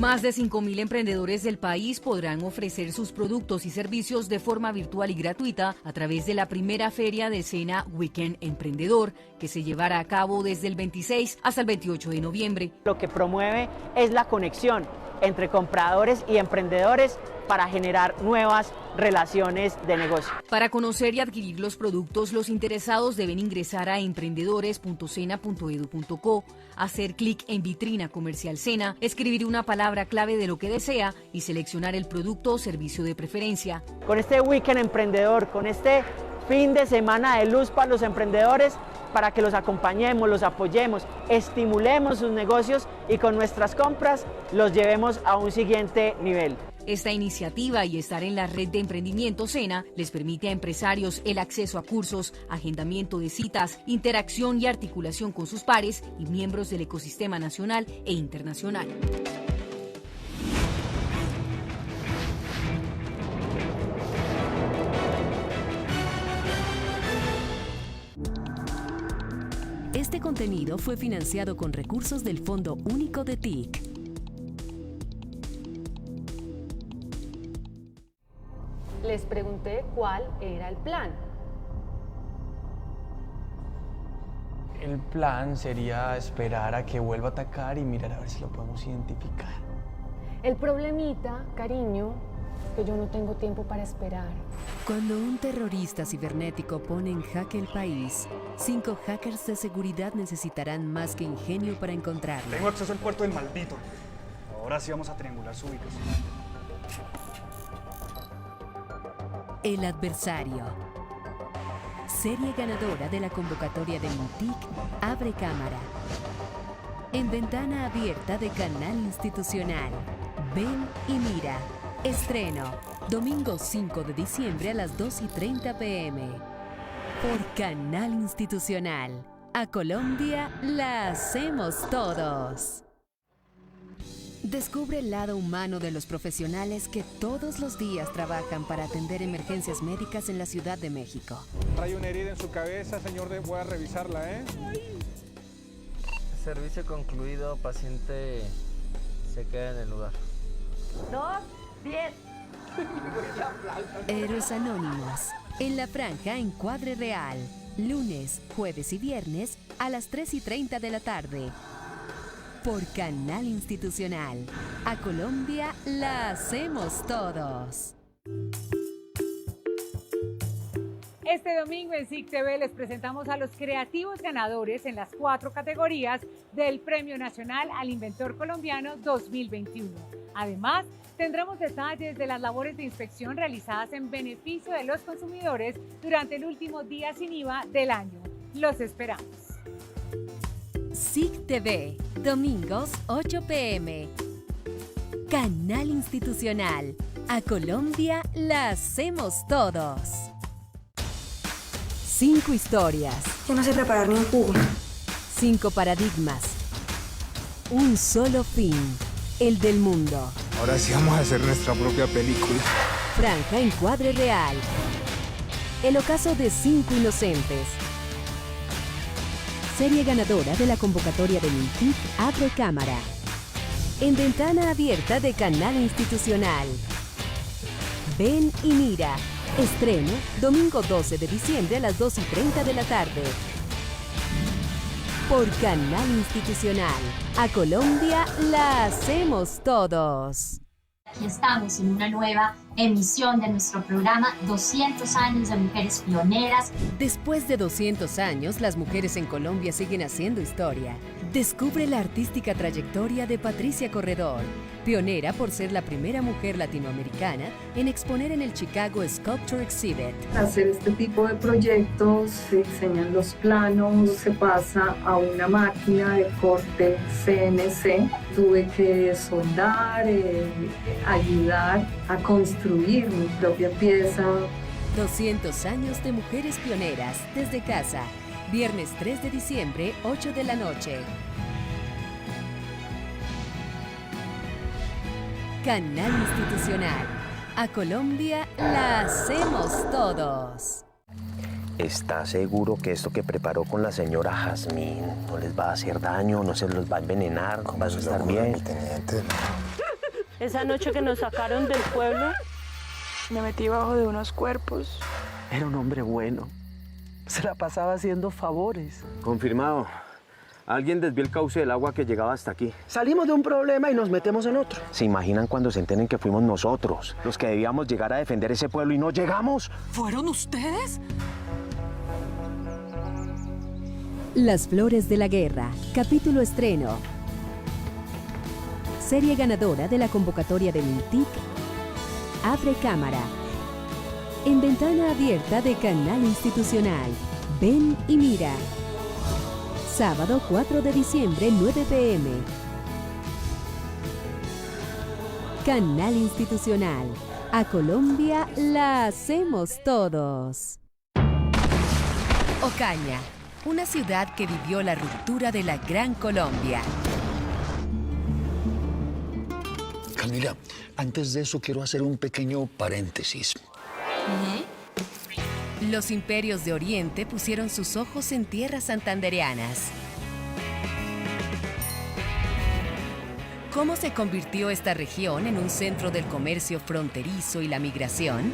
Más de 5.000 emprendedores del país podrán ofrecer sus productos y servicios de forma virtual y gratuita a través de la primera feria de Sena Weekend Emprendedor, que se llevará a cabo desde el 26 hasta el 28 de noviembre. Lo que promueve es la conexión entre compradores y emprendedores para generar nuevas relaciones de negocio. Para conocer y adquirir los productos, los interesados deben ingresar a emprendedores.sena.edu.co, hacer clic en vitrina comercial Sena, escribir una palabra clave de lo que desea y seleccionar el producto o servicio de preferencia. Con este Weekend Emprendedor, con este fin de semana de luz para los emprendedores, para que los acompañemos, los apoyemos, estimulemos sus negocios y con nuestras compras los llevemos a un siguiente nivel. Esta iniciativa y estar en la red de emprendimiento Sena les permite a empresarios el acceso a cursos, agendamiento de citas, interacción y articulación con sus pares y miembros del ecosistema nacional e internacional. Este contenido fue financiado con recursos del Fondo Único de TIC. Les pregunté cuál era el plan. El plan sería esperar a que vuelva a atacar y mirar a ver si lo podemos identificar. El problemita, cariño, que yo no tengo tiempo para esperar. Cuando un terrorista cibernético pone en jaque el país, 5 hackers de seguridad necesitarán más que ingenio para encontrarlo. Tengo acceso al puerto del maldito. Ahora sí vamos a triangular su ubicación. El adversario. Serie ganadora de la convocatoria de MINTIC Abre Cámara. En ventana abierta de Canal Institucional. Ven y mira. Estreno. Domingo 5 de diciembre a las 2:30 p.m. Por Canal Institucional. A Colombia la hacemos todos. Descubre el lado humano de los profesionales que todos los días trabajan para atender emergencias médicas en la Ciudad de México. Trae una herida en su cabeza, señor, voy a revisarla, ¿eh? Servicio concluido, paciente se queda en el lugar. 2, 10. Héroes Anónimos. En la franja Encuadre Real. Lunes, jueves y viernes a las 3:30 de la tarde. Por Canal Institucional. A Colombia la hacemos todos. Este domingo en SIC TV les presentamos a los creativos ganadores en las 4 categorías del Premio Nacional al Inventor Colombiano 2021. Además, tendremos detalles de las labores de inspección realizadas en beneficio de los consumidores durante el último día sin IVA del año. Los esperamos. SIC TV, domingos 8 p.m. Canal Institucional. A Colombia la hacemos todos. 5 historias. Yo no sé preparar ni un jugo. 5 paradigmas. Un solo fin. El del mundo. Ahora sí vamos a hacer nuestra propia película. Franja Encuadre Real. El ocaso de 5 inocentes. Serie ganadora de la convocatoria de MINTIC Abre Cámara. En ventana abierta de Canal Institucional. Ven y mira. Estreno domingo 12 de diciembre a las 2:30 de la tarde. Por Canal Institucional. A Colombia la hacemos todos. Aquí estamos en una nueva emisión de nuestro programa 200 años de mujeres pioneras. Después de 200 años, las mujeres en Colombia siguen haciendo historia. Descubre la artística trayectoria de Patricia Corredor, pionera por ser la primera mujer latinoamericana en exponer en el Chicago Sculpture Exhibit. Hacer este tipo de proyectos, se diseñan los planos, se pasa a una máquina de corte CNC. Tuve que soldar, ayudar a construir mi propia pieza. 200 años de mujeres pioneras desde casa. Viernes 3 de diciembre, 8 de la noche. Canal Institucional. A Colombia la hacemos todos. ¿Está seguro que esto que preparó con la señora Jazmín no les va a hacer daño, no se los va a envenenar, va a estar bien? Teniente, no. Esa noche que nos sacaron del pueblo, me metí bajo de unos cuerpos. Era un hombre bueno. Se la pasaba haciendo favores. Confirmado. Alguien desvió el cauce del agua que llegaba hasta aquí. Salimos de un problema y nos metemos en otro. ¿Se imaginan cuando se enteren que fuimos nosotros los que debíamos llegar a defender ese pueblo y no llegamos? ¿Fueron ustedes? Las Flores de la Guerra, capítulo estreno. Serie ganadora de la convocatoria de Mintic, Abre Cámara. En ventana abierta de Canal Institucional. Ven y mira. Sábado 4 de diciembre, 9 p.m. Canal Institucional. A Colombia la hacemos todos. Ocaña, una ciudad que vivió la ruptura de la Gran Colombia. Camila, antes de eso quiero hacer un pequeño paréntesis. Los imperios de Oriente pusieron sus ojos en tierras santandereanas. ¿Cómo se convirtió esta región en un centro del comercio fronterizo y la migración?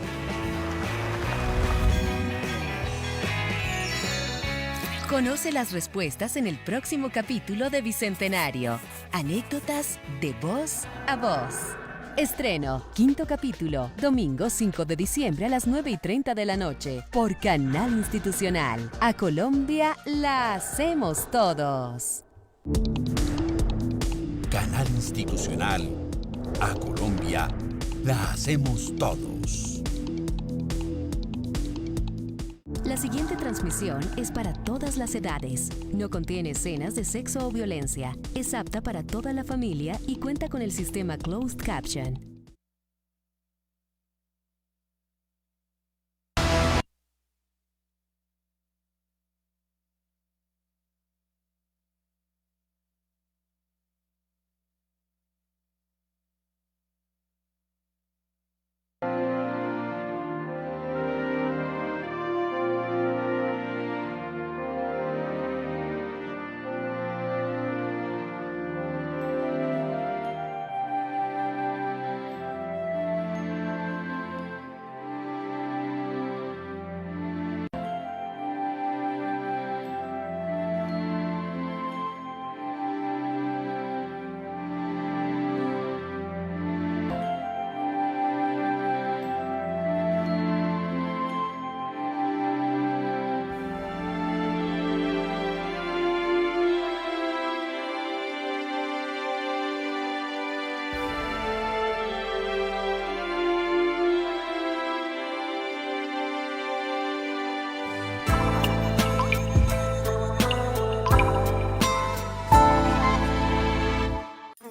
Conoce las respuestas en el próximo capítulo de Bicentenario. Anécdotas de voz a voz. Estreno, 5º capítulo, domingo 5 de diciembre a las 9:30 de la noche, por Canal Institucional. A Colombia la hacemos todos. Canal Institucional. A Colombia la hacemos todos. La siguiente transmisión es para todas las edades. No contiene escenas de sexo o violencia. Es apta para toda la familia y cuenta con el sistema Closed Caption.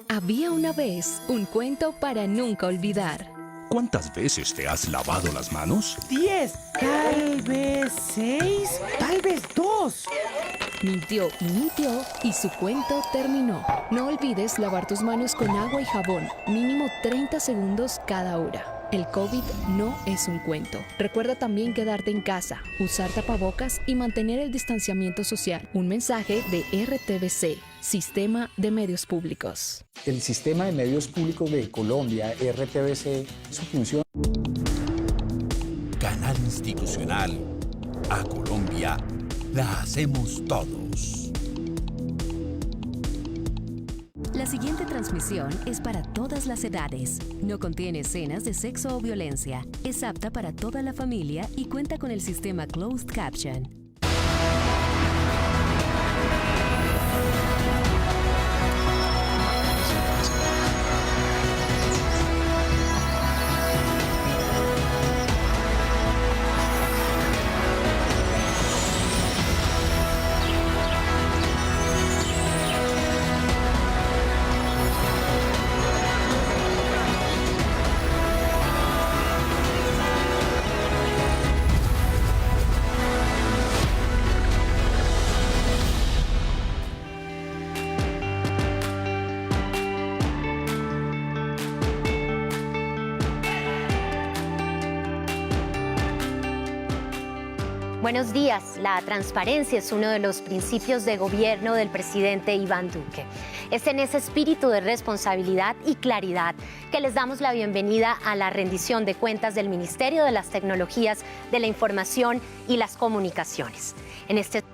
Había una vez un cuento para nunca olvidar. ¿Cuántas veces te has lavado las manos? 10, tal vez 6, tal vez 2. Mintió y mintió y su cuento terminó. No olvides lavar tus manos con agua y jabón, mínimo 30 segundos cada hora. El COVID no es un cuento. Recuerda también quedarte en casa, usar tapabocas y mantener el distanciamiento social. Un mensaje de RTVC, Sistema de Medios Públicos. El Sistema de Medios Públicos de Colombia, RTVC, su función. Canal Institucional. A Colombia la hacemos todos. La siguiente transmisión es para todas las edades. No contiene escenas de sexo o violencia. Es apta para toda la familia y cuenta con el sistema Closed Caption. Buenos días. La transparencia es uno de los principios de gobierno del presidente Iván Duque. Es en ese espíritu de responsabilidad y claridad que les damos la bienvenida a la rendición de cuentas del Ministerio de las Tecnologías de la Información y las Comunicaciones. En este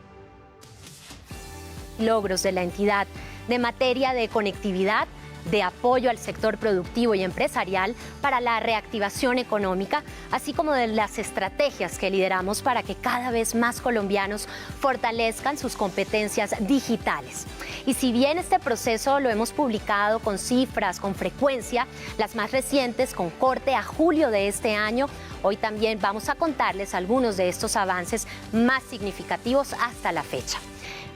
logros de la entidad de materia de conectividad, de apoyo al sector productivo y empresarial para la reactivación económica, así como de las estrategias que lideramos para que cada vez más colombianos fortalezcan sus competencias digitales. Y si bien este proceso lo hemos publicado con cifras, con frecuencia, las más recientes con corte a julio de este año, hoy también vamos a contarles algunos de estos avances más significativos hasta la fecha.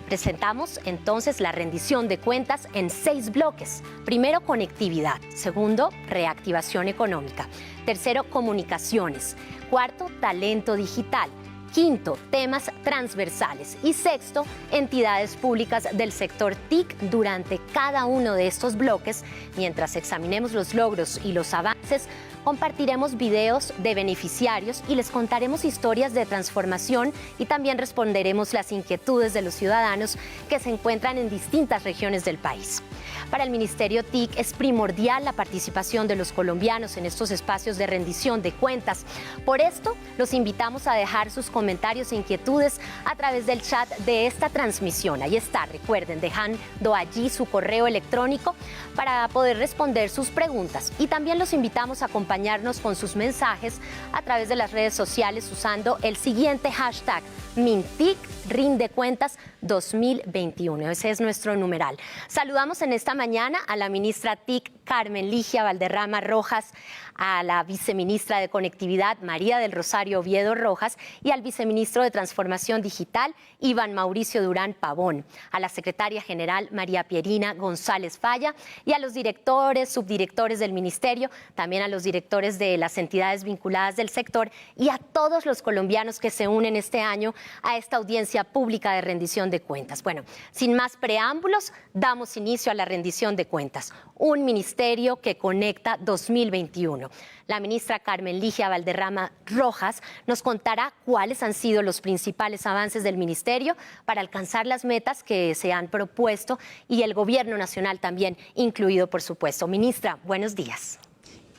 Presentamos entonces la rendición de cuentas en 6 bloques. Primero, conectividad. Segundo, reactivación económica. Tercero, comunicaciones. Cuarto, talento digital. Quinto, temas transversales. Y sexto, entidades públicas del sector TIC. Durante cada uno de estos bloques, mientras examinemos los logros y los avances, compartiremos videos de beneficiarios y les contaremos historias de transformación y también responderemos las inquietudes de los ciudadanos que se encuentran en distintas regiones del país. Para el Ministerio TIC es primordial la participación de los colombianos en estos espacios de rendición de cuentas. Por esto, los invitamos a dejar sus comentarios e inquietudes a través del chat de esta transmisión. Ahí está, recuerden, dejando allí su correo electrónico para poder responder sus preguntas. Y también los invitamos a acompañarnos con sus mensajes a través de las redes sociales usando el siguiente hashtag MINTIC Rinde Cuentas 2021. Ese es nuestro numeral. Saludamos en esta mañana a la ministra TIC Carmen Ligia Valderrama Rojas, a la viceministra de Conectividad María del Rosario Oviedo Rojas y al viceministro de Transformación Digital Iván Mauricio Durán Pavón, a la secretaria general María Pierina González Falla y a los directores, subdirectores del ministerio, también a los directores de las entidades vinculadas del sector y a todos los colombianos que se unen este año a esta audiencia pública de rendición de cuentas. Bueno, sin más preámbulos, damos inicio a la rendición de cuentas. Un ministerio que conecta 2021. La ministra Carmen Ligia Valderrama Rojas nos contará cuáles han sido los principales avances del ministerio para alcanzar las metas que se han propuesto y el gobierno nacional también incluido, por supuesto. Ministra, buenos días.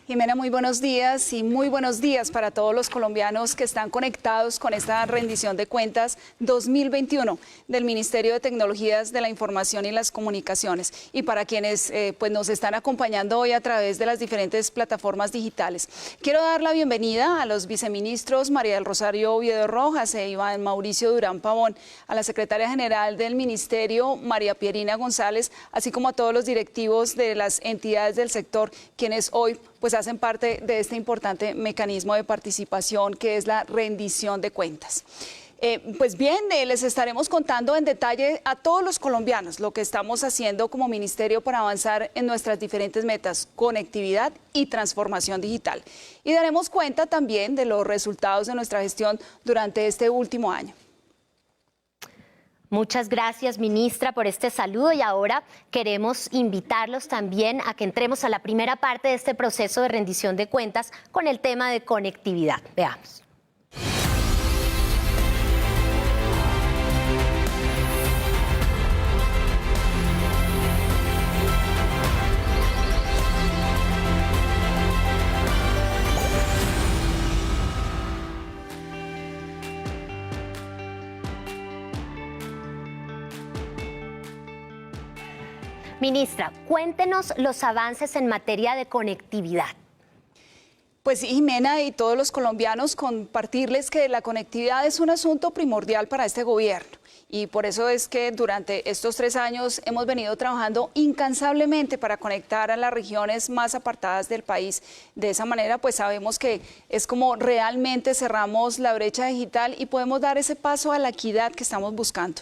Jimena, muy buenos días y muy buenos días para todos los colombianos que están conectados con esta rendición de cuentas 2021 del Ministerio de Tecnologías de la Información y las Comunicaciones y para quienes pues nos están acompañando hoy a través de las diferentes plataformas digitales. Quiero dar la bienvenida a los viceministros María del Rosario Oviedo Rojas e Iván Mauricio Durán Pavón, a la secretaria general del Ministerio María Pierina González, así como a todos los directivos de las entidades del sector, quienes hoy pues hacen parte de este importante mecanismo de participación que es la rendición de cuentas. Pues bien, les estaremos contando en detalle a todos los colombianos lo que estamos haciendo como ministerio para avanzar en nuestras diferentes metas, conectividad y transformación digital. Y daremos cuenta también de los resultados de nuestra gestión durante este último año. Muchas gracias, ministra, por este saludo y ahora queremos invitarlos también a que entremos a la primera parte de este proceso de rendición de cuentas con el tema de conectividad. Veamos. Ministra, cuéntenos los avances en materia de conectividad. Pues sí, Jimena, y todos los colombianos, compartirles que la conectividad es un asunto primordial para este gobierno. Y por eso es que durante estos 3 años hemos venido trabajando incansablemente para conectar a las regiones más apartadas del país. De esa manera, pues sabemos que es como realmente cerramos la brecha digital y podemos dar ese paso a la equidad que estamos buscando.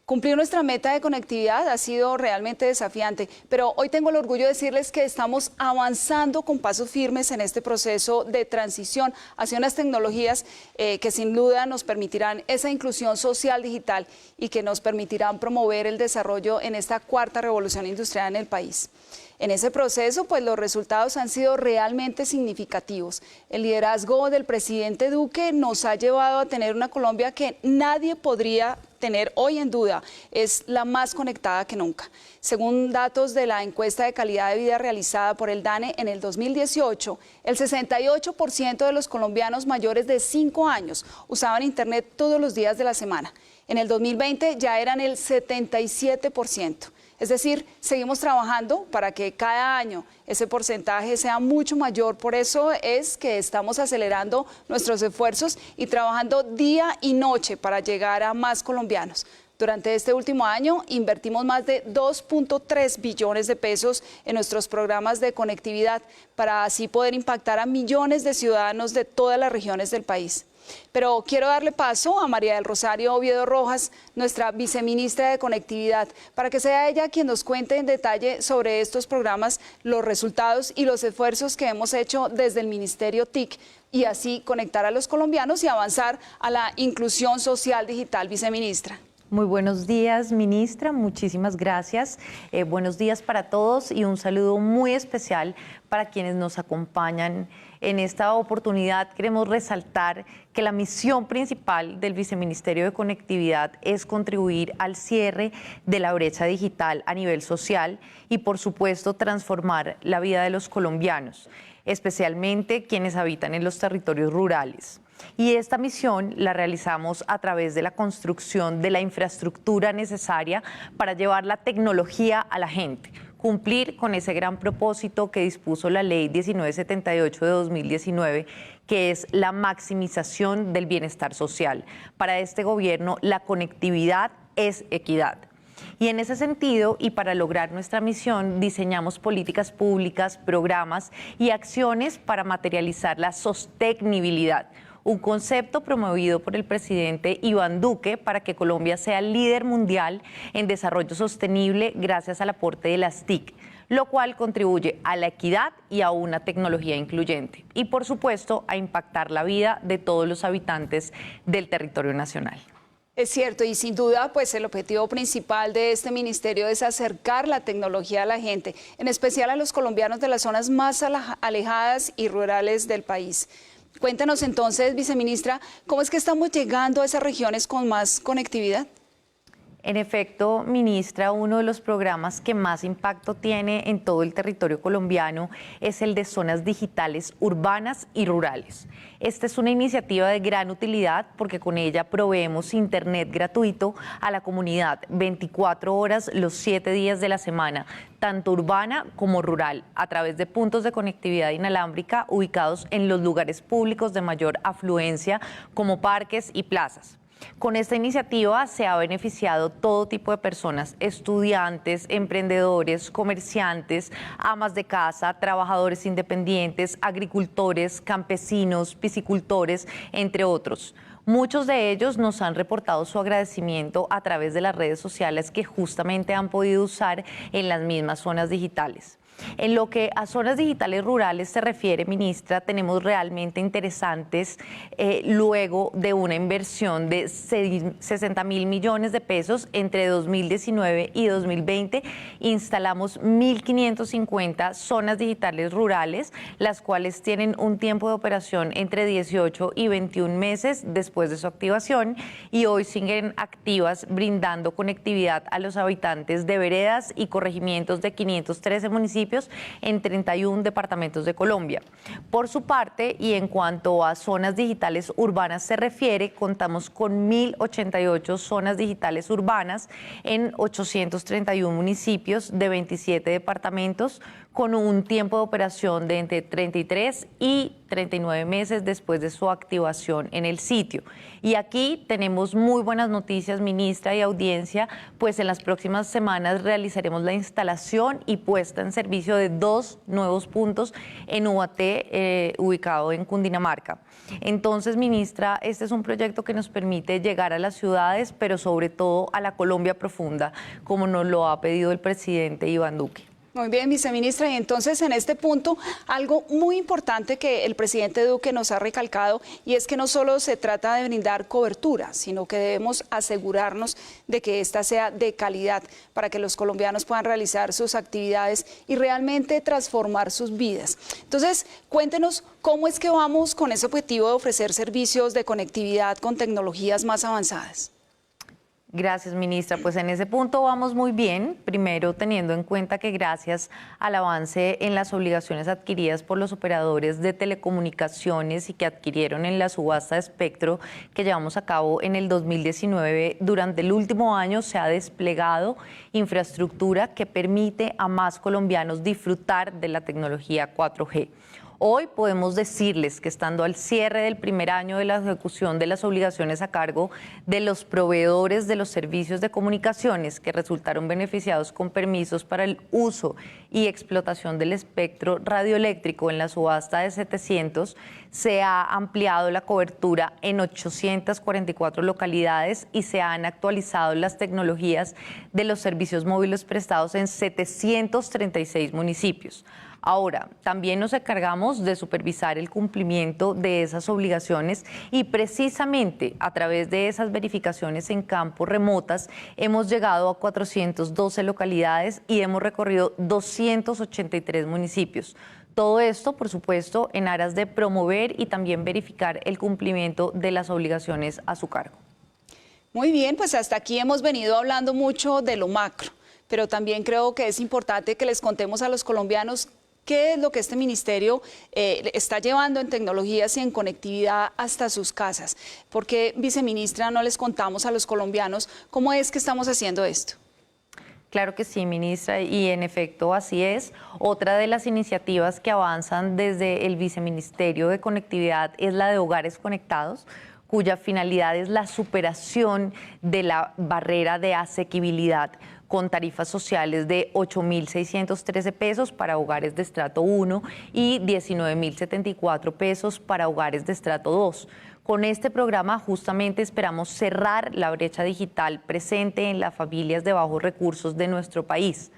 Cumplir nuestra meta de conectividad ha sido realmente desafiante, pero hoy tengo el orgullo de decirles que estamos avanzando con pasos firmes en este proceso de transición hacia unas tecnologías que sin duda nos permitirán esa inclusión social digital y que nos permitirán promover el desarrollo en esta cuarta revolución industrial en el país. En ese proceso, pues los resultados han sido realmente significativos. El liderazgo del presidente Duque nos ha llevado a tener una Colombia que nadie podría tener hoy en duda, es la más conectada que nunca. Según datos de la encuesta de calidad de vida realizada por el DANE en el 2018, el 68% de los colombianos mayores de 5 años usaban Internet todos los días de la semana. En el 2020 ya eran el 77%. Es decir, seguimos trabajando para que cada año ese porcentaje sea mucho mayor. Por eso es que estamos acelerando nuestros esfuerzos y trabajando día y noche para llegar a más colombianos. Durante este último año invertimos más de 2.3 billones de pesos en nuestros programas de conectividad para así poder impactar a millones de ciudadanos de todas las regiones del país. Pero quiero darle paso a María del Rosario Oviedo Rojas, nuestra viceministra de Conectividad, para que sea ella quien nos cuente en detalle sobre estos programas, los resultados y los esfuerzos que hemos hecho desde el Ministerio TIC y así conectar a los colombianos y avanzar a la inclusión social digital. Viceministra. Muy buenos días, ministra, muchísimas gracias. Buenos días para todos y un saludo muy especial para quienes nos acompañan. En esta oportunidad queremos resaltar que la misión principal del Viceministerio de Conectividad es contribuir al cierre de la brecha digital a nivel social y, por supuesto, transformar la vida de los colombianos, especialmente quienes habitan en los territorios rurales. Y esta misión la realizamos a través de la construcción de la infraestructura necesaria para llevar la tecnología a la gente, cumplir con ese gran propósito que dispuso la Ley 1978 de 2019, que es la maximización del bienestar social. Para este gobierno, la conectividad es equidad. Y en ese sentido, y para lograr nuestra misión, diseñamos políticas públicas, programas y acciones para materializar la sostenibilidad, un concepto promovido por el presidente Iván Duque para que Colombia sea líder mundial en desarrollo sostenible gracias al aporte de las TIC, lo cual contribuye a la equidad y a una tecnología incluyente y, por supuesto, a impactar la vida de todos los habitantes del territorio nacional. Es cierto, y sin duda, pues el objetivo principal de este ministerio es acercar la tecnología a la gente, en especial a los colombianos de las zonas más alejadas y rurales del país. Cuéntanos entonces, viceministra, ¿cómo es que estamos llegando a esas regiones con más conectividad? En efecto, ministra, uno de los programas que más impacto tiene en todo el territorio colombiano es el de zonas digitales urbanas y rurales. Esta es una iniciativa de gran utilidad porque con ella proveemos internet gratuito a la comunidad 24 horas los 7 días de la semana, tanto urbana como rural, a través de puntos de conectividad inalámbrica ubicados en los lugares públicos de mayor afluencia como parques y plazas. Con esta iniciativa se ha beneficiado todo tipo de personas, estudiantes, emprendedores, comerciantes, amas de casa, trabajadores independientes, agricultores, campesinos, piscicultores, entre otros. Muchos de ellos nos han reportado su agradecimiento a través de las redes sociales que justamente han podido usar en las mismas zonas digitales. En lo que a zonas digitales rurales se refiere, ministra, tenemos realmente interesantes, luego de una inversión de 60.000 millones de pesos entre 2019 y 2020, instalamos 1.550 zonas digitales rurales, las cuales tienen un tiempo de operación entre 18 y 21 meses después de su activación y hoy siguen activas brindando conectividad a los habitantes de veredas y corregimientos de 513 municipios en 31 departamentos de Colombia. Por su parte, y en cuanto a zonas digitales urbanas se refiere, contamos con 1.088 zonas digitales urbanas en 831 municipios de 27 departamentos, con un tiempo de operación de entre 33 y 39 meses después de su activación en el sitio. Y aquí tenemos muy buenas noticias, ministra y audiencia, pues en las próximas semanas realizaremos la instalación y puesta en servicio servicio de 2 nuevos puntos en UAT, ubicado en Cundinamarca. Entonces, ministra, este es un proyecto que nos permite llegar a las ciudades, pero sobre todo a la Colombia profunda, como nos lo ha pedido el presidente Iván Duque. Muy bien, viceministra, y entonces en este punto algo muy importante que el presidente Duque nos ha recalcado, y es que no solo se trata de brindar cobertura, sino que debemos asegurarnos de que ésta sea de calidad para que los colombianos puedan realizar sus actividades y realmente transformar sus vidas. Entonces, cuéntenos cómo es que vamos con ese objetivo de ofrecer servicios de conectividad con tecnologías más avanzadas. Gracias, ministra. Pues en ese punto vamos muy bien, primero teniendo en cuenta que gracias al avance en las obligaciones adquiridas por los operadores de telecomunicaciones y que adquirieron en la subasta de espectro que llevamos a cabo en el 2019, durante el último año se ha desplegado infraestructura que permite a más colombianos disfrutar de la tecnología 4G. Hoy podemos decirles que estando al cierre del primer año de la ejecución de las obligaciones a cargo de los proveedores de los servicios de comunicaciones que resultaron beneficiados con permisos para el uso y explotación del espectro radioeléctrico en la subasta de 700, se ha ampliado la cobertura en 844 localidades y se han actualizado las tecnologías de los servicios móviles prestados en 736 municipios. Ahora, también nos encargamos de supervisar el cumplimiento de esas obligaciones y precisamente a través de esas verificaciones en campo remotas hemos llegado a 412 localidades y hemos recorrido 283 municipios. Todo esto, por supuesto, en aras de promover y también verificar el cumplimiento de las obligaciones a su cargo. Muy bien, pues hasta aquí hemos venido hablando mucho de lo macro, pero también creo que es importante que les contemos a los colombianos qué es lo que este ministerio está llevando en tecnologías y en conectividad hasta sus casas. ¿Por qué, viceministra, no les contamos a los colombianos cómo es que estamos haciendo esto? Claro que sí, ministra, y en efecto así es. Otra de las iniciativas que avanzan desde el Viceministerio de Conectividad es la de Hogares Conectados, cuya finalidad es la superación de la barrera de asequibilidad, con tarifas sociales de 8.613 pesos para hogares de estrato 1 y 19.074 pesos para hogares de estrato 2. Con este programa justamente esperamos cerrar la brecha digital presente en las familias de bajos recursos de nuestro país.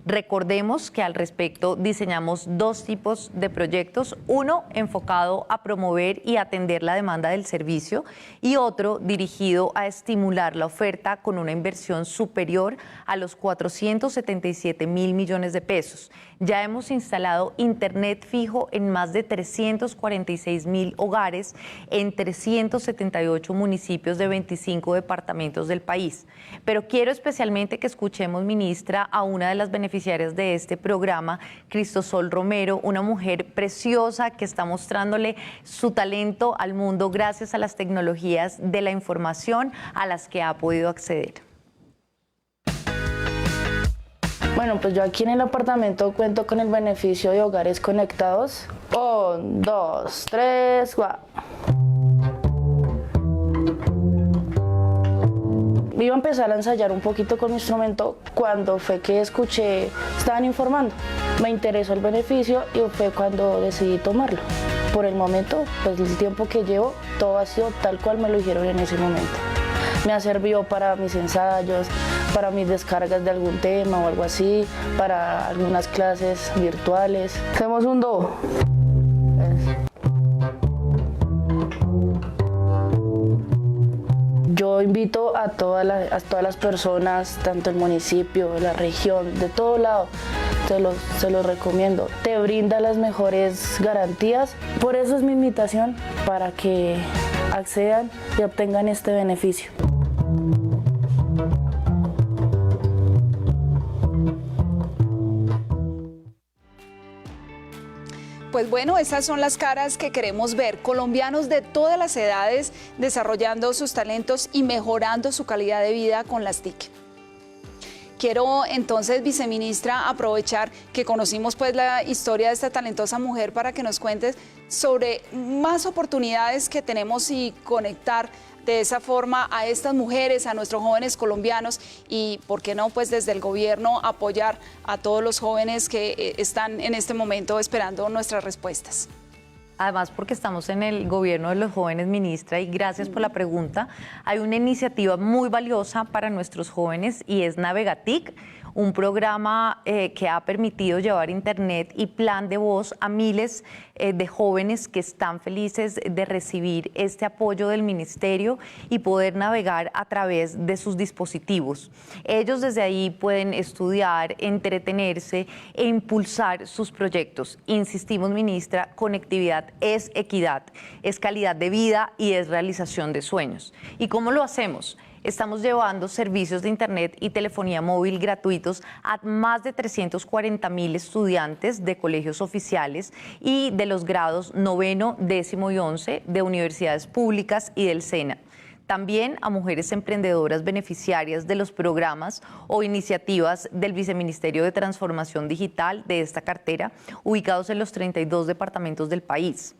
Recordemos que al respecto diseñamos 2 tipos de proyectos, uno enfocado a promover y atender la demanda del servicio y otro dirigido a estimular la oferta con una inversión superior a los 477.000 millones de pesos. Ya hemos instalado internet fijo en más de 346.000 hogares en 378 municipios de 25 departamentos del país. Pero quiero especialmente que escuchemos, ministra, a una de las beneficiarias de este programa, Cristosol Romero, una mujer preciosa que está mostrándole su talento al mundo gracias a las tecnologías de la información a las que ha podido acceder. Bueno, pues yo aquí en el apartamento cuento con el beneficio de Hogares Conectados. 1, 2, 3, ¡guau! Iba a empezar a ensayar un poquito con mi instrumento cuando fue que escuché, estaban informando. Me interesó el beneficio y fue cuando decidí tomarlo. Por el momento, pues el tiempo que llevo, todo ha sido tal cual me lo dijeron en ese momento. Me ha servido para mis ensayos, para mis descargas de algún tema o algo así, para algunas clases virtuales. Hacemos un do. Yo invito a todas las personas, tanto el municipio, la región, de todo lado, se los recomiendo. Te brinda las mejores garantías, por eso es mi invitación, para que accedan y obtengan este beneficio. Pues bueno, esas son las caras que queremos ver, colombianos de todas las edades desarrollando sus talentos y mejorando su calidad de vida con las TIC. Quiero entonces, viceministra, aprovechar que conocimos pues la historia de esta talentosa mujer para que nos cuentes sobre más oportunidades que tenemos y conectar de esa forma a estas mujeres, a nuestros jóvenes colombianos y, ¿por qué no?, pues desde el gobierno apoyar a todos los jóvenes que están en este momento esperando nuestras respuestas. Además, porque estamos en el gobierno de los jóvenes, ministra, y gracias por la pregunta. Hay una iniciativa muy valiosa para nuestros jóvenes y es Navegatic, un programa que ha permitido llevar internet y plan de voz a miles de jóvenes que están felices de recibir este apoyo del ministerio y poder navegar a través de sus dispositivos. Ellos desde ahí pueden estudiar, entretenerse e impulsar sus proyectos. Insistimos, ministra, conectividad es equidad, es calidad de vida y es realización de sueños. ¿Y cómo lo hacemos? Estamos llevando servicios de internet y telefonía móvil gratuitos a más de 340.000 estudiantes de colegios oficiales y de los grados 9º, 10º y 11 de universidades públicas y del SENA. También a mujeres emprendedoras beneficiarias de los programas o iniciativas del Viceministerio de Transformación Digital de esta cartera, ubicados en los 32 departamentos del país.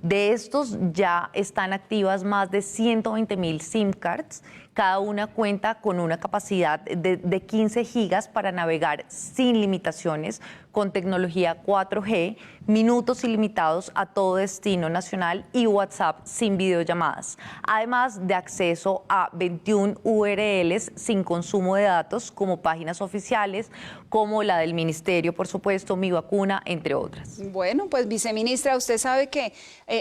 De estos ya están activas más de 120.000 SIM cards. Cada una cuenta con una capacidad de 15 gigas para navegar sin limitaciones, con tecnología 4G, minutos ilimitados a todo destino nacional y WhatsApp sin videollamadas. Además de acceso a 21 URLs sin consumo de datos, como páginas oficiales, como la del Ministerio, por supuesto, Mi Vacuna, entre otras. Bueno, pues viceministra, usted sabe que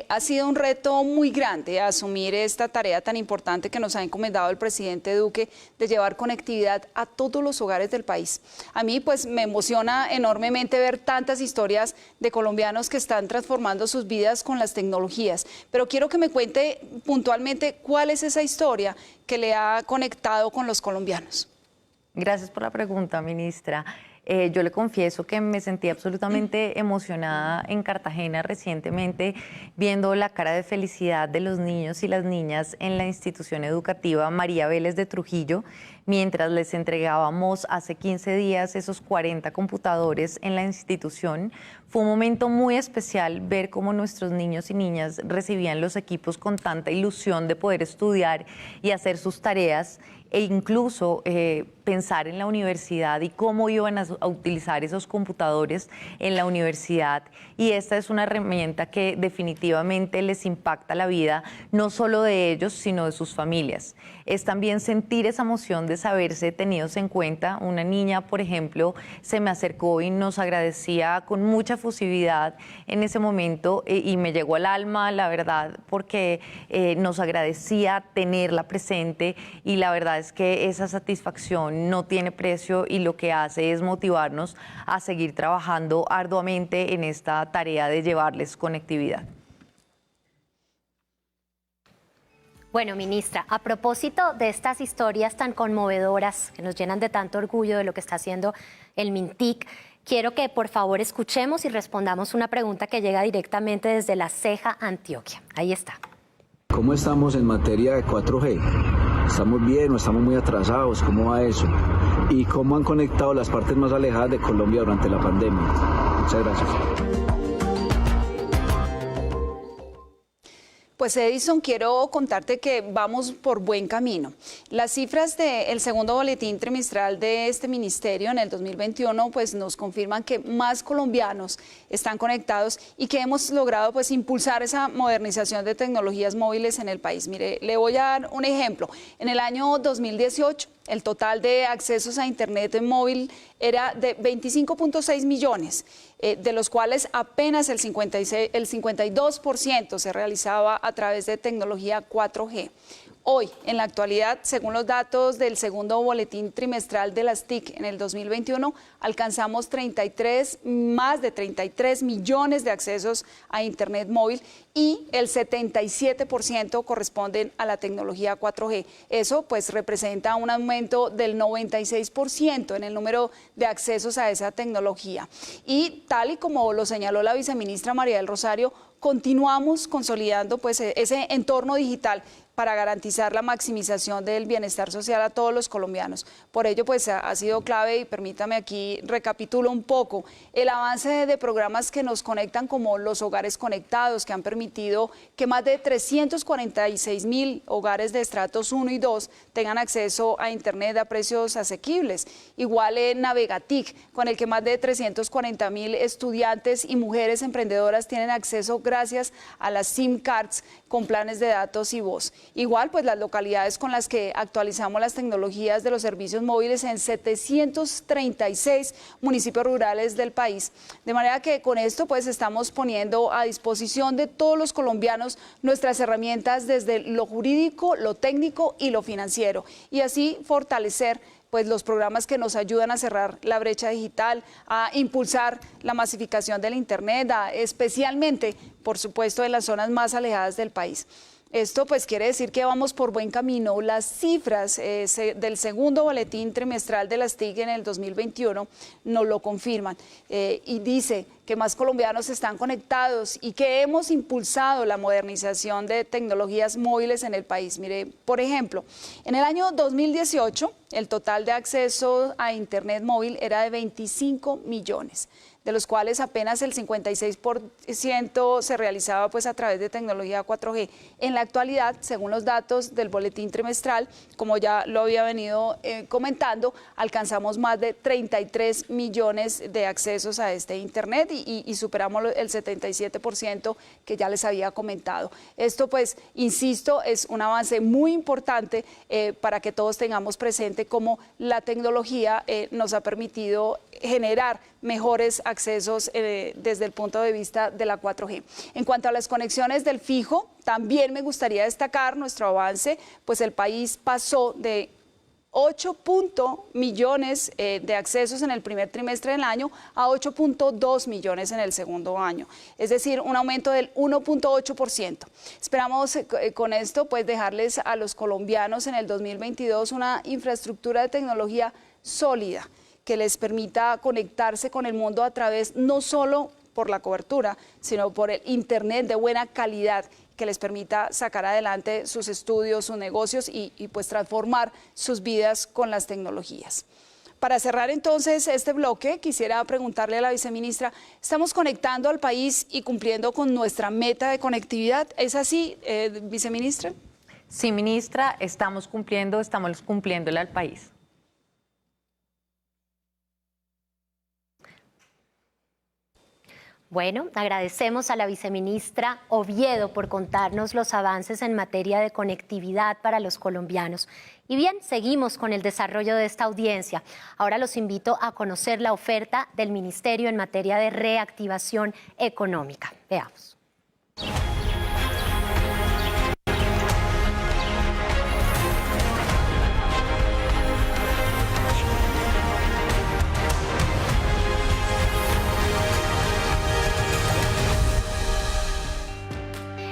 ha sido un reto muy grande asumir esta tarea tan importante que nos ha encomendado el presidente Duque de llevar conectividad a todos los hogares del país. A mí pues me emociona enormemente ver tantas historias de colombianos que están transformando sus vidas con las tecnologías, pero quiero que me cuente puntualmente cuál es esa historia que le ha conectado con los colombianos. Gracias por la pregunta, ministra. Yo le confieso que me sentí absolutamente emocionada en Cartagena recientemente viendo la cara de felicidad de los niños y las niñas en la institución educativa María Vélez de Trujillo, mientras les entregábamos hace 15 días esos 40 computadores en la institución. Fue un momento muy especial ver cómo nuestros niños y niñas recibían los equipos con tanta ilusión de poder estudiar y hacer sus tareas, e incluso pensar en la universidad y cómo iban a utilizar esos computadores en la universidad. Y esta es una herramienta que definitivamente les impacta la vida, no solo de ellos, sino de sus familias. Es también sentir esa emoción de saberse tenidos en cuenta. Una niña, por ejemplo, se me acercó y nos agradecía con mucha fusividad en ese momento y me llegó al alma, la verdad, porque nos agradecía tenerla presente y la verdad es que esa satisfacción no tiene precio y lo que hace es motivarnos a seguir trabajando arduamente en esta tarea de llevarles conectividad. Bueno, ministra, a propósito de estas historias tan conmovedoras que nos llenan de tanto orgullo de lo que está haciendo el MINTIC, quiero que por favor escuchemos y respondamos una pregunta que llega directamente desde La Ceja, Antioquia. Ahí está. ¿Cómo estamos en materia de 4G? ¿Estamos bien o estamos muy atrasados? ¿Cómo va eso? ¿Y cómo han conectado las partes más alejadas de Colombia durante la pandemia? Muchas gracias. Pues Edison, quiero contarte que vamos por buen camino. Las cifras del segundo boletín trimestral de este ministerio en el 2021 pues nos confirman que más colombianos están conectados y que hemos logrado pues impulsar esa modernización de tecnologías móviles en el país. Mire, le voy a dar un ejemplo. En el año 2018 el total de accesos a Internet en móvil era de 25.6 millones, de los cuales apenas el 52% se realizaba a través de tecnología 4G. Hoy, en la actualidad, según los datos del segundo boletín trimestral de las TIC en el 2021, alcanzamos más de 33 millones de accesos a Internet móvil y el 77% corresponden a la tecnología 4G. Eso pues representa un aumento del 96% en el número de accesos a esa tecnología. Y tal y como lo señaló la viceministra María del Rosario, continuamos consolidando pues ese entorno digital para garantizar la maximización del bienestar social a todos los colombianos. Por ello, pues ha sido clave, y permítame aquí recapitulo un poco, el avance de programas que nos conectan como los hogares conectados, que han permitido que más de 346.000 hogares de estratos 1 y 2 tengan acceso a Internet a precios asequibles. Igual en Navegatic, con el que más de 340.000 estudiantes y mujeres emprendedoras tienen acceso gracias a las SIM cards con planes de datos y voz. Igual, pues las localidades con las que actualizamos las tecnologías de los servicios móviles en 736 municipios rurales del país. De manera que con esto pues estamos poniendo a disposición de todos los colombianos nuestras herramientas desde lo jurídico, lo técnico y lo financiero, y así fortalecer pues los programas que nos ayudan a cerrar la brecha digital, a impulsar la masificación del Internet, especialmente, por supuesto, en las zonas más alejadas del país. Esto pues quiere decir que vamos por buen camino. Las cifras del segundo boletín trimestral de las TIC en el 2021 nos lo confirman y dice que más colombianos están conectados y que hemos impulsado la modernización de tecnologías móviles en el país. Mire, por ejemplo, en el año 2018 el total de acceso a Internet móvil era de 25 millones. De los cuales apenas el 56% se realizaba pues a través de tecnología 4G. En la actualidad, según los datos del boletín trimestral, como ya lo había venido comentando, alcanzamos más de 33 millones de accesos a este Internet y superamos el 77% que ya les había comentado. Esto pues, insisto, es un avance muy importante para que todos tengamos presente cómo la tecnología nos ha permitido generar mejores accesos desde el punto de vista de la 4G. En cuanto a las conexiones del fijo, también me gustaría destacar nuestro avance, pues el país pasó de 8 millones de accesos en el primer trimestre del año a 8.2 millones en el segundo año, es decir, un aumento del 1.8%. Esperamos con esto pues dejarles a los colombianos en el 2022 una infraestructura de tecnología sólida, que les permita conectarse con el mundo a través no solo por la cobertura, sino por el Internet de buena calidad que les permita sacar adelante sus estudios, sus negocios y pues transformar sus vidas con las tecnologías. Para cerrar entonces este bloque, quisiera preguntarle a la viceministra, ¿estamos conectando al país y cumpliendo con nuestra meta de conectividad? ¿Es así, viceministra? Sí, ministra, estamos cumpliéndole al país. Bueno, agradecemos a la viceministra Oviedo por contarnos los avances en materia de conectividad para los colombianos. Y bien, seguimos con el desarrollo de esta audiencia. Ahora los invito a conocer la oferta del Ministerio en materia de reactivación económica. Veamos.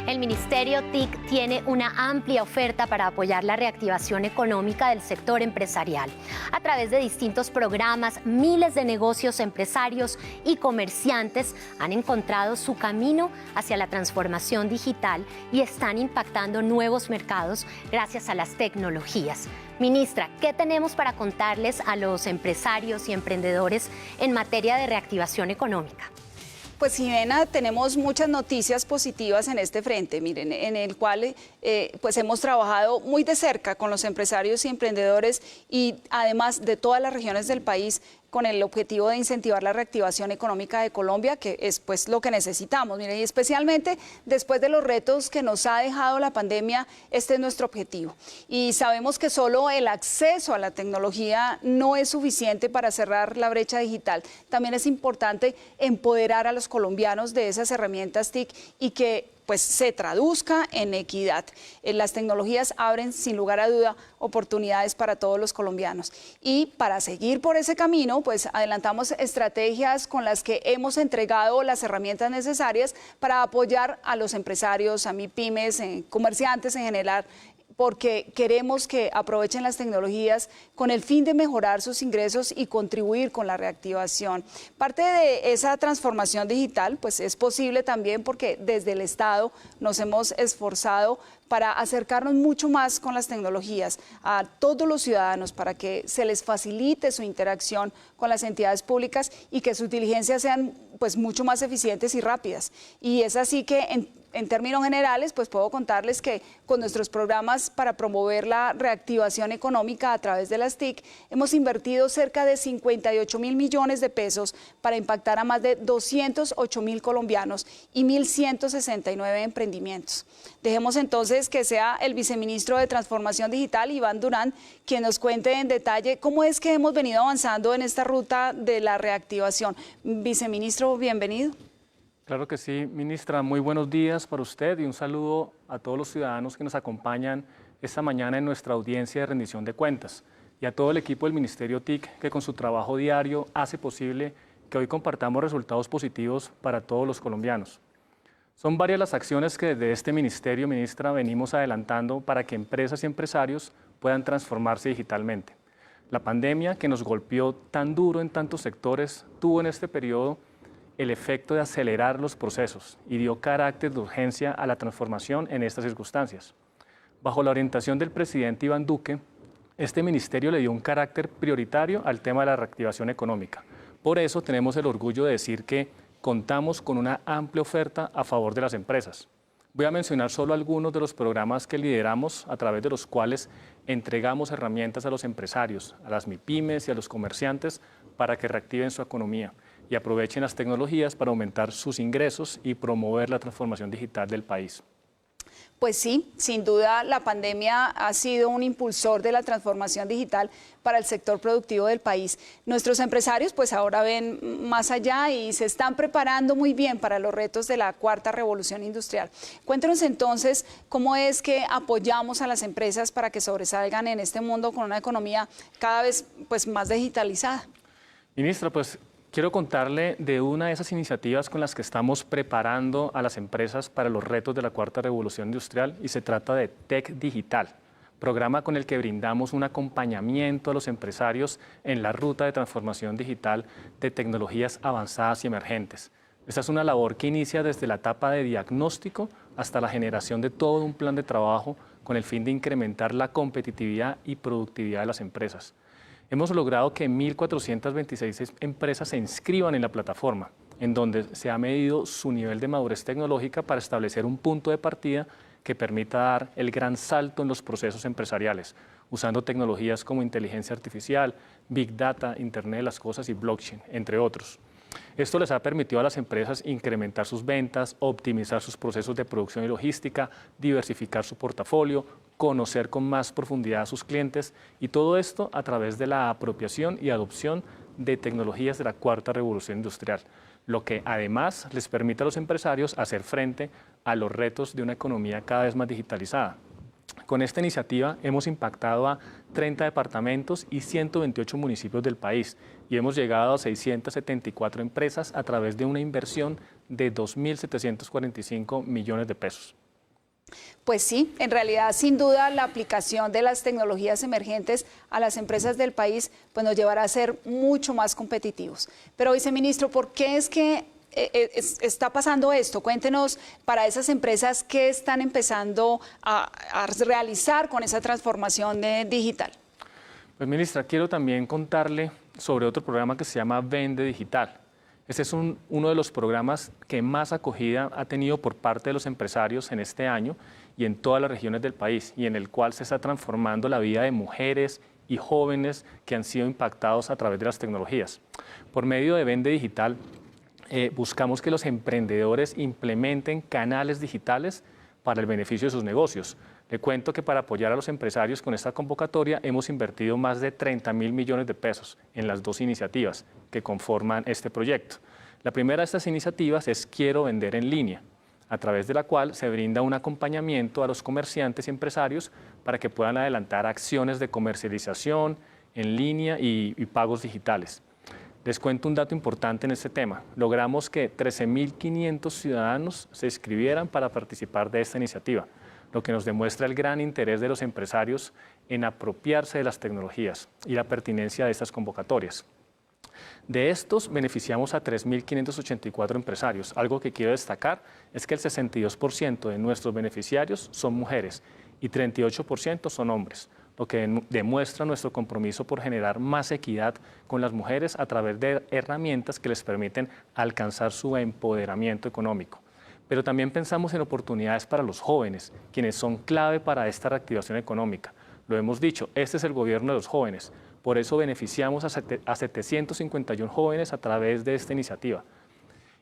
El Ministerio TIC tiene una amplia oferta para apoyar la reactivación económica del sector empresarial. A través de distintos programas, miles de negocios, empresarios y comerciantes han encontrado su camino hacia la transformación digital y están impactando nuevos mercados gracias a las tecnologías. Ministra, ¿qué tenemos para contarles a los empresarios y emprendedores en materia de reactivación económica? Pues Jimena, tenemos muchas noticias positivas en este frente, miren, en el cual pues hemos trabajado muy de cerca con los empresarios y emprendedores y además de todas las regiones del país con el objetivo de incentivar la reactivación económica de Colombia, que es pues lo que necesitamos. Miren, y especialmente después de los retos que nos ha dejado la pandemia, este es nuestro objetivo. Y sabemos que solo el acceso a la tecnología no es suficiente para cerrar la brecha digital. También es importante empoderar a los colombianos de esas herramientas TIC y que pues se traduzca en equidad. Las tecnologías abren sin lugar a duda oportunidades para todos los colombianos. Y para seguir por ese camino, pues adelantamos estrategias con las que hemos entregado las herramientas necesarias para apoyar a los empresarios, a MIPYMES, comerciantes en general, porque queremos que aprovechen las tecnologías con el fin de mejorar sus ingresos y contribuir con la reactivación. Parte de esa transformación digital pues es posible también porque desde el Estado nos hemos esforzado para acercarnos mucho más con las tecnologías a todos los ciudadanos para que se les facilite su interacción con las entidades públicas y que sus diligencias sean pues mucho más eficientes y rápidas. Y es así que en términos generales, pues puedo contarles que con nuestros programas para promover la reactivación económica a través de las TIC, hemos invertido cerca de 58.000 millones de pesos para impactar a más de 208.000 colombianos y 1.169 emprendimientos. Dejemos entonces que sea el viceministro de Transformación Digital, Iván Durán, quien nos cuente en detalle cómo es que hemos venido avanzando en esta ruta de la reactivación. Viceministro, bienvenido. Claro que sí, ministra. Muy buenos días para usted y un saludo a todos los ciudadanos que nos acompañan esta mañana en nuestra audiencia de rendición de cuentas y a todo el equipo del Ministerio TIC que con su trabajo diario hace posible que hoy compartamos resultados positivos para todos los colombianos. Son varias las acciones que desde este ministerio, ministra, venimos adelantando para que empresas y empresarios puedan transformarse digitalmente. La pandemia que nos golpeó tan duro en tantos sectores tuvo en este periodo el efecto de acelerar los procesos y dio carácter de urgencia a la transformación en estas circunstancias. Bajo la orientación del presidente Iván Duque, este ministerio le dio un carácter prioritario al tema de la reactivación económica. Por eso tenemos el orgullo de decir que contamos con una amplia oferta a favor de las empresas. Voy a mencionar solo algunos de los programas que lideramos a través de los cuales entregamos herramientas a los empresarios, a las MIPYMES y a los comerciantes para que reactiven su economía y aprovechen las tecnologías para aumentar sus ingresos y promover la transformación digital del país. Pues sí, sin duda la pandemia ha sido un impulsor de la transformación digital para el sector productivo del país. Nuestros empresarios pues ahora ven más allá y se están preparando muy bien para los retos de la cuarta revolución industrial. Cuéntenos entonces cómo es que apoyamos a las empresas para que sobresalgan en este mundo con una economía cada vez pues más digitalizada. Ministra, pues quiero contarle de una de esas iniciativas con las que estamos preparando a las empresas para los retos de la cuarta revolución industrial y se trata de TEC Digital, programa con el que brindamos un acompañamiento a los empresarios en la ruta de transformación digital de tecnologías avanzadas y emergentes. Esta es una labor que inicia desde la etapa de diagnóstico hasta la generación de todo un plan de trabajo con el fin de incrementar la competitividad y productividad de las empresas. Hemos logrado que 1.426 empresas se inscriban en la plataforma, en donde se ha medido su nivel de madurez tecnológica para establecer un punto de partida que permita dar el gran salto en los procesos empresariales, usando tecnologías como inteligencia artificial, Big Data, Internet de las Cosas y blockchain, entre otros. Esto les ha permitido a las empresas incrementar sus ventas, optimizar sus procesos de producción y logística, diversificar su portafolio, conocer con más profundidad a sus clientes y todo esto a través de la apropiación y adopción de tecnologías de la cuarta revolución industrial, lo que además les permite a los empresarios hacer frente a los retos de una economía cada vez más digitalizada. Con esta iniciativa hemos impactado a 30 departamentos y 128 municipios del país y hemos llegado a 674 empresas a través de una inversión de 2.745 millones de pesos. Pues sí, en realidad sin duda la aplicación de las tecnologías emergentes a las empresas del país pues nos llevará a ser mucho más competitivos. Pero viceministro, ¿por qué es que está pasando esto? Cuéntenos para esas empresas qué están empezando a realizar con esa transformación digital. Pues ministra, quiero también contarle sobre otro programa que se llama Vende Digital. Este es uno de los programas que más acogida ha tenido por parte de los empresarios en este año y en todas las regiones del país, y en el cual se está transformando la vida de mujeres y jóvenes que han sido impactados a través de las tecnologías. Por medio de Vende Digital, buscamos que los emprendedores implementen canales digitales para el beneficio de sus negocios. Le cuento que para apoyar a los empresarios con esta convocatoria hemos invertido más de 30.000 millones de pesos en las dos iniciativas que conforman este proyecto. La primera de estas iniciativas es Quiero Vender en Línea, a través de la cual se brinda un acompañamiento a los comerciantes y empresarios para que puedan adelantar acciones de comercialización en línea y pagos digitales. Les cuento un dato importante en este tema. Logramos que 13.500 ciudadanos se inscribieran para participar de esta iniciativa. lo que nos demuestra el gran interés de los empresarios en apropiarse de las tecnologías y la pertinencia de estas convocatorias. De estos beneficiamos a 3.584 empresarios. Algo que quiero destacar es que el 62% de nuestros beneficiarios son mujeres y 38% son hombres, lo que demuestra nuestro compromiso por generar más equidad con las mujeres a través de herramientas que les permiten alcanzar su empoderamiento económico. Pero también pensamos en oportunidades para los jóvenes, quienes son clave para esta reactivación económica. Lo hemos dicho, este es el gobierno de los jóvenes. Por eso beneficiamos a 751 jóvenes a través de esta iniciativa.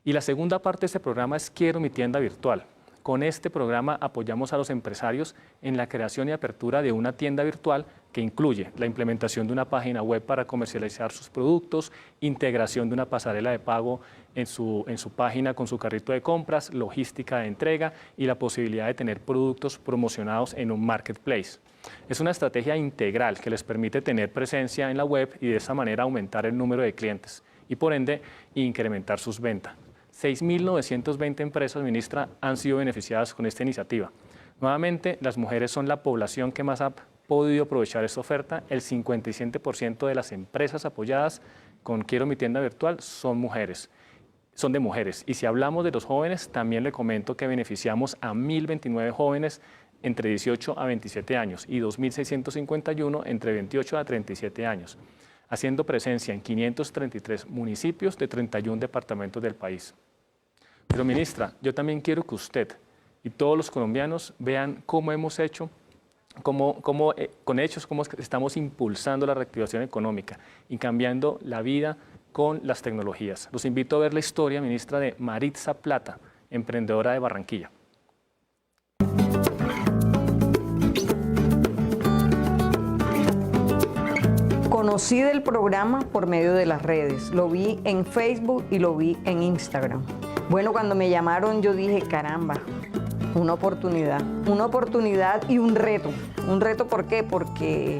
Y la segunda parte de este programa es Quiero mi tienda virtual. Con este programa apoyamos a los empresarios en la creación y apertura de una tienda virtual que incluye la implementación de una página web para comercializar sus productos, integración de una pasarela de pago en su página con su carrito de compras, logística de entrega y la posibilidad de tener productos promocionados en un marketplace. Es una estrategia integral que les permite tener presencia en la web y de esa manera aumentar el número de clientes y por ende incrementar sus ventas. 6.920 empresas, ministra, han sido beneficiadas con esta iniciativa. Nuevamente, las mujeres son la población que más ha podido aprovechar esta oferta. El 57% de las empresas apoyadas con Quiero mi tienda virtual son de mujeres. Y si hablamos de los jóvenes, también le comento que beneficiamos a 1.029 jóvenes entre 18 a 27 años y 2.651 entre 28 a 37 años, haciendo presencia en 533 municipios de 31 departamentos del país. Pero ministra, yo también quiero que usted y todos los colombianos vean cómo hemos hecho, cómo estamos impulsando la reactivación económica y cambiando la vida con las tecnologías. Los invito a ver la historia, ministra, de Maritza Plata, emprendedora de Barranquilla. Conocí del programa por medio de las redes, lo vi en Facebook y lo vi en Instagram. Bueno, cuando me llamaron yo dije, caramba, una oportunidad y un reto. Un reto, ¿por qué? Porque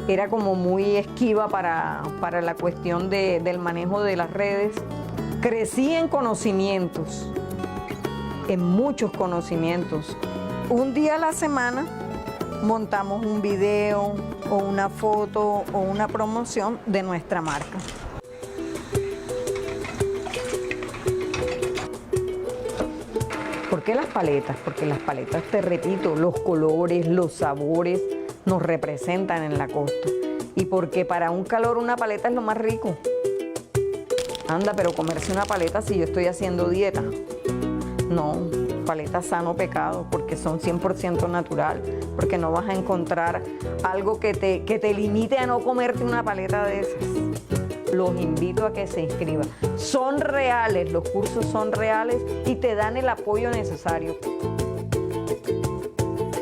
era como muy esquiva para la cuestión del manejo de las redes. Crecí en conocimientos, en muchos conocimientos. Un día a la semana montamos un video o una foto o una promoción de nuestra marca. ¿Por qué las paletas? Porque las paletas, te repito, los colores, los sabores nos representan en la costa. Y porque para un calor una paleta es lo más rico. Anda, pero comerse una paleta si yo estoy haciendo dieta. No, paleta sano pecado, porque son 100% natural, porque no vas a encontrar algo que te limite a no comerte una paleta de esas. Los invito a que se inscriban. Son reales, los cursos son reales y te dan el apoyo necesario.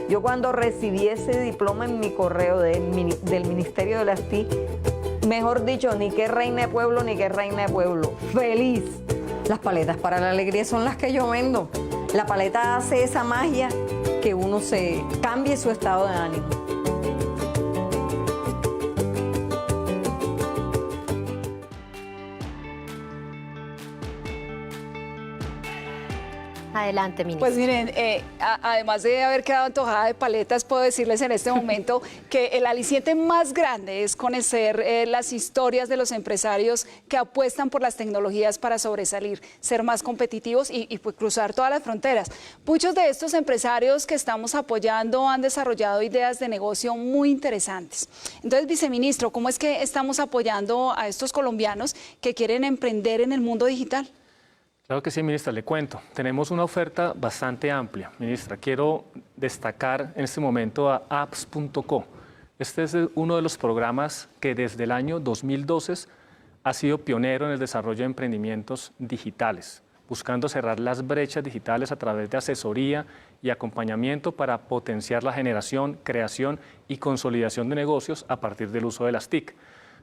Yo cuando recibí ese diploma en mi correo del Ministerio de las TIC, mejor dicho, ni que reina de pueblo, ni que reina de pueblo, feliz. Las paletas para la alegría son las que yo vendo. La paleta hace esa magia que uno se cambie su estado de ánimo. Adelante, ministra. Pues miren, además de haber quedado antojada de paletas, puedo decirles en este momento que el aliciente más grande es conocer las historias de los empresarios que apuestan por las tecnologías para sobresalir, ser más competitivos y pues cruzar todas las fronteras. Muchos de estos empresarios que estamos apoyando han desarrollado ideas de negocio muy interesantes. Entonces, viceministro, ¿cómo es que estamos apoyando a estos colombianos que quieren emprender en el mundo digital? Claro que sí, ministra, le cuento. Tenemos una oferta bastante amplia. Ministra, quiero destacar en este momento a apps.co. Este es uno de los programas que desde el año 2012 ha sido pionero en el desarrollo de emprendimientos digitales, buscando cerrar las brechas digitales a través de asesoría y acompañamiento para potenciar la generación, creación y consolidación de negocios a partir del uso de las TIC.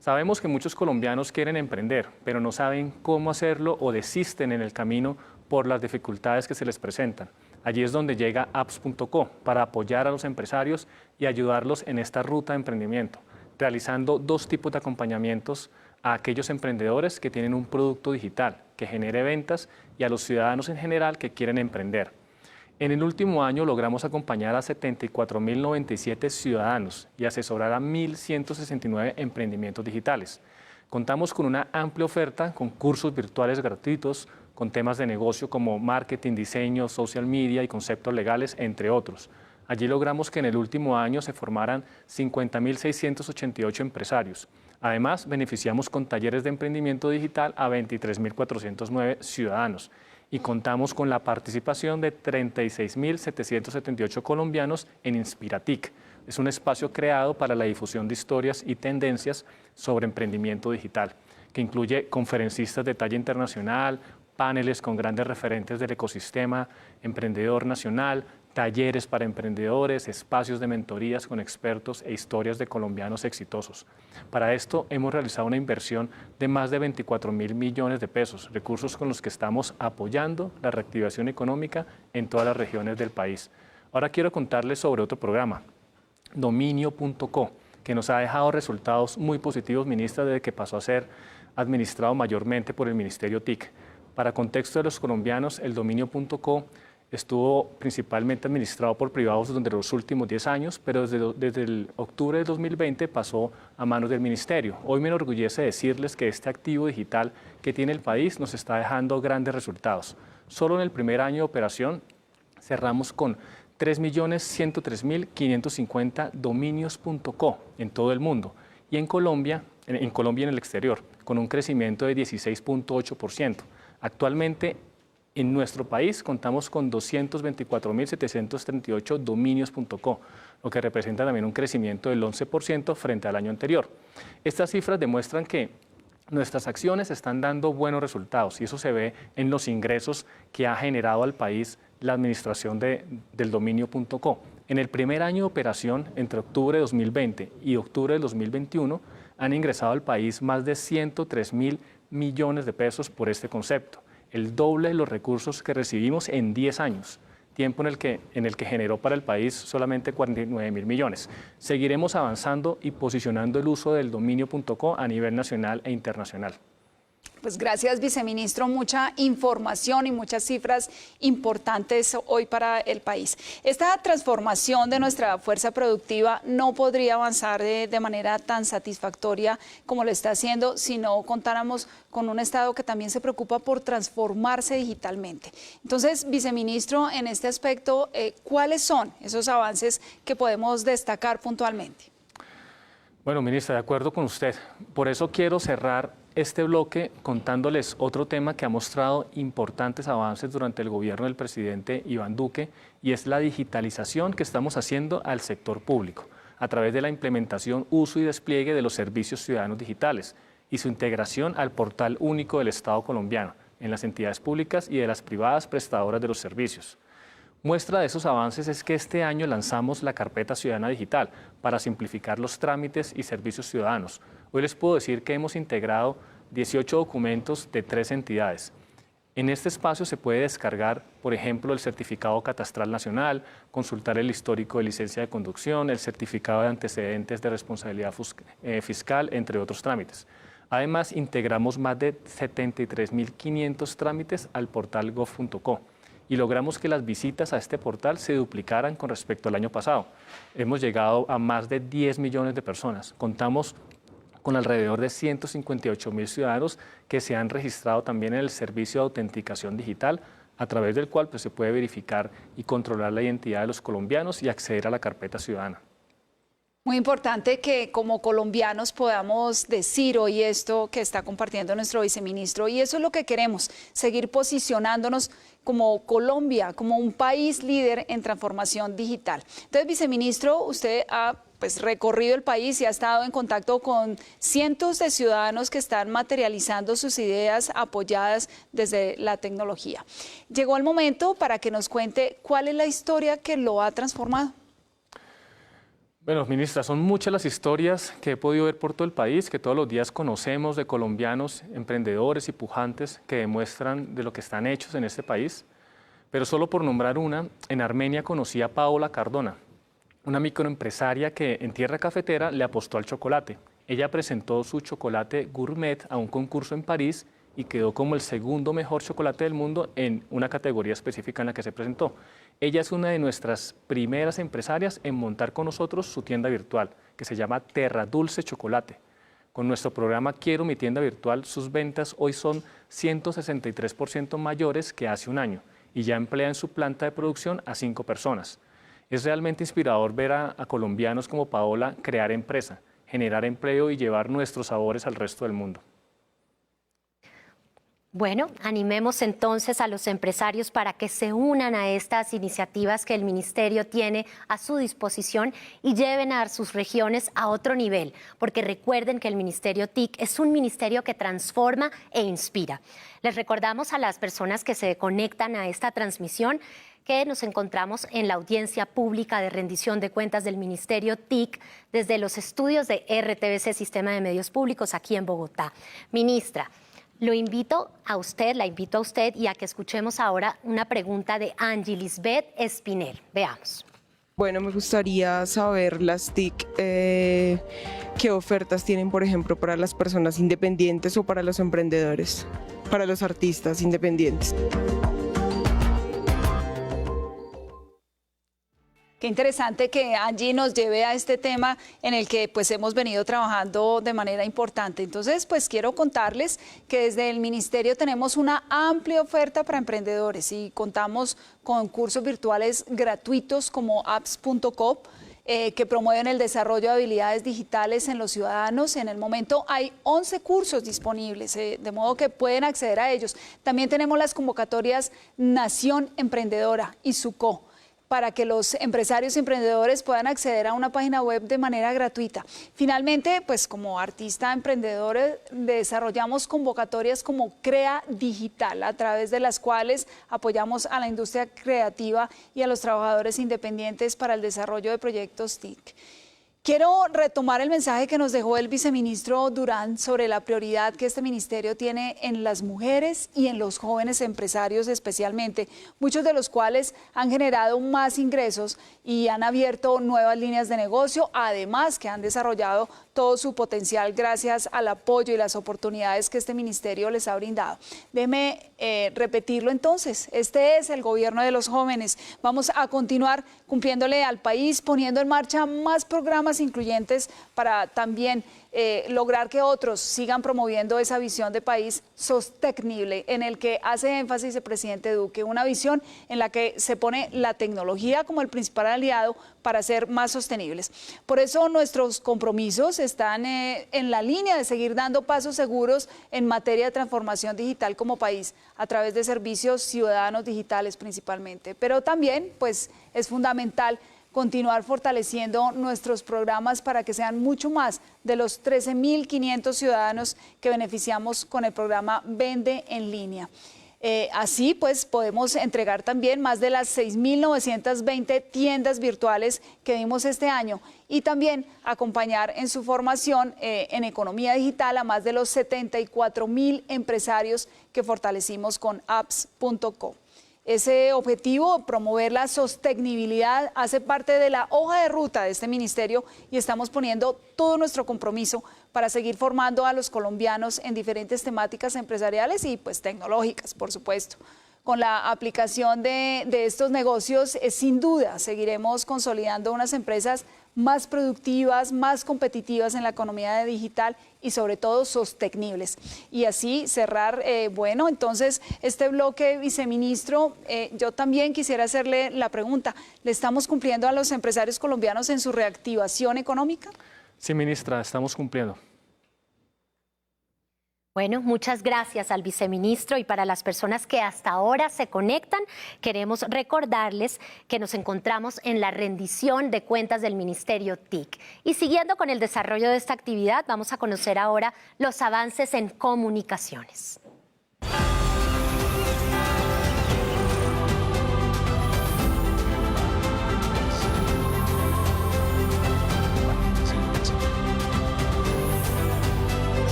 Sabemos que muchos colombianos quieren emprender, pero no saben cómo hacerlo o desisten en el camino por las dificultades que se les presentan. Allí es donde llega apps.co para apoyar a los empresarios y ayudarlos en esta ruta de emprendimiento, realizando dos tipos de acompañamientos a aquellos emprendedores que tienen un producto digital que genere ventas y a los ciudadanos en general que quieren emprender. En el último año logramos acompañar a 74.097 ciudadanos y asesorar a 1.169 emprendimientos digitales. Contamos con una amplia oferta con cursos virtuales gratuitos, con temas de negocio como marketing, diseño, social media y conceptos legales, entre otros. Allí logramos que en el último año se formaran 50.688 empresarios. Además, beneficiamos con talleres de emprendimiento digital a 23.409 ciudadanos y contamos con la participación de 36.778 colombianos en Inspiratic. Es un espacio creado para la difusión de historias y tendencias sobre emprendimiento digital, que incluye conferencistas de talla internacional, paneles con grandes referentes del ecosistema emprendedor nacional, talleres para emprendedores, espacios de mentorías con expertos e historias de colombianos exitosos. Para esto hemos realizado una inversión de más de 24.000 millones de pesos, recursos con los que estamos apoyando la reactivación económica en todas las regiones del país. Ahora quiero contarles sobre otro programa, Dominio.co, que nos ha dejado resultados muy positivos, ministra, desde que pasó a ser administrado mayormente por el Ministerio TIC. Para contexto de los colombianos, el Dominio.co estuvo principalmente administrado por privados durante los últimos 10 años, pero desde el octubre de 2020 pasó a manos del Ministerio. Hoy me enorgullece decirles que este activo digital que tiene el país nos está dejando grandes resultados. Solo en el primer año de operación cerramos con 3.103.550 dominios.co en todo el mundo y en Colombia y en el exterior, con un crecimiento de 16.8%. Actualmente, en nuestro país contamos con 224.738 dominios.co, lo que representa también un crecimiento del 11% frente al año anterior. Estas cifras demuestran que nuestras acciones están dando buenos resultados y eso se ve en los ingresos que ha generado al país la administración del dominio.co. En el primer año de operación, entre octubre de 2020 y octubre de 2021, han ingresado al país más de 103.000 millones de pesos por este concepto, el doble de los recursos que recibimos en 10 años, tiempo en el que generó para el país solamente 49.000 millones. Seguiremos avanzando y posicionando el uso del dominio.co a nivel nacional e internacional. Pues gracias, viceministro. Mucha información y muchas cifras importantes hoy para el país. Esta transformación de nuestra fuerza productiva no podría avanzar de manera tan satisfactoria como lo está haciendo si no contáramos con un Estado que también se preocupa por transformarse digitalmente. Entonces, viceministro, en este aspecto, ¿cuáles son esos avances que podemos destacar puntualmente? Bueno, ministra, de acuerdo con usted. Por eso quiero cerrar este bloque contándoles otro tema que ha mostrado importantes avances durante el gobierno del presidente Iván Duque, y es la digitalización que estamos haciendo al sector público a través de la implementación, uso y despliegue de los servicios ciudadanos digitales y su integración al portal único del Estado colombiano en las entidades públicas y de las privadas prestadoras de los servicios. Muestra de esos avances es que este año lanzamos la Carpeta Ciudadana Digital para simplificar los trámites y servicios ciudadanos. Hoy les puedo decir que hemos integrado 18 documentos de 3 entidades. En este espacio se puede descargar, por ejemplo, el certificado catastral nacional, consultar el histórico de licencia de conducción, el certificado de antecedentes de responsabilidad fiscal, entre otros trámites. Además, integramos más de 73.500 trámites al portal gov.co. Y logramos que las visitas a este portal se duplicaran con respecto al año pasado. Hemos llegado a más de 10 millones de personas. Contamos con alrededor de 158.000 ciudadanos que se han registrado también en el servicio de autenticación digital, a través del cual se puede verificar y controlar la identidad de los colombianos y acceder a la carpeta ciudadana. Muy importante que como colombianos podamos decir hoy esto que está compartiendo nuestro viceministro, y eso es lo que queremos, seguir posicionándonos como Colombia, como un país líder en transformación digital. Entonces, viceministro, usted ha recorrido el país y ha estado en contacto con cientos de ciudadanos que están materializando sus ideas apoyadas desde la tecnología. Llegó el momento para que nos cuente cuál es la historia que lo ha transformado. Bueno, ministra, son muchas las historias que he podido ver por todo el país, que todos los días conocemos de colombianos, emprendedores y pujantes que demuestran de lo que están hechos en este país. Pero solo por nombrar una, en Armenia conocí a Paola Cardona, una microempresaria que en tierra cafetera le apostó al chocolate. Ella presentó su chocolate gourmet a un concurso en París y quedó como el segundo mejor chocolate del mundo en una categoría específica en la que se presentó. Ella es una de nuestras primeras empresarias en montar con nosotros su tienda virtual, que se llama Terra Dulce Chocolate. Con nuestro programa Quiero mi tienda virtual, sus ventas hoy son 163% mayores que hace un año y ya emplea en su planta de producción a 5 personas. Es realmente inspirador ver a colombianos como Paola crear empresa, generar empleo y llevar nuestros sabores al resto del mundo. Bueno, animemos entonces a los empresarios para que se unan a estas iniciativas que el Ministerio tiene a su disposición y lleven a sus regiones a otro nivel, porque recuerden que el Ministerio TIC es un ministerio que transforma e inspira. Les recordamos a las personas que se conectan a esta transmisión que nos encontramos en la audiencia pública de rendición de cuentas del Ministerio TIC desde los estudios de RTBC Sistema de Medios Públicos aquí en Bogotá. Ministra, la invito a usted y a que escuchemos ahora una pregunta de Angie Lisbeth Espinel. Veamos. Bueno, me gustaría saber las TIC, qué ofertas tienen, por ejemplo, para las personas independientes o para los emprendedores, para los artistas independientes. Qué interesante que Angie nos lleve a este tema en el que pues hemos venido trabajando de manera importante. Entonces, pues quiero contarles que desde el Ministerio tenemos una amplia oferta para emprendedores y contamos con cursos virtuales gratuitos como apps.co, que promueven el desarrollo de habilidades digitales en los ciudadanos. En el momento hay 11 cursos disponibles, de modo que pueden acceder a ellos. También tenemos las convocatorias Nación Emprendedora y SUCO, para que los empresarios y emprendedores puedan acceder a una página web de manera gratuita. Finalmente, pues como artista emprendedor desarrollamos convocatorias como Crea Digital, a través de las cuales apoyamos a la industria creativa y a los trabajadores independientes para el desarrollo de proyectos TIC. Quiero retomar el mensaje que nos dejó el viceministro Durán sobre la prioridad que este ministerio tiene en las mujeres y en los jóvenes empresarios especialmente, muchos de los cuales han generado más ingresos y han abierto nuevas líneas de negocio, además que han desarrollado todo su potencial gracias al apoyo y las oportunidades que este ministerio les ha brindado. Déjeme repetirlo entonces, este es el gobierno de los jóvenes. Vamos a continuar cumpliéndole al país, poniendo en marcha más programas incluyentes para también lograr que otros sigan promoviendo esa visión de país sostenible en el que hace énfasis el presidente Duque, una visión en la que se pone la tecnología como el principal aliado para ser más sostenibles. Por eso nuestros compromisos están en la línea de seguir dando pasos seguros en materia de transformación digital como país, a través de servicios ciudadanos digitales principalmente, pero también pues es fundamental continuar fortaleciendo nuestros programas para que sean mucho más de los 13.500 ciudadanos que beneficiamos con el programa Vende en Línea. Así pues podemos entregar también más de las 6.920 tiendas virtuales que dimos este año y también acompañar en su formación en economía digital a más de los 74.000 empresarios que fortalecimos con apps.co. Ese objetivo, promover la sostenibilidad, hace parte de la hoja de ruta de este ministerio y estamos poniendo todo nuestro compromiso para seguir formando a los colombianos en diferentes temáticas empresariales y pues tecnológicas, por supuesto. Con la aplicación de estos negocios, sin duda, seguiremos consolidando unas empresas más productivas, más competitivas en la economía digital y sobre todo sostenibles. Y así cerrar, bueno, entonces este bloque, viceministro, yo también quisiera hacerle la pregunta, ¿le estamos cumpliendo a los empresarios colombianos en su reactivación económica? Sí, ministra, estamos cumpliendo. Bueno, muchas gracias al viceministro y para las personas que hasta ahora se conectan, queremos recordarles que nos encontramos en la rendición de cuentas del Ministerio TIC. Y siguiendo con el desarrollo de esta actividad, vamos a conocer ahora los avances en comunicaciones.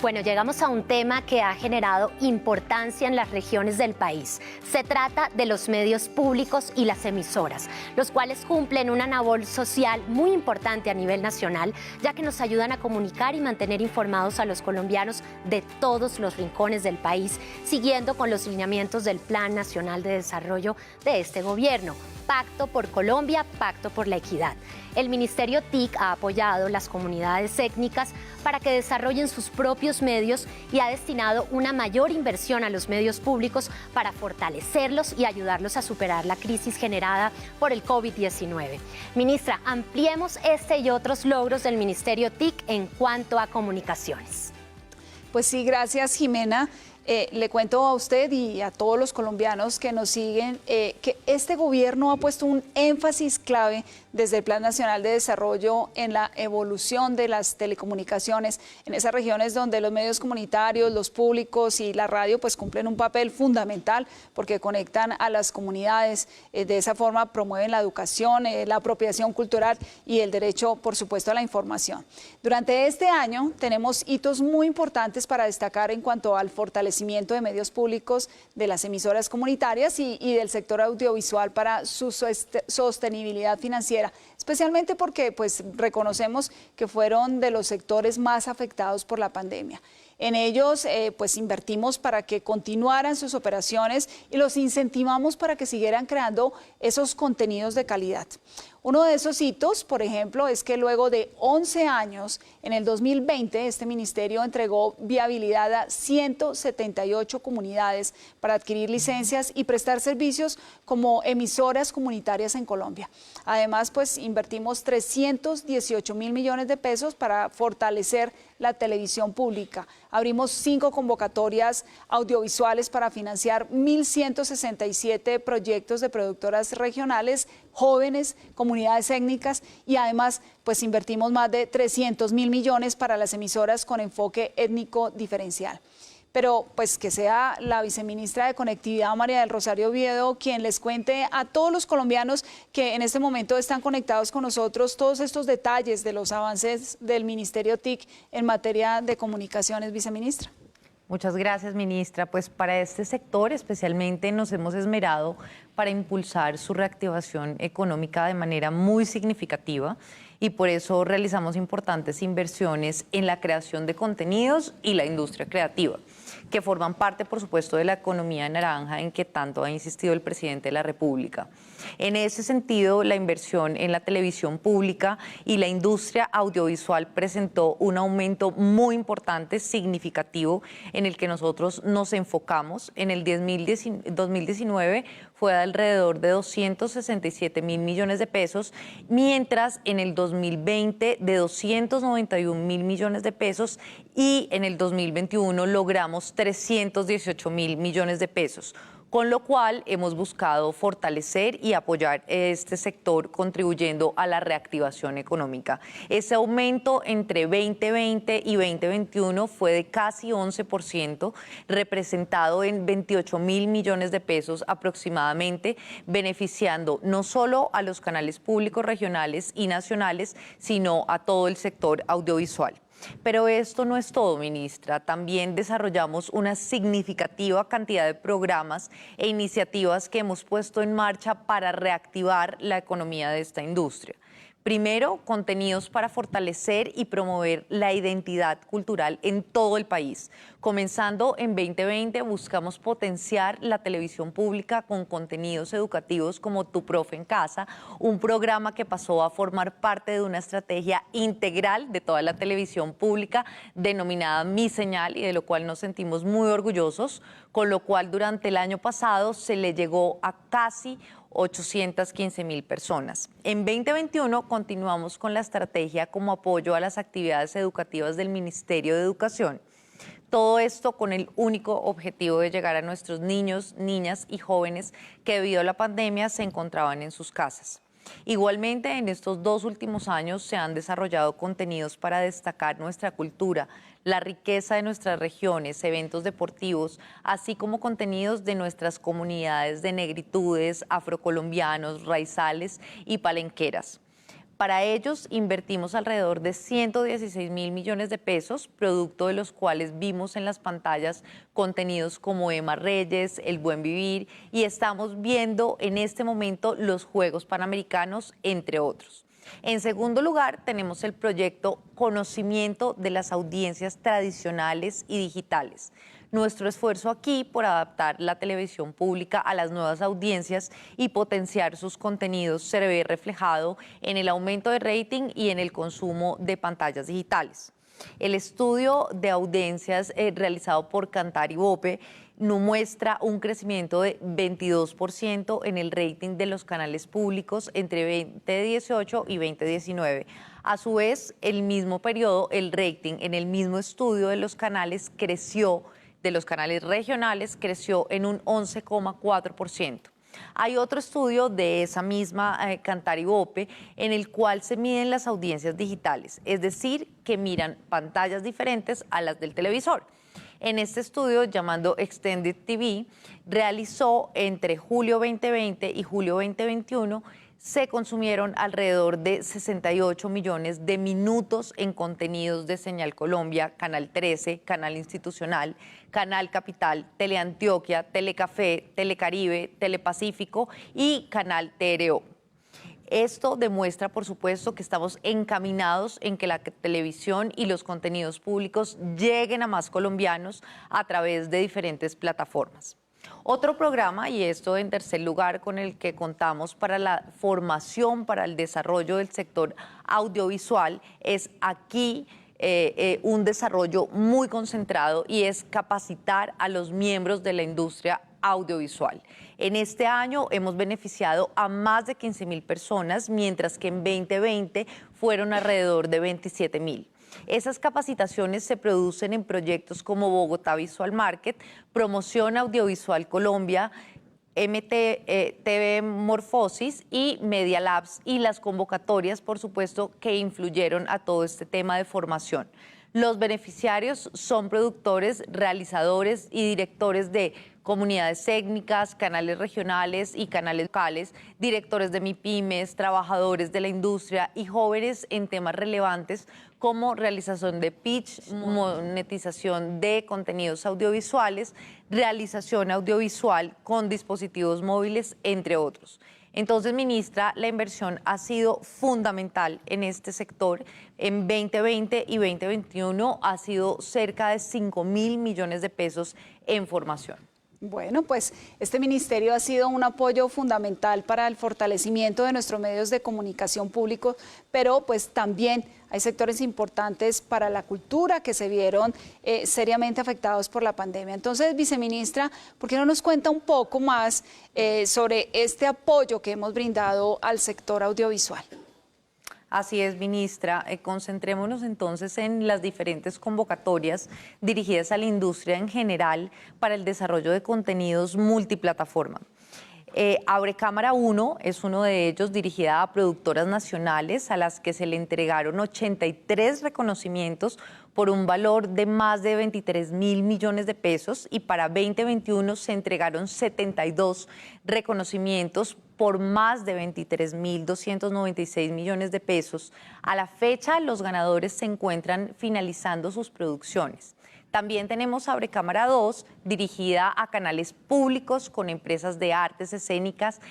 Bueno, llegamos a un tema que ha generado importancia en las regiones del país. Se trata de los medios públicos y las emisoras, los cuales cumplen una labor social muy importante a nivel nacional, ya que nos ayudan a comunicar y mantener informados a los colombianos de todos los rincones del país, siguiendo con los lineamientos del Plan Nacional de Desarrollo de este gobierno. Pacto por Colombia, Pacto por la Equidad. El Ministerio TIC ha apoyado las comunidades étnicas para que desarrollen sus propios medios y ha destinado una mayor inversión a los medios públicos para fortalecerlos y ayudarlos a superar la crisis generada por el COVID-19. Ministra, ampliemos este y otros logros del Ministerio TIC en cuanto a comunicaciones. Pues sí, gracias, Jimena. Le cuento a usted y a todos los colombianos que nos siguen que este gobierno ha puesto un énfasis clave desde el Plan Nacional de Desarrollo en la evolución de las telecomunicaciones en esas regiones donde los medios comunitarios, los públicos y la radio pues cumplen un papel fundamental porque conectan a las comunidades, de esa forma promueven la educación, la apropiación cultural y el derecho, por supuesto, a la información. Durante este año tenemos hitos muy importantes para destacar en cuanto al fortalecimiento de medios públicos, de las emisoras comunitarias y del sector audiovisual para su sostenibilidad financiera, especialmente porque pues reconocemos que fueron de los sectores más afectados por la pandemia. En ellos pues invertimos para que continuaran sus operaciones y los incentivamos para que siguieran creando esos contenidos de calidad. Uno de esos hitos, por ejemplo, es que luego de 11 años, en el 2020, este ministerio entregó viabilidad a 178 comunidades para adquirir licencias y prestar servicios como emisoras comunitarias en Colombia. Además, pues invertimos 318.000 millones de pesos para fortalecer la televisión pública. Abrimos 5 convocatorias audiovisuales para financiar 1.167 proyectos de productoras regionales, jóvenes, comunidades étnicas y además pues invertimos más de 300.000 millones para las emisoras con enfoque étnico diferencial. Pero pues que sea la viceministra de Conectividad, María del Rosario Oviedo, quien les cuente a todos los colombianos que en este momento están conectados con nosotros todos estos detalles de los avances del Ministerio TIC en materia de comunicaciones, viceministra. Muchas gracias, ministra. Pues para este sector especialmente nos hemos esmerado para impulsar su reactivación económica de manera muy significativa y por eso realizamos importantes inversiones en la creación de contenidos y la industria creativa, que forman parte, por supuesto, de la economía naranja en que tanto ha insistido el presidente de la República. En ese sentido, la inversión en la televisión pública y la industria audiovisual presentó un aumento muy importante, significativo, en el que nosotros nos enfocamos. En el 2019 fue de alrededor de 267.000 millones de pesos, mientras en el 2020 de 291.000 millones de pesos y en el 2021 logramos 318.000 millones de pesos. Con lo cual hemos buscado fortalecer y apoyar este sector contribuyendo a la reactivación económica. Ese aumento entre 2020 y 2021 fue de casi 11%, representado en 28.000 millones de pesos aproximadamente, beneficiando no solo a los canales públicos regionales y nacionales, sino a todo el sector audiovisual. Pero esto no es todo, ministra. También desarrollamos una significativa cantidad de programas e iniciativas que hemos puesto en marcha para reactivar la economía de esta industria. Primero, contenidos para fortalecer y promover la identidad cultural en todo el país. Comenzando en 2020, buscamos potenciar la televisión pública con contenidos educativos como Tu Profe en Casa, un programa que pasó a formar parte de una estrategia integral de toda la televisión pública denominada Mi Señal y de lo cual nos sentimos muy orgullosos, con lo cual durante el año pasado se le llegó a casi 815.000 personas. En 2021 continuamos con la estrategia como apoyo a las actividades educativas del Ministerio de Educación. Todo esto con el único objetivo de llegar a nuestros niños, niñas y jóvenes que debido a la pandemia se encontraban en sus casas. Igualmente, en estos 2 últimos años se han desarrollado contenidos para destacar nuestra cultura, la riqueza de nuestras regiones, eventos deportivos, así como contenidos de nuestras comunidades de negritudes, afrocolombianos, raizales y palenqueras. Para ellos invertimos alrededor de 116.000 millones de pesos, producto de los cuales vimos en las pantallas contenidos como Emma Reyes, El Buen Vivir, y estamos viendo en este momento los Juegos Panamericanos, entre otros. En segundo lugar, tenemos el proyecto Conocimiento de las Audiencias Tradicionales y Digitales. Nuestro esfuerzo aquí por adaptar la televisión pública a las nuevas audiencias y potenciar sus contenidos se ve reflejado en el aumento de rating y en el consumo de pantallas digitales. El estudio de audiencias realizado por Kantar y Bope nos muestra un crecimiento de 22% en el rating de los canales públicos entre 2018 y 2019. A su vez, el mismo periodo, el rating en el mismo estudio de los canales regionales creció en un 11,4%. Hay otro estudio de esa misma Kantar y Bope en el cual se miden las audiencias digitales, es decir, que miran pantallas diferentes a las del televisor. En este estudio, llamado Extended TV, realizó entre julio 2020 y julio 2021, se consumieron alrededor de 68 millones de minutos en contenidos de Señal Colombia, Canal 13, Canal Institucional, Canal Capital, Teleantioquia, Telecafé, Telecaribe, Telepacífico y Canal TRO. Esto demuestra, por supuesto, que estamos encaminados en que la televisión y los contenidos públicos lleguen a más colombianos a través de diferentes plataformas. Otro programa, y esto en tercer lugar, con el que contamos para la formación, para el desarrollo del sector audiovisual, es aquí un desarrollo muy concentrado y es capacitar a los miembros de la industria audiovisual. En este año hemos beneficiado a más de 15.000 personas, mientras que en 2020 fueron alrededor de 27.000. Esas capacitaciones se producen en proyectos como Bogotá Visual Market, Promoción Audiovisual Colombia, MTV Morfosis y Media Labs, y las convocatorias, por supuesto, que influyeron a todo este tema de formación. Los beneficiarios son productores, realizadores y directores de comunidades técnicas, canales regionales y canales locales, directores de MIPYMES, trabajadores de la industria y jóvenes en temas relevantes como realización de pitch, monetización de contenidos audiovisuales, realización audiovisual con dispositivos móviles, entre otros. Entonces, ministra, la inversión ha sido fundamental en este sector. En 2020 y 2021 ha sido cerca de 5.000 millones de pesos en formación. Bueno, pues este ministerio ha sido un apoyo fundamental para el fortalecimiento de nuestros medios de comunicación públicos, pero pues también hay sectores importantes para la cultura que se vieron seriamente afectados por la pandemia. Entonces, viceministra, ¿por qué no nos cuenta un poco más sobre este apoyo que hemos brindado al sector audiovisual? Así es, ministra. Concentrémonos entonces en las diferentes convocatorias dirigidas a la industria en general para el desarrollo de contenidos multiplataforma. Abre Cámara 1 es uno de ellos, dirigida a productoras nacionales a las que se le entregaron 83 reconocimientos por un valor de más de 23.000 millones de pesos, y para 2021 se entregaron 72 reconocimientos por más de 23.296 millones de pesos. A la fecha, los ganadores se encuentran finalizando sus producciones. También tenemos Abre Cámara 2, dirigida a canales públicos con empresas de artes escénicas.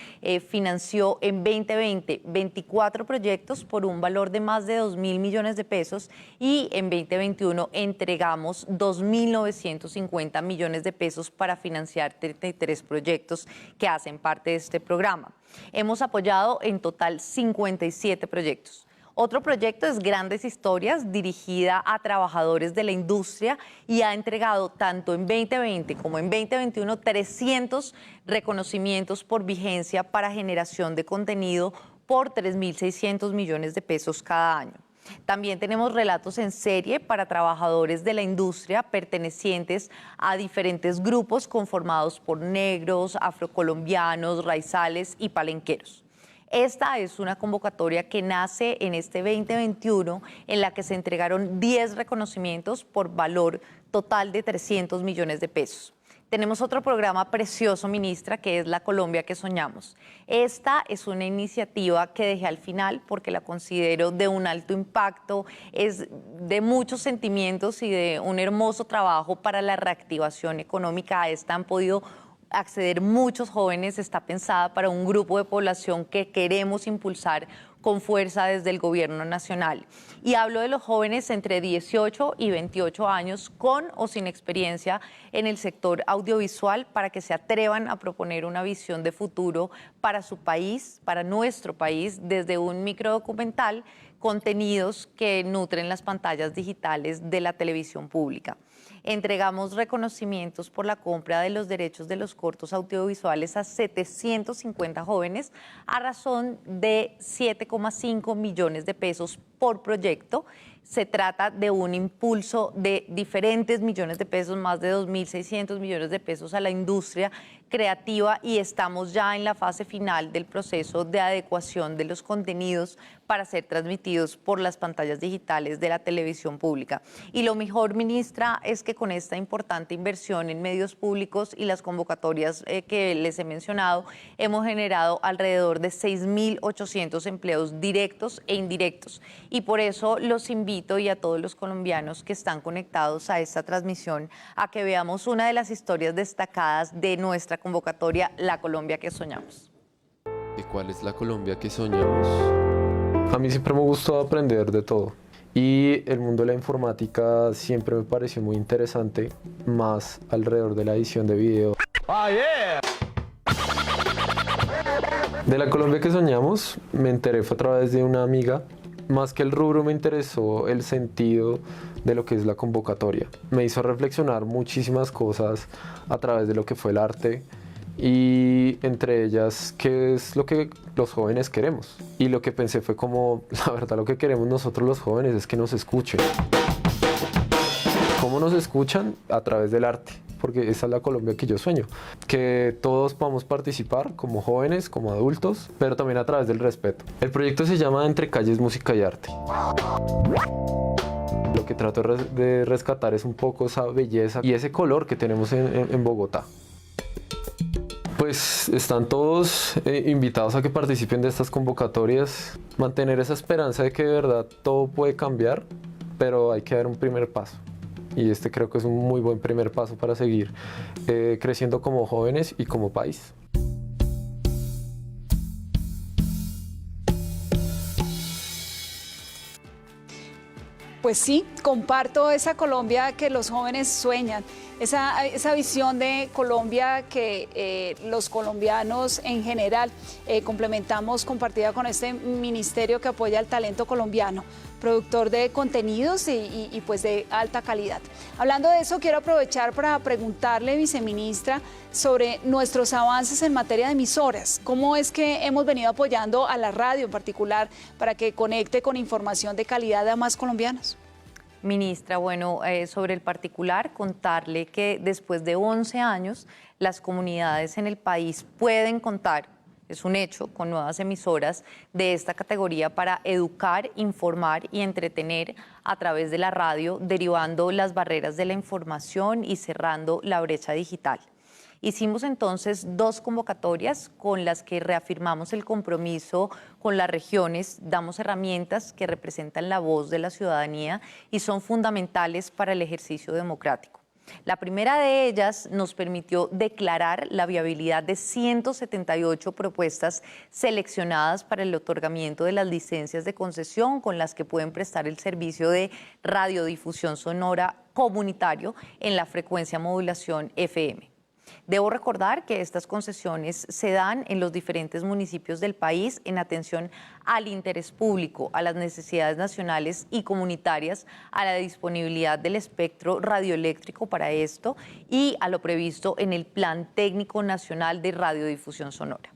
Financió en 2020 24 proyectos por un valor de más de 2.000 millones de pesos, y en 2021 entregamos 2.950 millones de pesos para financiar 33 proyectos que hacen parte de este programa. Hemos apoyado en total 57 proyectos. Otro proyecto es Grandes Historias, dirigida a trabajadores de la industria, y ha entregado tanto en 2020 como en 2021 300 reconocimientos por vigencia para generación de contenido por 3.600 millones de pesos cada año. También tenemos relatos en serie para trabajadores de la industria pertenecientes a diferentes grupos conformados por negros, afrocolombianos, raizales y palenqueros. Esta es una convocatoria que nace en este 2021, en la que se entregaron 10 reconocimientos por valor total de 300 millones de pesos. Tenemos otro programa precioso, ministra, que es La Colombia que Soñamos. Esta es una iniciativa que dejé al final porque la considero de un alto impacto, es de muchos sentimientos y de un hermoso trabajo para la reactivación económica. A esta han podido acceder muchos jóvenes, está pensada para un grupo de población que queremos impulsar con fuerza desde el gobierno nacional. Y hablo de los jóvenes entre 18 y 28 años con o sin experiencia en el sector audiovisual para que se atrevan a proponer una visión de futuro para su país, para nuestro país, desde un microdocumental, contenidos que nutren las pantallas digitales de la televisión pública. Entregamos reconocimientos por la compra de los derechos de los cortos audiovisuales a 750 jóvenes a razón de 7,5 millones de pesos por proyecto. Se trata de un impulso de diferentes millones de pesos, más de 2.600 millones de pesos a la industria creativa, y estamos ya en la fase final del proceso de adecuación de los contenidos para ser transmitidos por las pantallas digitales de la televisión pública. Y lo mejor, ministra, es que con esta importante inversión en medios públicos y las convocatorias que les he mencionado, hemos generado alrededor de 6.800 empleos directos e indirectos. Y por eso los invito, y a todos los colombianos que están conectados a esta transmisión, a que veamos una de las historias destacadas de nuestra convocatoria, La Colombia que Soñamos. ¿Y cuál es la Colombia que soñamos? A mí siempre me gustó aprender de todo y el mundo de la informática siempre me pareció muy interesante, más alrededor de la edición de video. De la Colombia que soñamos me enteré fue a través de una amiga. Más que el rubro me interesó el sentido de lo que es la convocatoria. Me hizo reflexionar muchísimas cosas a través de lo que fue el arte, y entre ellas qué es lo que los jóvenes queremos. Y lo que pensé fue como, la verdad lo que queremos nosotros los jóvenes es que nos escuchen. ¿Cómo nos escuchan? A través del arte, porque esa es la Colombia que yo sueño. Que todos podamos participar como jóvenes, como adultos, pero también a través del respeto. El proyecto se llama Entre Calles, Música y Arte. Lo que trato de rescatar es un poco esa belleza y ese color que tenemos en Bogotá. Pues están todos invitados a que participen de estas convocatorias, mantener esa esperanza de que de verdad todo puede cambiar, pero hay que dar un primer paso. Y este creo que es un muy buen primer paso para seguir creciendo como jóvenes y como país. Pues sí, comparto esa Colombia que los jóvenes sueñan, esa visión de Colombia que los colombianos en general complementamos, compartida con este ministerio que apoya el talento colombiano, productor de contenidos y pues de alta calidad. Hablando de eso, quiero aprovechar para preguntarle, viceministra, sobre nuestros avances en materia de emisoras. ¿Cómo es que hemos venido apoyando a la radio en particular para que conecte con información de calidad a más colombianos? Ministra, bueno, sobre el particular, contarle que después de 11 años las comunidades en el país pueden contar, es un hecho, con nuevas emisoras de esta categoría para educar, informar y entretener a través de la radio, derivando las barreras de la información y cerrando la brecha digital. Hicimos entonces 2 convocatorias con las que reafirmamos el compromiso con las regiones, damos herramientas que representan la voz de la ciudadanía y son fundamentales para el ejercicio democrático. La primera de ellas nos permitió declarar la viabilidad de 178 propuestas seleccionadas para el otorgamiento de las licencias de concesión con las que pueden prestar el servicio de radiodifusión sonora comunitario en la frecuencia modulación FM. Debo recordar que estas concesiones se dan en los diferentes municipios del país en atención al interés público, a las necesidades nacionales y comunitarias, a la disponibilidad del espectro radioeléctrico para esto y a lo previsto en el Plan Técnico Nacional de Radiodifusión Sonora.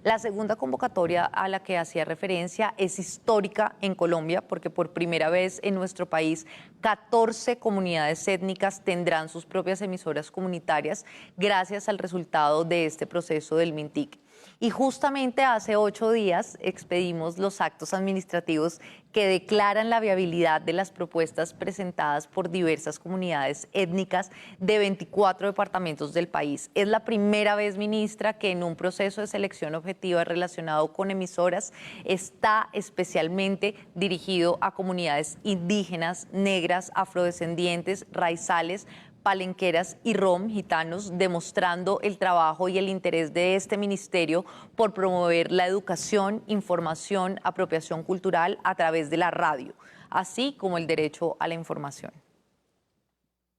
La segunda convocatoria a la que hacía referencia es histórica en Colombia porque por primera vez en nuestro país 14 comunidades étnicas tendrán sus propias emisoras comunitarias gracias al resultado de este proceso del MINTIC. Y justamente hace 8 días expedimos los actos administrativos que declaran la viabilidad de las propuestas presentadas por diversas comunidades étnicas de 24 departamentos del país. Es la primera vez, ministra, que en un proceso de selección objetiva relacionado con emisoras está especialmente dirigido a comunidades indígenas, negras, afrodescendientes, raizales, palenqueras y rom, gitanos, demostrando el trabajo y el interés de este ministerio por promover la educación, información, apropiación cultural a través de la radio, así como el derecho a la información.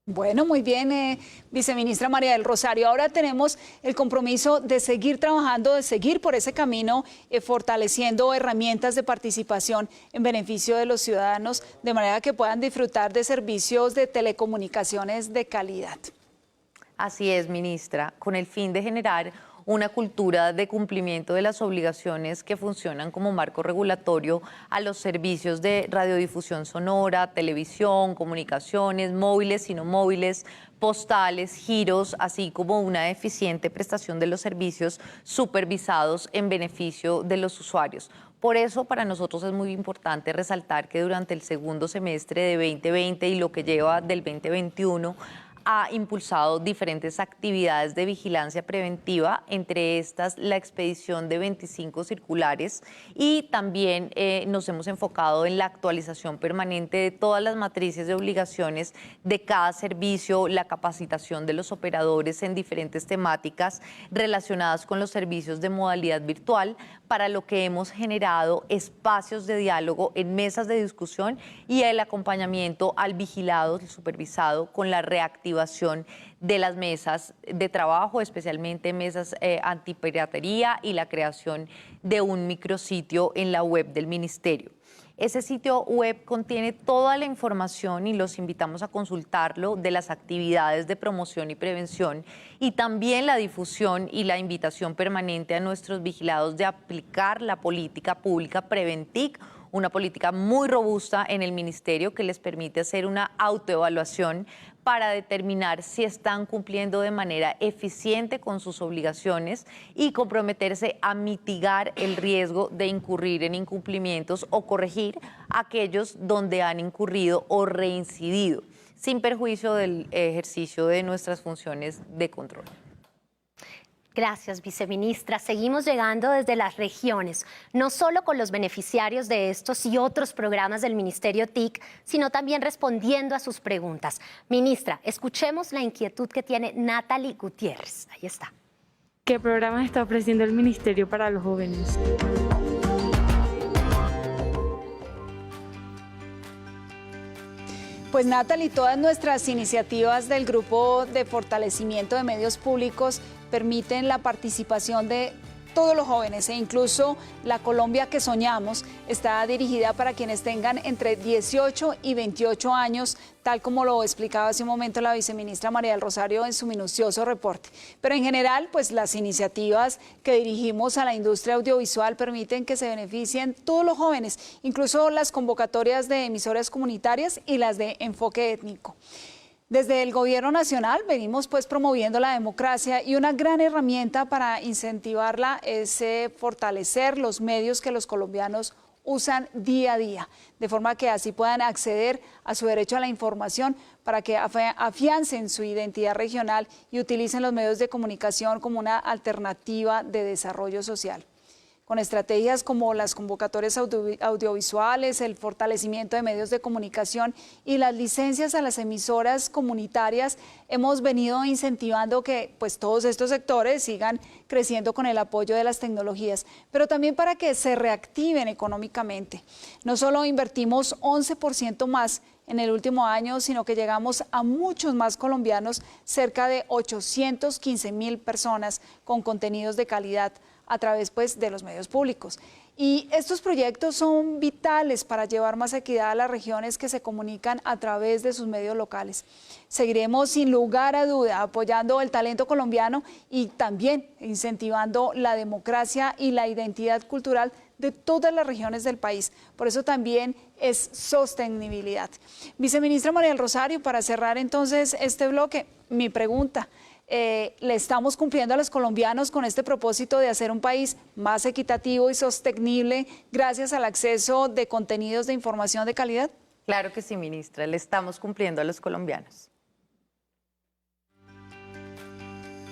Bueno, muy bien, viceministra María del Rosario. Ahora tenemos el compromiso de seguir trabajando, de seguir por ese camino, fortaleciendo herramientas de participación en beneficio de los ciudadanos, de manera que puedan disfrutar de servicios de telecomunicaciones de calidad. Así es, ministra, con el fin de generar una cultura de cumplimiento de las obligaciones que funcionan como marco regulatorio a los servicios de radiodifusión sonora, televisión, comunicaciones, móviles y no móviles, postales, giros, así como una eficiente prestación de los servicios supervisados en beneficio de los usuarios. Por eso, para nosotros es muy importante resaltar que durante el segundo semestre de 2020 y lo que lleva del 2021, ha impulsado diferentes actividades de vigilancia preventiva, entre estas la expedición de 25 circulares, y también nos hemos enfocado en la actualización permanente de todas las matrices de obligaciones de cada servicio, la capacitación de los operadores en diferentes temáticas relacionadas con los servicios de modalidad virtual, para lo que hemos generado espacios de diálogo en mesas de discusión y el acompañamiento al vigilado, el supervisado, con la reactivación de las mesas de trabajo, especialmente mesas antipiratería, y la creación de un micrositio en la web del ministerio. Ese sitio web contiene toda la información, y los invitamos a consultarlo, de las actividades de promoción y prevención, y también la difusión y la invitación permanente a nuestros vigilados de aplicar la política pública Preventic, una política muy robusta en el ministerio que les permite hacer una autoevaluación para determinar si están cumpliendo de manera eficiente con sus obligaciones y comprometerse a mitigar el riesgo de incurrir en incumplimientos o corregir aquellos donde han incurrido o reincidido, sin perjuicio del ejercicio de nuestras funciones de control. Gracias, viceministra. Seguimos llegando desde las regiones, no solo con los beneficiarios de estos y otros programas del Ministerio TIC, sino también respondiendo a sus preguntas. Ministra, escuchemos la inquietud que tiene Natalie Gutiérrez. Ahí está. ¿Qué programas está ofreciendo el Ministerio para los jóvenes? Pues Natalie, todas nuestras iniciativas del Grupo de Fortalecimiento de Medios Públicos permiten la participación de todos los jóvenes, e incluso la Colombia que soñamos está dirigida para quienes tengan entre 18 y 28 años, tal como lo explicaba hace un momento la viceministra María del Rosario en su minucioso reporte. Pero en general, pues las iniciativas que dirigimos a la industria audiovisual permiten que se beneficien todos los jóvenes, incluso las convocatorias de emisoras comunitarias y las de enfoque étnico. Desde el Gobierno Nacional venimos pues promoviendo la democracia, y una gran herramienta para incentivarla es fortalecer los medios que los colombianos usan día a día, de forma que así puedan acceder a su derecho a la información, para que afiancen su identidad regional y utilicen los medios de comunicación como una alternativa de desarrollo social. Con estrategias como las convocatorias audiovisuales, el fortalecimiento de medios de comunicación y las licencias a las emisoras comunitarias, hemos venido incentivando que pues todos estos sectores sigan creciendo con el apoyo de las tecnologías, pero también para que se reactiven económicamente. No solo invertimos 11% más en el último año, sino que llegamos a muchos más colombianos, cerca de 815.000 personas con contenidos de calidad a través pues de los medios públicos. Y estos proyectos son vitales para llevar más equidad a las regiones que se comunican a través de sus medios locales. Seguiremos sin lugar a duda apoyando el talento colombiano y también incentivando la democracia y la identidad cultural de todas las regiones del país. Por eso también es sostenibilidad. Viceministra María del Rosario, para cerrar entonces este bloque, mi pregunta: le estamos cumpliendo a los colombianos con este propósito de hacer un país más equitativo y sostenible gracias al acceso de contenidos de información de calidad? Claro que sí, ministra, le estamos cumpliendo a los colombianos.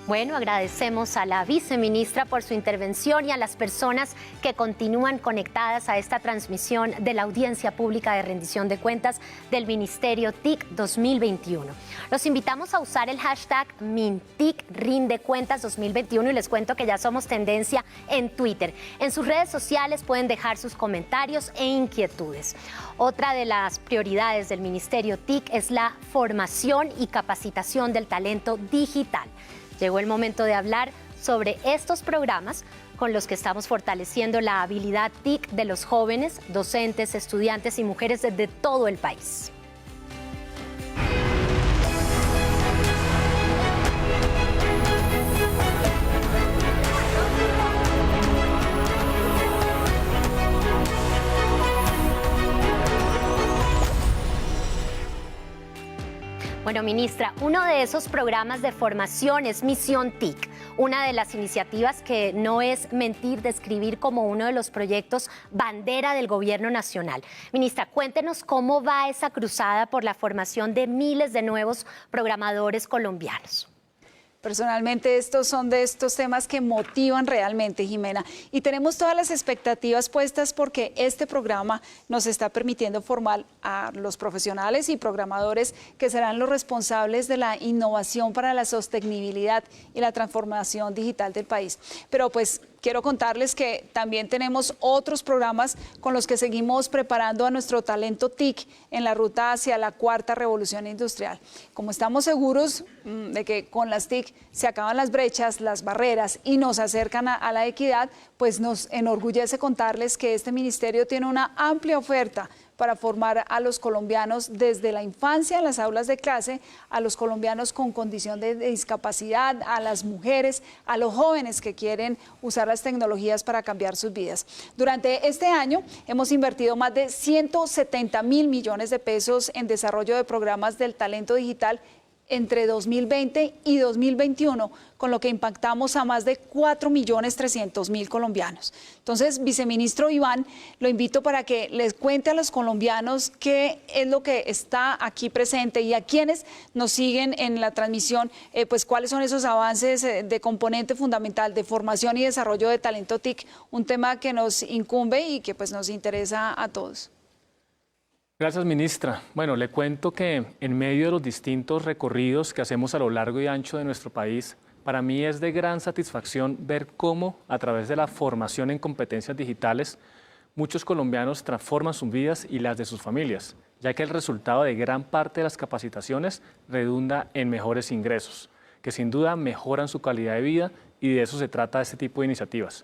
Bueno, agradecemos a la viceministra por su intervención y a las personas que continúan conectadas a esta transmisión de la audiencia pública de rendición de cuentas del Ministerio TIC 2021. Los invitamos a usar el hashtag MinTICRindecuentas 2021 y les cuento que ya somos tendencia en Twitter. En sus redes sociales pueden dejar sus comentarios e inquietudes. Otra de las prioridades del Ministerio TIC es la formación y capacitación del talento digital. Llegó el momento de hablar sobre estos programas con los que estamos fortaleciendo la habilidad TIC de los jóvenes, docentes, estudiantes y mujeres de todo el país. Bueno, ministra, uno de esos programas de formación es Misión TIC, una de las iniciativas que no es mentir describir como uno de los proyectos bandera del gobierno nacional. Ministra, cuéntenos cómo va esa cruzada por la formación de miles de nuevos programadores colombianos. Personalmente, estos son de estos temas que motivan realmente, Jimena. Y tenemos todas las expectativas puestas porque este programa nos está permitiendo formar a los profesionales y programadores que serán los responsables de la innovación para la sostenibilidad y la transformación digital del país. Pero pues quiero contarles que también tenemos otros programas con los que seguimos preparando a nuestro talento TIC en la ruta hacia la cuarta revolución industrial. Como estamos seguros de que con las TIC se acaban las brechas, las barreras y nos acercan a la equidad, pues nos enorgullece contarles que este ministerio tiene una amplia oferta para formar a los colombianos desde la infancia en las aulas de clase, a los colombianos con condición de discapacidad, a las mujeres, a los jóvenes que quieren usar las tecnologías para cambiar sus vidas. Durante este año hemos invertido más de 170.000 millones de pesos en desarrollo de programas del talento digital entre 2020 y 2021, con lo que impactamos a más de 4.300.000 colombianos. Entonces, viceministro Iván, lo invito para que les cuente a los colombianos qué es lo que está aquí presente y a quienes nos siguen en la transmisión, pues cuáles son esos avances de componente fundamental de formación y desarrollo de talento TIC, un tema que nos incumbe y que pues nos interesa a todos. Gracias, ministra. Bueno, le cuento que en medio de los distintos recorridos que hacemos a lo largo y ancho de nuestro país, para mí es de gran satisfacción ver cómo, a través de la formación en competencias digitales, muchos colombianos transforman sus vidas y las de sus familias, ya que el resultado de gran parte de las capacitaciones redunda en mejores ingresos, que sin duda mejoran su calidad de vida, y de eso se trata este tipo de iniciativas.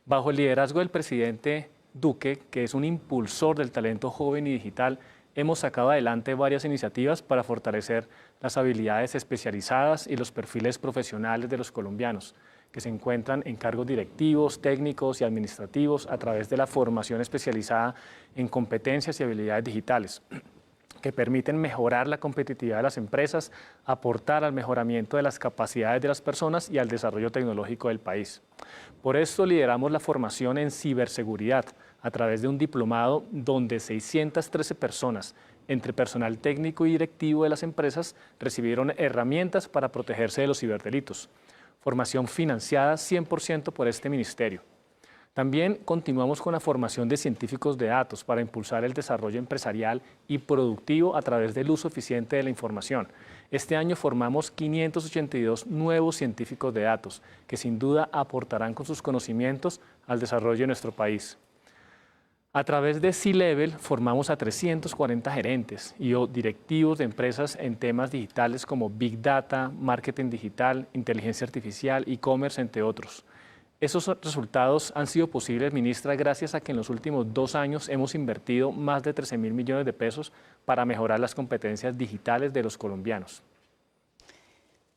Bajo el liderazgo del presidente Duque, que es un impulsor del talento joven y digital, hemos sacado adelante varias iniciativas para fortalecer las habilidades especializadas y los perfiles profesionales de los colombianos, que se encuentran en cargos directivos, técnicos y administrativos a través de la formación especializada en competencias y habilidades digitales, que permiten mejorar la competitividad de las empresas, aportar al mejoramiento de las capacidades de las personas y al desarrollo tecnológico del país. Por esto lideramos la formación en ciberseguridad a través de un diplomado donde 613 personas, entre personal técnico y directivo de las empresas, recibieron herramientas para protegerse de los ciberdelitos. Formación financiada 100% por este ministerio. También continuamos con la formación de científicos de datos para impulsar el desarrollo empresarial y productivo a través del uso eficiente de la información. Este año formamos 582 nuevos científicos de datos que sin duda aportarán con sus conocimientos al desarrollo de nuestro país. A través de C-Level formamos a 340 gerentes y directivos de empresas en temas digitales como Big Data, marketing digital, inteligencia artificial, e-commerce, entre otros. Esos resultados han sido posibles, ministra, gracias a que en los últimos 2 años hemos invertido más de 13.000 millones de pesos para mejorar las competencias digitales de los colombianos.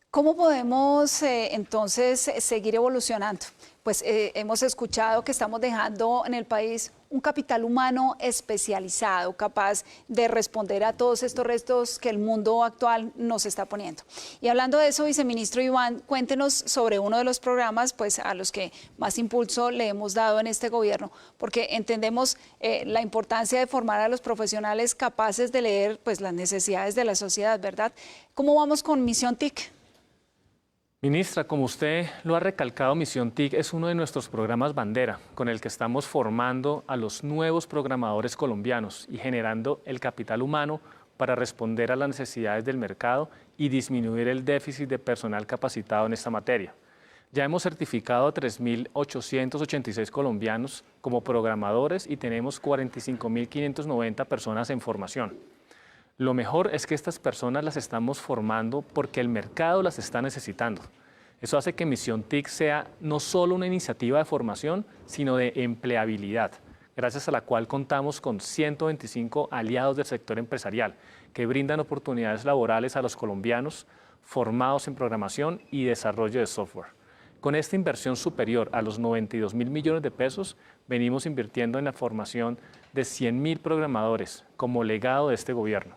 ¿Cómo podemos entonces seguir evolucionando? Pues hemos escuchado que estamos dejando en el país un capital humano especializado, capaz de responder a todos estos retos que el mundo actual nos está poniendo. Y hablando de eso, viceministro Iván, cuéntenos sobre uno de los programas pues, a los que más impulso le hemos dado en este gobierno, porque entendemos la importancia de formar a los profesionales capaces de leer pues, las necesidades de la sociedad, ¿verdad? ¿Cómo vamos con Misión TIC? Ministra, como usted lo ha recalcado, Misión TIC es uno de nuestros programas bandera, con el que estamos formando a los nuevos programadores colombianos y generando el capital humano para responder a las necesidades del mercado y disminuir el déficit de personal capacitado en esta materia. Ya hemos certificado a 3.886 colombianos como programadores y tenemos 45.590 personas en formación. Lo mejor es que estas personas las estamos formando porque el mercado las está necesitando. Eso hace que Misión TIC sea no solo una iniciativa de formación, sino de empleabilidad, gracias a la cual contamos con 125 aliados del sector empresarial que brindan oportunidades laborales a los colombianos formados en programación y desarrollo de software. Con esta inversión superior a los 92.000 millones de pesos, venimos invirtiendo en la formación de 100.000 programadores como legado de este gobierno.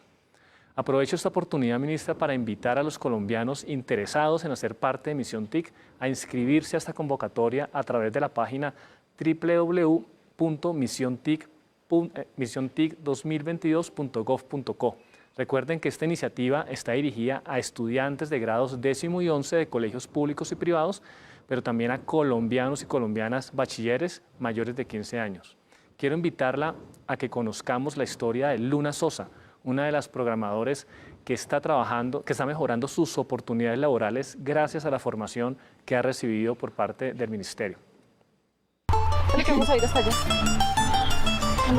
Aprovecho esta oportunidad, ministra, para invitar a los colombianos interesados en hacer parte de Misión TIC a inscribirse a esta convocatoria a través de la página www.missiontic2022.gov.co. Recuerden que esta iniciativa está dirigida a estudiantes de grados 10º y 11 de colegios públicos y privados, pero también a colombianos y colombianas bachilleres mayores de 15 años. Quiero invitarla a que conozcamos la historia de Luna Sosa, una de las programadoras que está mejorando sus oportunidades laborales gracias a la formación que ha recibido por parte del Ministerio. Vamos a ir hasta allá.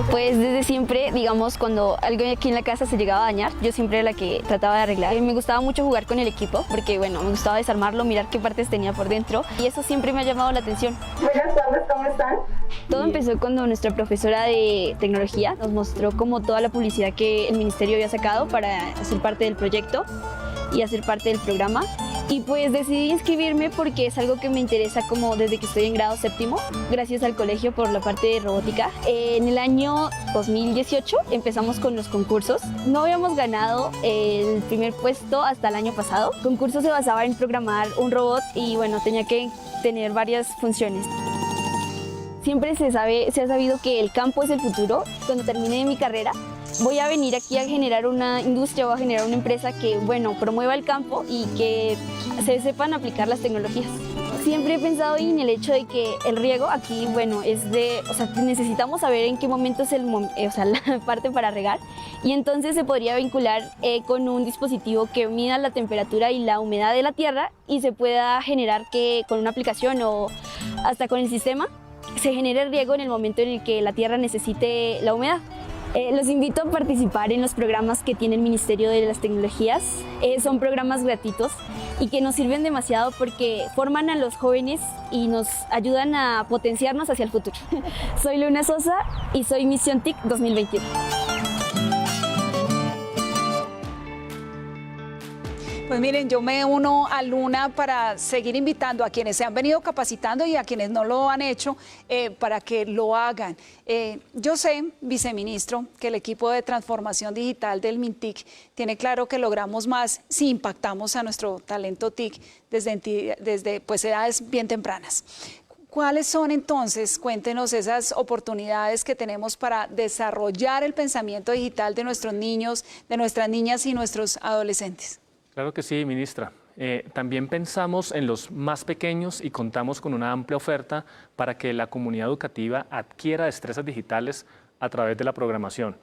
Pues desde siempre, digamos, cuando algo aquí en la casa se llegaba a dañar, yo siempre era la que trataba de arreglar. Me gustaba mucho jugar con el equipo porque, bueno, me gustaba desarmarlo, mirar qué partes tenía por dentro y eso siempre me ha llamado la atención. Buenas tardes, ¿cómo están? Todo empezó cuando nuestra profesora de tecnología nos mostró como toda la publicidad que el ministerio había sacado para hacer parte del proyecto y hacer parte del programa. Y pues decidí inscribirme porque es algo que me interesa como desde que estoy en grado 7º, gracias al colegio por la parte de robótica. En el año 2018 empezamos con los concursos. No habíamos ganado el primer puesto hasta el año pasado. El concurso se basaba en programar un robot y bueno, tenía que tener varias funciones. Siempre se ha sabido que el campo es el futuro. Cuando termine mi carrera, voy a venir aquí a generar una industria o a generar una empresa que, bueno, promueva el campo y que se sepan aplicar las tecnologías. Siempre he pensado en el hecho de que el riego aquí, bueno, necesitamos saber en qué momento es la parte para regar y entonces se podría vincular con un dispositivo que mida la temperatura y la humedad de la tierra y se pueda generar que con una aplicación o hasta con el sistema se genere riego en el momento en el que la tierra necesite la humedad. Los invito a participar en los programas que tiene el Ministerio de las Tecnologías. Son programas gratuitos y que nos sirven demasiado porque forman a los jóvenes y nos ayudan a potenciarnos hacia el futuro. Soy Luna Sosa y soy Misión TIC 2021. Pues miren, yo me uno a Luna para seguir invitando a quienes se han venido capacitando y a quienes no lo han hecho para que lo hagan. Yo sé, viceministro, que el equipo de transformación digital del MINTIC tiene claro que logramos más si impactamos a nuestro talento TIC desde pues, edades bien tempranas. ¿Cuáles son entonces, cuéntenos, esas oportunidades que tenemos para desarrollar el pensamiento digital de nuestros niños, de nuestras niñas y nuestros adolescentes? Claro que sí, ministra. También pensamos en los más pequeños y contamos con una amplia oferta para que la comunidad educativa adquiera destrezas digitales a través de la programación.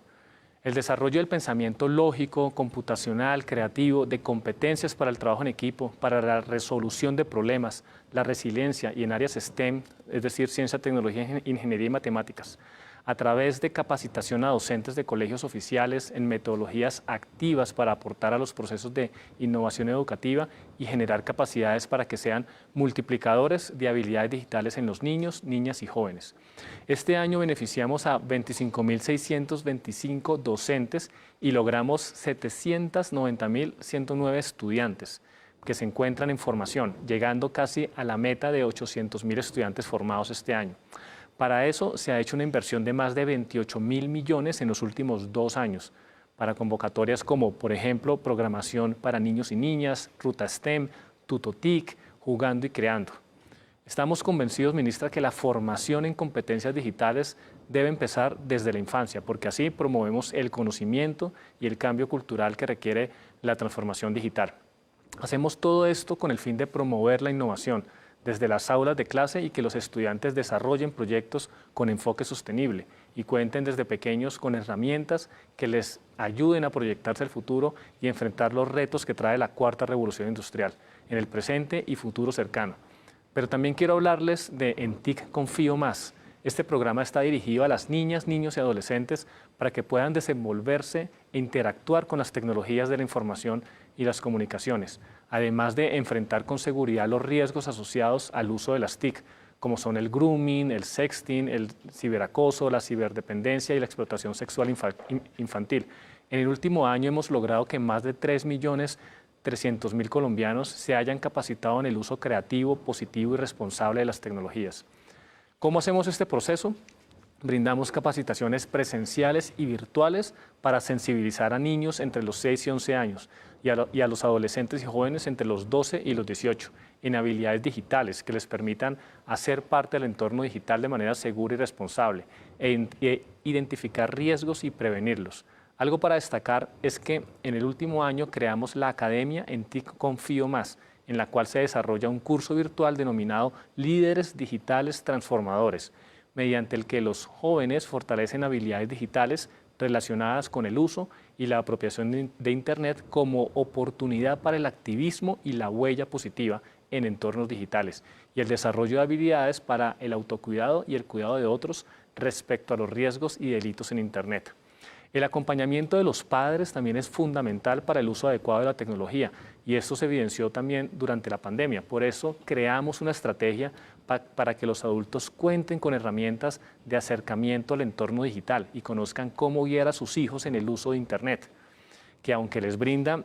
El desarrollo del pensamiento lógico, computacional, creativo, de competencias para el trabajo en equipo, para la resolución de problemas, la resiliencia y en áreas STEM, es decir, ciencia, tecnología, ingeniería y matemáticas, a través de capacitación a docentes de colegios oficiales en metodologías activas para aportar a los procesos de innovación educativa y generar capacidades para que sean multiplicadores de habilidades digitales en los niños, niñas y jóvenes. Este año beneficiamos a 25.625 docentes y logramos 790.109 estudiantes, que se encuentran en formación, llegando casi a la meta de 800.000 estudiantes formados este año. Para eso se ha hecho una inversión de más de 28.000 millones en los últimos 2 años, para convocatorias como, por ejemplo, programación para niños y niñas, Ruta STEM, Tutotic, Jugando y Creando. Estamos convencidos, ministra, que la formación en competencias digitales debe empezar desde la infancia, porque así promovemos el conocimiento y el cambio cultural que requiere la transformación digital. Hacemos todo esto con el fin de promover la innovación desde las aulas de clase y que los estudiantes desarrollen proyectos con enfoque sostenible y cuenten desde pequeños con herramientas que les ayuden a proyectarse el futuro y enfrentar los retos que trae la cuarta revolución industrial en el presente y futuro cercano. Pero también quiero hablarles de En TIC Confío Más. Este programa está dirigido a las niñas, niños y adolescentes para que puedan desenvolverse e interactuar con las tecnologías de la información y las comunicaciones, además de enfrentar con seguridad los riesgos asociados al uso de las TIC, como son el grooming, el sexting, el ciberacoso, la ciberdependencia y la explotación sexual infantil. En el último año hemos logrado que más de 3.300.000 colombianos se hayan capacitado en el uso creativo, positivo y responsable de las tecnologías. ¿Cómo hacemos este proceso? Brindamos capacitaciones presenciales y virtuales para sensibilizar a niños entre los 6 y 11 años y a los adolescentes y jóvenes entre los 12 y los 18 en habilidades digitales que les permitan hacer parte del entorno digital de manera segura y responsable e identificar riesgos y prevenirlos. Algo para destacar es que en el último año creamos la Academia En TIC Confío Más, en la cual se desarrolla un curso virtual denominado Líderes Digitales Transformadores, mediante el que los jóvenes fortalecen habilidades digitales relacionadas con el uso y la apropiación de Internet como oportunidad para el activismo y la huella positiva en entornos digitales y el desarrollo de habilidades para el autocuidado y el cuidado de otros respecto a los riesgos y delitos en Internet. El acompañamiento de los padres también es fundamental para el uso adecuado de la tecnología y esto se evidenció también durante la pandemia. Por eso creamos una estrategia para que los adultos cuenten con herramientas de acercamiento al entorno digital y conozcan cómo guiar a sus hijos en el uso de Internet, que aunque les brinda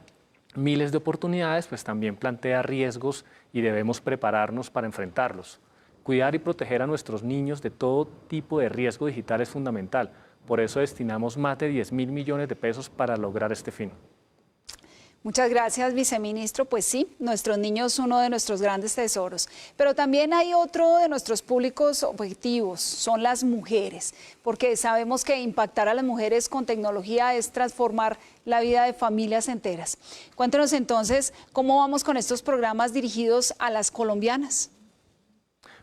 miles de oportunidades, pues también plantea riesgos y debemos prepararnos para enfrentarlos. Cuidar y proteger a nuestros niños de todo tipo de riesgo digital es fundamental. Por eso destinamos más de 10.000 millones de pesos para lograr este fin. Muchas gracias, viceministro. Pues sí, nuestros niños son uno de nuestros grandes tesoros, pero también hay otro de nuestros públicos objetivos, son las mujeres, porque sabemos que impactar a las mujeres con tecnología es transformar la vida de familias enteras. Cuéntenos entonces cómo vamos con estos programas dirigidos a las colombianas.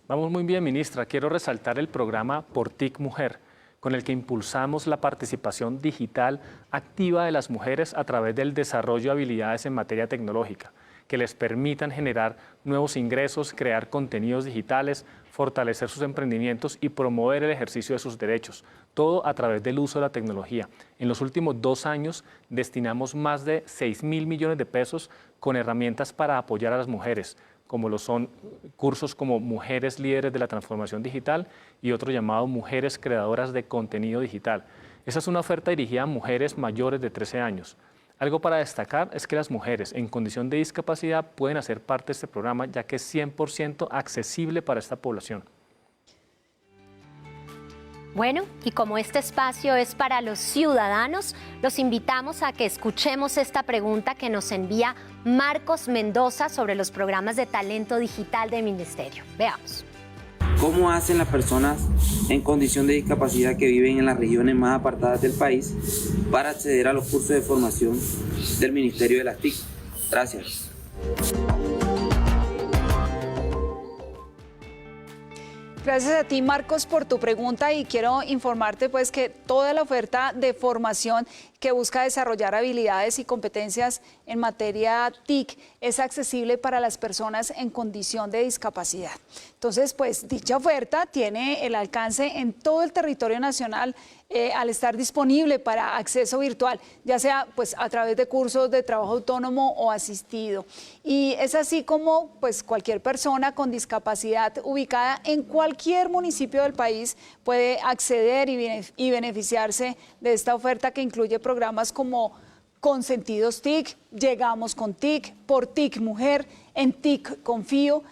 Vamos muy bien, ministra. Quiero resaltar el programa Por TIC Mujer, con el que impulsamos la participación digital activa de las mujeres a través del desarrollo de habilidades en materia tecnológica, que les permitan generar nuevos ingresos, crear contenidos digitales, fortalecer sus emprendimientos y promover el ejercicio de sus derechos, todo a través del uso de la tecnología. En los últimos 2 años destinamos más de 6.000 millones de pesos con herramientas para apoyar a las mujeres, como lo son cursos como Mujeres Líderes de la Transformación Digital y otro llamado Mujeres Creadoras de Contenido Digital. Esa es una oferta dirigida a mujeres mayores de 13 años. Algo para destacar es que las mujeres en condición de discapacidad pueden hacer parte de este programa, ya que es 100% accesible para esta población. Bueno, y como este espacio es para los ciudadanos, los invitamos a que escuchemos esta pregunta que nos envía Marcos Mendoza sobre los programas de talento digital del Ministerio. Veamos. ¿Cómo hacen las personas en condición de discapacidad que viven en las regiones más apartadas del país para acceder a los cursos de formación del Ministerio de las TIC? Gracias. Gracias a ti, Marcos, por tu pregunta, y quiero informarte pues que toda la oferta de formación que busca desarrollar habilidades y competencias en materia TIC es accesible para las personas en condición de discapacidad. Entonces, pues dicha oferta tiene el alcance en todo el territorio nacional al estar disponible para acceso virtual, ya sea pues a través de cursos de trabajo autónomo o asistido. Y es así como pues cualquier persona con discapacidad ubicada en cualquier municipio del país puede acceder y beneficiarse de esta oferta, que incluye programas como Consentidos TIC, Llegamos con TIC, Por TIC Mujer, En TIC Confío,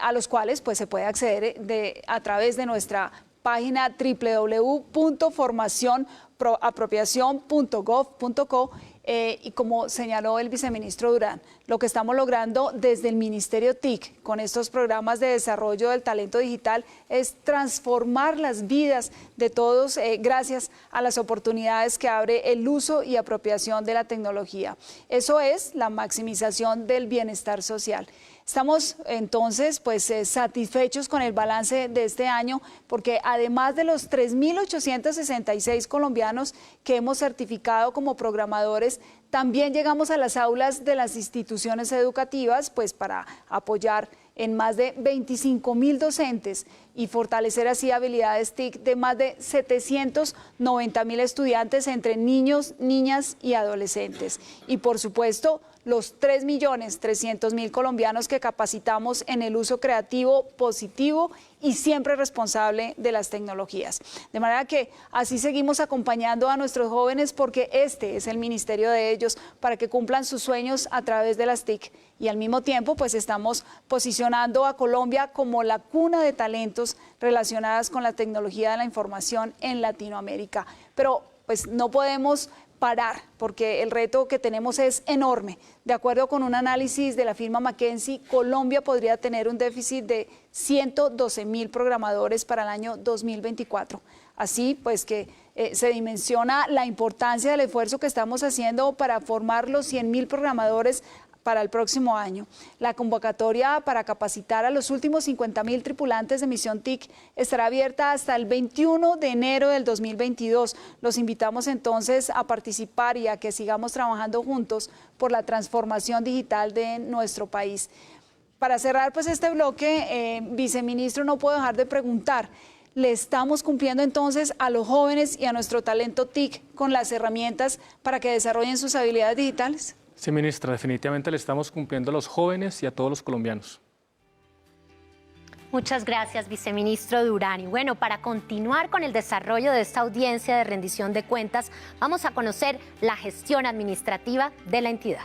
a los cuales pues se puede acceder a través de nuestra página www.formacionapropiación.gov.co. Y como señaló el viceministro Durán, lo que estamos logrando desde el Ministerio TIC con estos programas de desarrollo del talento digital es transformar las vidas de todos gracias a las oportunidades que abre el uso y apropiación de la tecnología. Eso es la maximización del bienestar social. Estamos entonces pues satisfechos con el balance de este año porque además de los 3.866 colombianos que hemos certificado como programadores, también llegamos a las aulas de las instituciones educativas pues para apoyar en más de 25.000 docentes y fortalecer así habilidades TIC de más de 790.000 estudiantes entre niños, niñas y adolescentes. Y por supuesto, los 3.300.000 colombianos que capacitamos en el uso creativo, positivo y siempre responsable de las tecnologías. De manera que así seguimos acompañando a nuestros jóvenes porque este es el ministerio de ellos para que cumplan sus sueños a través de las TIC. Y al mismo tiempo pues estamos posicionando a Colombia como la cuna de talentos relacionadas con la tecnología de la información en Latinoamérica. Pero pues no podemos parar, porque el reto que tenemos es enorme. De acuerdo con un análisis de la firma McKinsey, Colombia podría tener un déficit de 112.000 programadores para el año 2024. Así pues que se dimensiona la importancia del esfuerzo que estamos haciendo para formar los 100.000 programadores para el próximo año. La convocatoria para capacitar a los últimos 50.000 tripulantes de Misión TIC estará abierta hasta el 21 de enero del 2022. Los invitamos entonces a participar y a que sigamos trabajando juntos por la transformación digital de nuestro país. Para cerrar pues este bloque, viceministro, no puedo dejar de preguntar, ¿le estamos cumpliendo entonces a los jóvenes y a nuestro talento TIC con las herramientas para que desarrollen sus habilidades digitales? Sí, ministra, definitivamente le estamos cumpliendo a los jóvenes y a todos los colombianos. Muchas gracias, viceministro Durán. Y bueno, para continuar con el desarrollo de esta audiencia de rendición de cuentas, vamos a conocer la gestión administrativa de la entidad.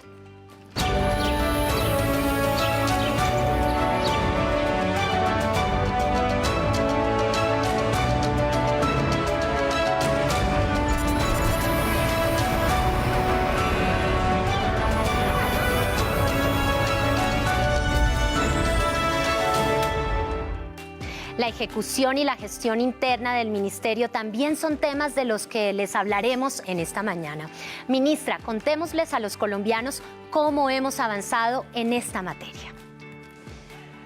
La ejecución y la gestión interna del ministerio también son temas de los que les hablaremos en esta mañana. Ministra, contémosles a los colombianos cómo hemos avanzado en esta materia.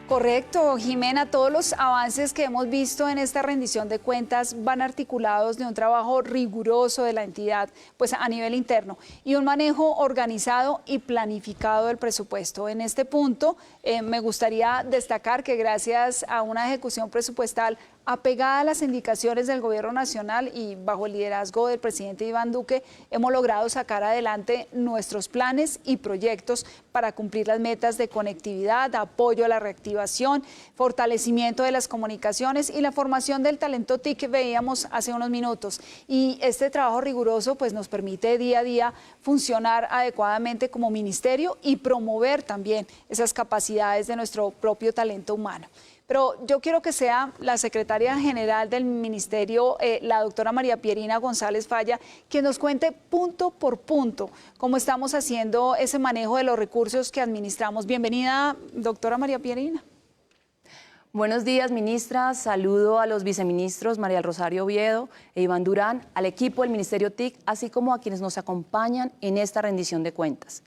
Correcto, Jimena, todos los avances que hemos visto en esta rendición de cuentas van articulados de un trabajo riguroso de la entidad, pues a nivel interno, y un manejo organizado y planificado del presupuesto. En este punto, me gustaría destacar que gracias a una ejecución presupuestal apegada a las indicaciones del Gobierno Nacional y bajo el liderazgo del presidente Iván Duque, hemos logrado sacar adelante nuestros planes y proyectos para cumplir las metas de conectividad, apoyo a la reactivación, fortalecimiento de las comunicaciones y la formación del talento TIC que veíamos hace unos minutos. Y este trabajo riguroso pues nos permite día a día funcionar adecuadamente como ministerio y promover también esas capacidades de nuestro propio talento humano. Pero yo quiero que sea la secretaria general del ministerio, la doctora María Pierina González Falla, quien nos cuente punto por punto cómo estamos haciendo ese manejo de los recursos que administramos. Bienvenida, doctora María Pierina. Buenos días, ministra. Saludo a los viceministros María del Rosario Oviedo e Iván Durán, al equipo del Ministerio TIC, así como a quienes nos acompañan en esta rendición de cuentas.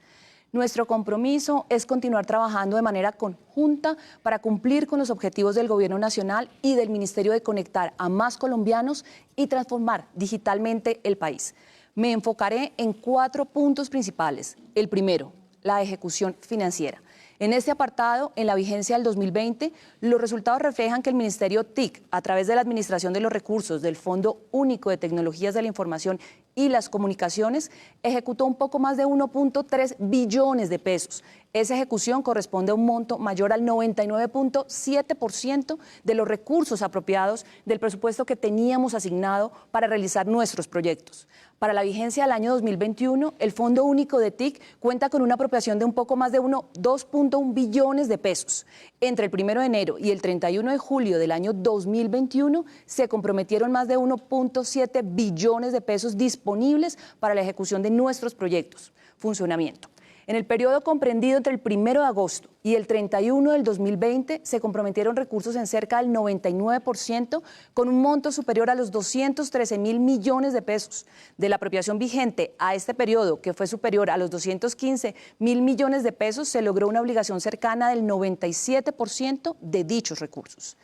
Nuestro compromiso es continuar trabajando de manera conjunta para cumplir con los objetivos del Gobierno Nacional y del Ministerio de conectar a más colombianos y transformar digitalmente el país. Me enfocaré en 4 puntos principales. El primero, la ejecución financiera. En este apartado, en la vigencia del 2020, los resultados reflejan que el Ministerio TIC, a través de la administración de los recursos del Fondo Único de Tecnologías de la Información y las comunicaciones ejecutó un poco más de 1.3 billones de pesos. Esa ejecución corresponde a un monto mayor al 99.7% de los recursos apropiados del presupuesto que teníamos asignado para realizar nuestros proyectos. Para la vigencia del año 2021, el Fondo Único de TIC cuenta con una apropiación de un poco más de 2.1 billones de pesos. Entre el 1 de enero y el 31 de julio del año 2021, se comprometieron más de 1.7 billones de pesos disponibles para la ejecución de nuestros proyectos. Funcionamiento. En el periodo comprendido entre el 1 de agosto y el 31 del 2020 se comprometieron recursos en cerca del 99% con un monto superior a los 213.000 millones de pesos. De la apropiación vigente a este periodo, que fue superior a los 215.000 millones de pesos, se logró una obligación cercana del 97% de dichos recursos.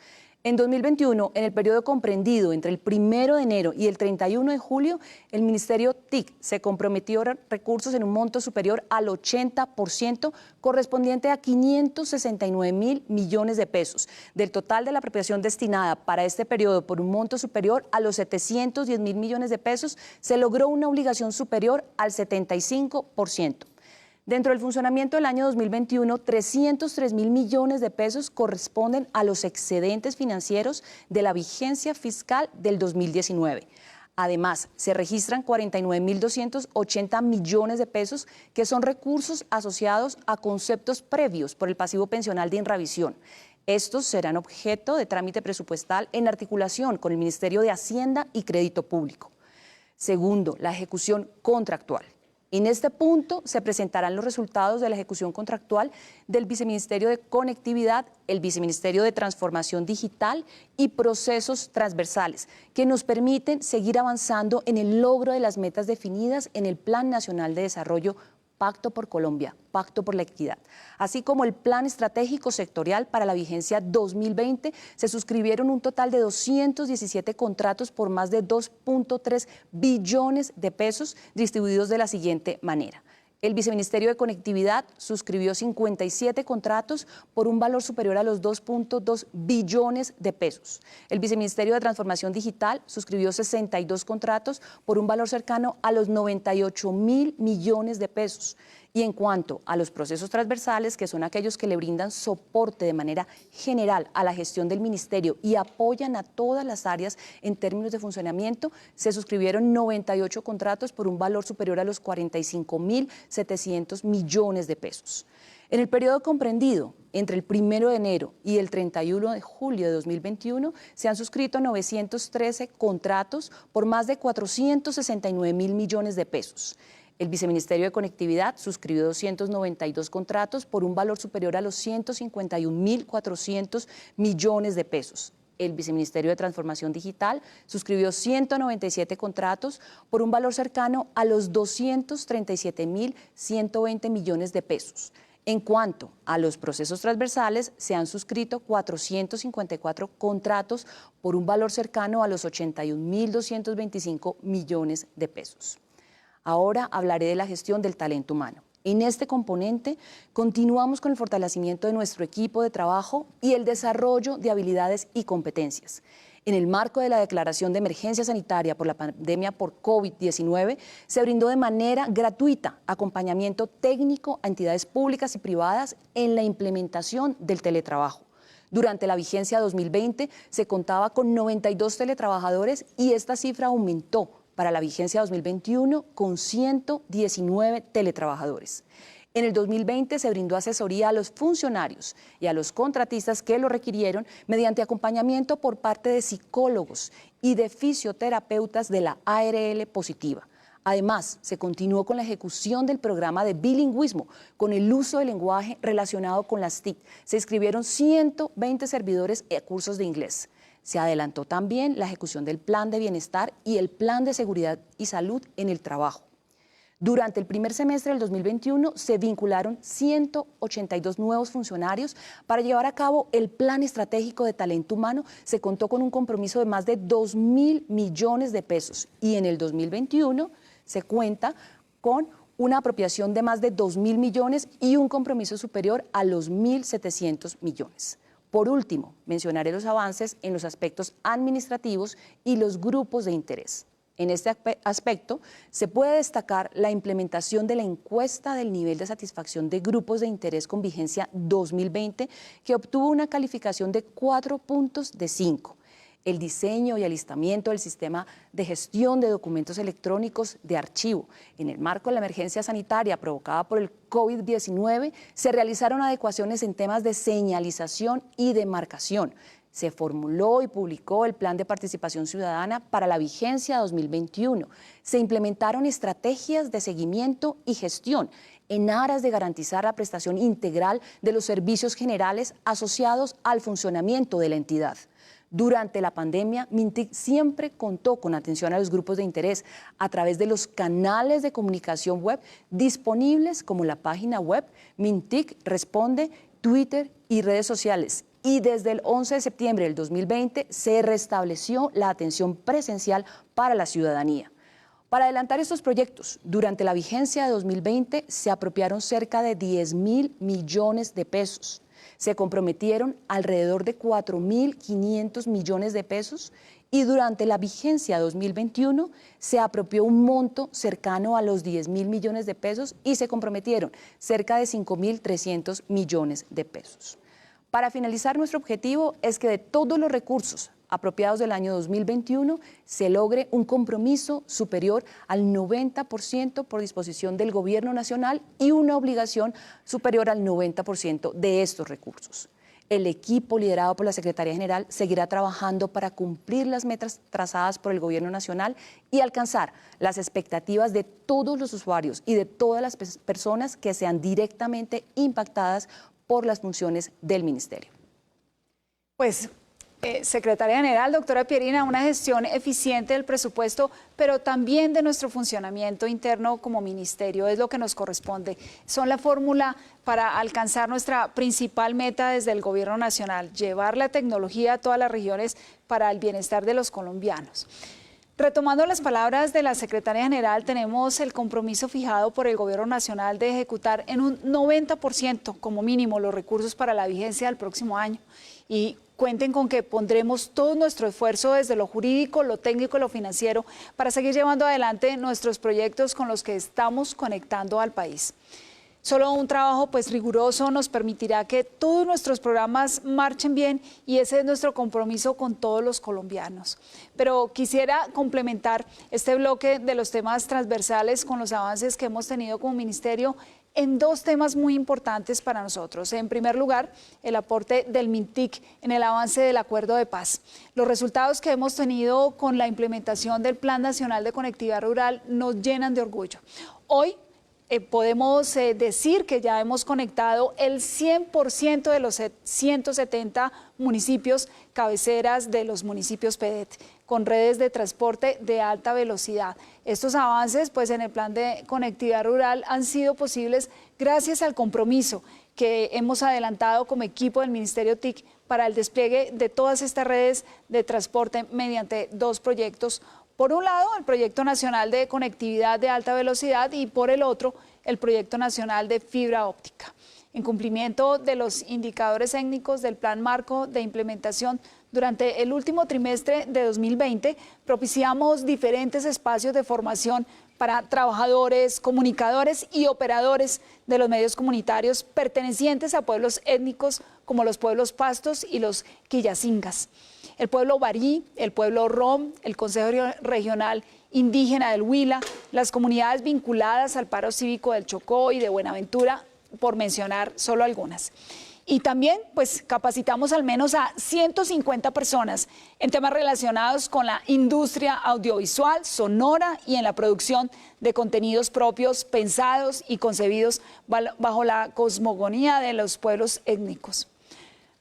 En 2021, en el periodo comprendido entre el 1 de enero y el 31 de julio, el Ministerio TIC se comprometió a recursos en un monto superior al 80%, correspondiente a 569.000 millones de pesos. Del total de la apropiación destinada para este periodo por un monto superior a los 710.000 millones de pesos, se logró una obligación superior al 75%. Dentro del funcionamiento del año 2021, 303.000 millones de pesos corresponden a los excedentes financieros de la vigencia fiscal del 2019. Además, se registran 49.280 millones de pesos que son recursos asociados a conceptos previos por el pasivo pensional de Inravisión. Estos serán objeto de trámite presupuestal en articulación con el Ministerio de Hacienda y Crédito Público. Segundo, la ejecución contractual. En este punto se presentarán los resultados de la ejecución contractual del Viceministerio de Conectividad, el Viceministerio de Transformación Digital y Procesos Transversales, que nos permiten seguir avanzando en el logro de las metas definidas en el Plan Nacional de Desarrollo Pacto por Colombia, Pacto por la Equidad, así como el Plan Estratégico Sectorial para la vigencia 2020, se suscribieron un total de 217 contratos por más de 2.3 billones de pesos distribuidos de la siguiente manera. El Viceministerio de Conectividad suscribió 57 contratos por un valor superior a los 2.2 billones de pesos. El Viceministerio de Transformación Digital suscribió 62 contratos por un valor cercano a los 98.000 millones de pesos. Y en cuanto a los procesos transversales, que son aquellos que le brindan soporte de manera general a la gestión del ministerio y apoyan a todas las áreas en términos de funcionamiento, se suscribieron 98 contratos por un valor superior a los 45.700 millones de pesos. En el periodo comprendido entre el 1 de enero y el 31 de julio de 2021, se han suscrito 913 contratos por más de 469.000 millones de pesos. El Viceministerio de Conectividad suscribió 292 contratos por un valor superior a los 151.400 millones de pesos. El Viceministerio de Transformación Digital suscribió 197 contratos por un valor cercano a los 237.120 millones de pesos. En cuanto a los procesos transversales, se han suscrito 454 contratos por un valor cercano a los 81.225 millones de pesos. Ahora hablaré de la gestión del talento humano. En este componente, continuamos con el fortalecimiento de nuestro equipo de trabajo y el desarrollo de habilidades y competencias. En el marco de la declaración de emergencia sanitaria por la pandemia por COVID-19, se brindó de manera gratuita acompañamiento técnico a entidades públicas y privadas en la implementación del teletrabajo. Durante la vigencia 2020, se contaba con 92 teletrabajadores y esta cifra aumentó para la vigencia 2021 con 119 teletrabajadores. En el 2020 se brindó asesoría a los funcionarios y a los contratistas que lo requirieron mediante acompañamiento por parte de psicólogos y de fisioterapeutas de la ARL positiva. Además, se continuó con la ejecución del programa de bilingüismo con el uso del lenguaje relacionado con las TIC. Se inscribieron 120 servidores a cursos de inglés. Se adelantó también la ejecución del Plan de Bienestar y el Plan de Seguridad y Salud en el Trabajo. Durante el primer semestre del 2021 se vincularon 182 nuevos funcionarios para llevar a cabo el Plan Estratégico de Talento Humano. Se contó con un compromiso de más de 2.000 millones de pesos y en el 2021 se cuenta con una apropiación de más de 2.000 millones y un compromiso superior a los 1.700 millones. Por último, mencionaré los avances en los aspectos administrativos y los grupos de interés. En este aspecto, se puede destacar la implementación de la encuesta del nivel de satisfacción de grupos de interés con vigencia 2020, que obtuvo una calificación de 4 puntos de 5. El diseño y alistamiento del sistema de gestión de documentos electrónicos de archivo. En el marco de la emergencia sanitaria provocada por el COVID-19, se realizaron adecuaciones en temas de señalización y demarcación. Se formuló y publicó el Plan de Participación Ciudadana para la vigencia 2021. Se implementaron estrategias de seguimiento y gestión en aras de garantizar la prestación integral de los servicios generales asociados al funcionamiento de la entidad. Durante la pandemia, Mintic siempre contó con atención a los grupos de interés a través de los canales de comunicación web disponibles como la página web Mintic Responde, Twitter y redes sociales. Y desde el 11 de septiembre del 2020 se restableció la atención presencial para la ciudadanía. Para adelantar estos proyectos, durante la vigencia de 2020 se apropiaron cerca de 10.000 millones de pesos. Se comprometieron alrededor de 4.500 millones de pesos y durante la vigencia 2021 se apropió un monto cercano a los 10.000 millones de pesos y se comprometieron cerca de 5.300 millones de pesos. Para finalizar, nuestro objetivo es que de todos los recursos apropiados del año 2021 se logre un compromiso superior al 90% por disposición del Gobierno Nacional y una obligación superior al 90% de estos recursos. El equipo liderado por la Secretaría General seguirá trabajando para cumplir las metas trazadas por el Gobierno Nacional y alcanzar las expectativas de todos los usuarios y de todas las personas que sean directamente impactadas por las funciones del Ministerio. Pues, Secretaria General, doctora Pierina, una gestión eficiente del presupuesto, pero también de nuestro funcionamiento interno como ministerio es lo que nos corresponde. Son la fórmula para alcanzar nuestra principal meta desde el Gobierno Nacional, llevar la tecnología a todas las regiones para el bienestar de los colombianos. Retomando las palabras de la Secretaria General, tenemos el compromiso fijado por el Gobierno Nacional de ejecutar en un 90% como mínimo los recursos para la vigencia del próximo año. Y cuenten con que pondremos todo nuestro esfuerzo desde lo jurídico, lo técnico y lo financiero para seguir llevando adelante nuestros proyectos con los que estamos conectando al país. Solo un trabajo riguroso nos permitirá que todos nuestros programas marchen bien y ese es nuestro compromiso con todos los colombianos. Pero quisiera complementar este bloque de los temas transversales con los avances que hemos tenido como ministerio en dos temas muy importantes para nosotros. En primer lugar, el aporte del MINTIC en el avance del acuerdo de paz. Los resultados que hemos tenido con la implementación del Plan Nacional de Conectividad Rural nos llenan de orgullo. Hoy podemos decir que ya hemos conectado el 100% de los 170 municipios cabeceras de los municipios PEDET con redes de transporte de alta velocidad. Estos avances en el plan de conectividad rural han sido posibles gracias al compromiso que hemos adelantado como equipo del Ministerio TIC para el despliegue de todas estas redes de transporte mediante dos proyectos. Por un lado, el Proyecto Nacional de Conectividad de Alta Velocidad y por el otro, el Proyecto Nacional de Fibra Óptica. En cumplimiento de los indicadores técnicos del Plan Marco de Implementación, durante el último trimestre de 2020 propiciamos diferentes espacios de formación para trabajadores, comunicadores y operadores de los medios comunitarios pertenecientes a pueblos étnicos como los pueblos pastos y los quillacingas. El pueblo barí, el pueblo rom, el Consejo Regional Indígena del Huila, las comunidades vinculadas al paro cívico del Chocó y de Buenaventura, por mencionar solo algunas. Y también capacitamos al menos a 150 personas en temas relacionados con la industria audiovisual, sonora y en la producción de contenidos propios pensados y concebidos bajo la cosmogonía de los pueblos étnicos.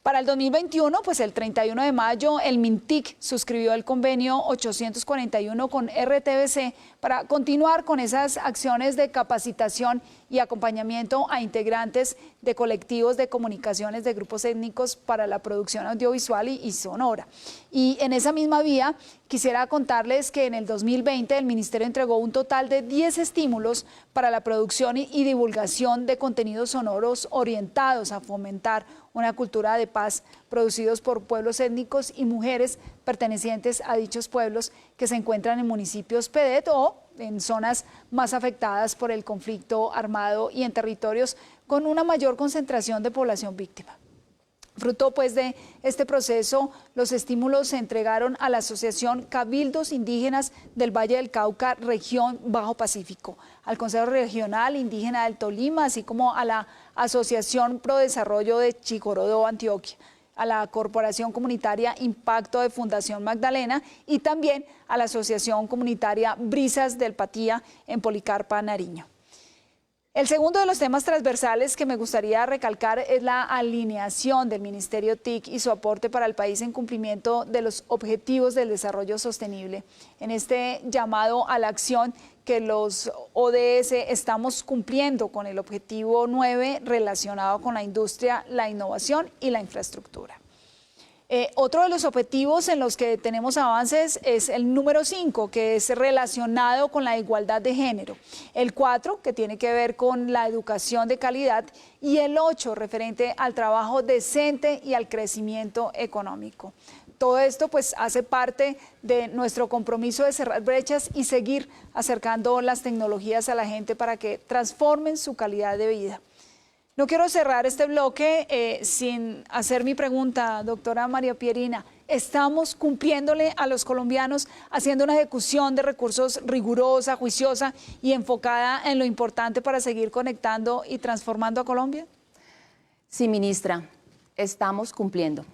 Para el 2021, el 31 de mayo, el MINTIC suscribió el convenio 841 con RTBC para continuar con esas acciones de capacitación y acompañamiento a integrantes de colectivos de comunicaciones de grupos étnicos para la producción audiovisual y sonora. Y en esa misma vía, quisiera contarles que en el 2020 el Ministerio entregó un total de 10 estímulos para la producción y divulgación de contenidos sonoros orientados a fomentar una cultura de paz, producidos por pueblos étnicos y mujeres pertenecientes a dichos pueblos que se encuentran en municipios PEDET o en zonas más afectadas por el conflicto armado y en territorios con una mayor concentración de población víctima. Fruto pues de este proceso, los estímulos se entregaron a la Asociación Cabildos Indígenas del Valle del Cauca, región Bajo Pacífico, al Consejo Regional Indígena del Tolima, así como a la Asociación Pro Desarrollo de Chicorodó, Antioquia, a la Corporación Comunitaria Impacto de Fundación Magdalena y también a la Asociación Comunitaria Brisas del Patía en Policarpa, Nariño. El segundo de los temas transversales que me gustaría recalcar es la alineación del Ministerio TIC y su aporte para el país en cumplimiento de los objetivos del desarrollo sostenible. En este llamado a la acción que los ODS estamos cumpliendo con el objetivo 9 relacionado con la industria, la innovación y la infraestructura. Otro de los objetivos en los que tenemos avances es el número 5, que es relacionado con la igualdad de género, el 4, que tiene que ver con la educación de calidad, y el 8, referente al trabajo decente y al crecimiento económico. Todo esto pues hace parte de nuestro compromiso de cerrar brechas y seguir acercando las tecnologías a la gente para que transformen su calidad de vida. No quiero cerrar este bloque sin hacer mi pregunta, doctora María Pierina. ¿Estamos cumpliéndole a los colombianos, haciendo una ejecución de recursos rigurosa, juiciosa y enfocada en lo importante para seguir conectando y transformando a Colombia? Sí, ministra, estamos cumpliendo.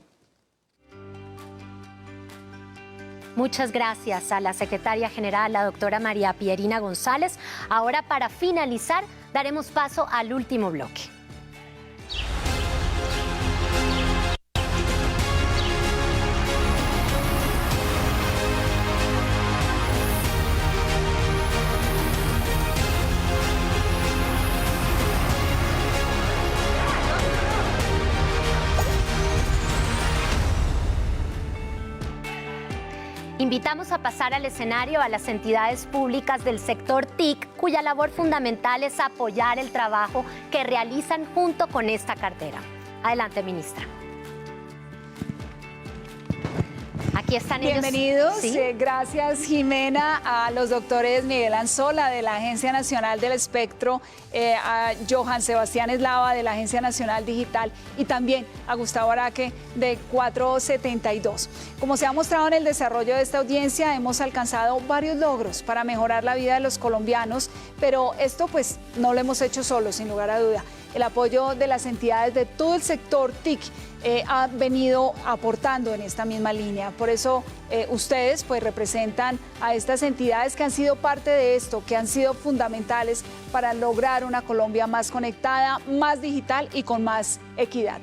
Muchas gracias a la secretaria general, la doctora María Pierina González. Ahora, para finalizar, daremos paso al último bloque. Invitamos a pasar al escenario a las entidades públicas del sector TIC, cuya labor fundamental es apoyar el trabajo que realizan junto con esta cartera. Adelante, ministra. Aquí están ellos. Bienvenidos, ¿Sí? Gracias Jimena, a los doctores Miguel Anzola de la Agencia Nacional del Espectro, a Johan Sebastián Eslava de la Agencia Nacional Digital y también a Gustavo Araque de 472. Como se ha mostrado en el desarrollo de esta audiencia, hemos alcanzado varios logros para mejorar la vida de los colombianos, pero esto pues no lo hemos hecho solos, sin lugar a duda. El apoyo de las entidades de todo el sector TIC ha venido aportando en esta misma línea. Por eso ustedes pues representan a estas entidades que han sido parte de esto, que han sido fundamentales para lograr una Colombia más conectada, más digital y con más equidad.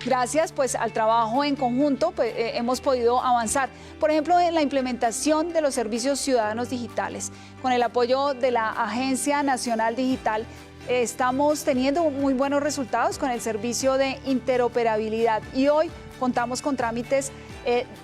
Gracias pues al trabajo en conjunto pues, hemos podido avanzar, por ejemplo, en la implementación de los servicios ciudadanos digitales. Con el apoyo de la Agencia Nacional Digital estamos teniendo muy buenos resultados con el servicio de interoperabilidad y hoy contamos con trámites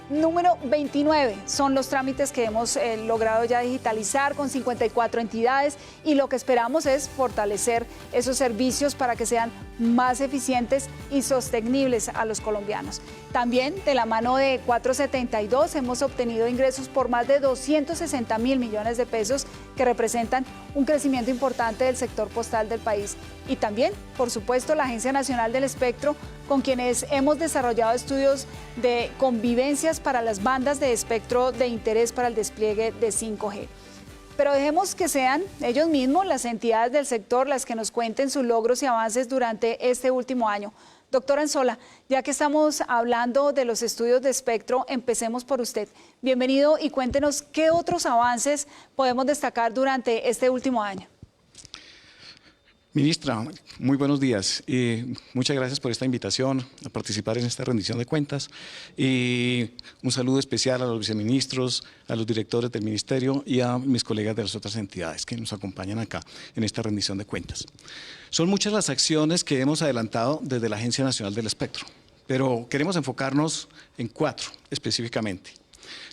número 29. Son los trámites que hemos logrado ya digitalizar con 54 entidades y lo que esperamos es fortalecer esos servicios para que sean más eficientes y sostenibles a los colombianos. También de la mano de 472 hemos obtenido ingresos por más de 260.000 millones de pesos que representan un crecimiento importante del sector postal del país. Y también, por supuesto, la Agencia Nacional del Espectro, con quienes hemos desarrollado estudios de convivencias para las bandas de espectro de interés para el despliegue de 5G. Pero dejemos que sean ellos mismos, las entidades del sector, las que nos cuenten sus logros y avances durante este último año. Doctora Anzola, ya que estamos hablando de los estudios de espectro, empecemos por usted. Bienvenido y cuéntenos qué otros avances podemos destacar durante este último año. Ministra, muy buenos días. Muchas gracias por esta invitación a participar en esta rendición de cuentas. Un saludo especial a los viceministros, a los directores del ministerio y a mis colegas de las otras entidades que nos acompañan acá en esta rendición de cuentas. Son muchas las acciones que hemos adelantado desde la Agencia Nacional del Espectro, pero queremos enfocarnos en 4 específicamente.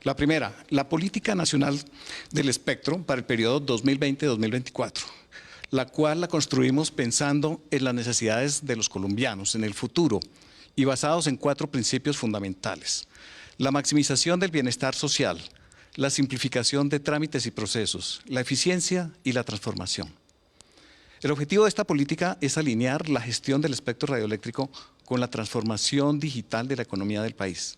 La primera, la Política Nacional del Espectro para el periodo 2020-2024. La cual la construimos pensando en las necesidades de los colombianos, en el futuro, y basados en 4 principios fundamentales. la maximización del bienestar social, la simplificación de trámites y procesos, la eficiencia y la transformación. El objetivo de esta política es alinear la gestión del espectro radioeléctrico con la transformación digital de la economía del país.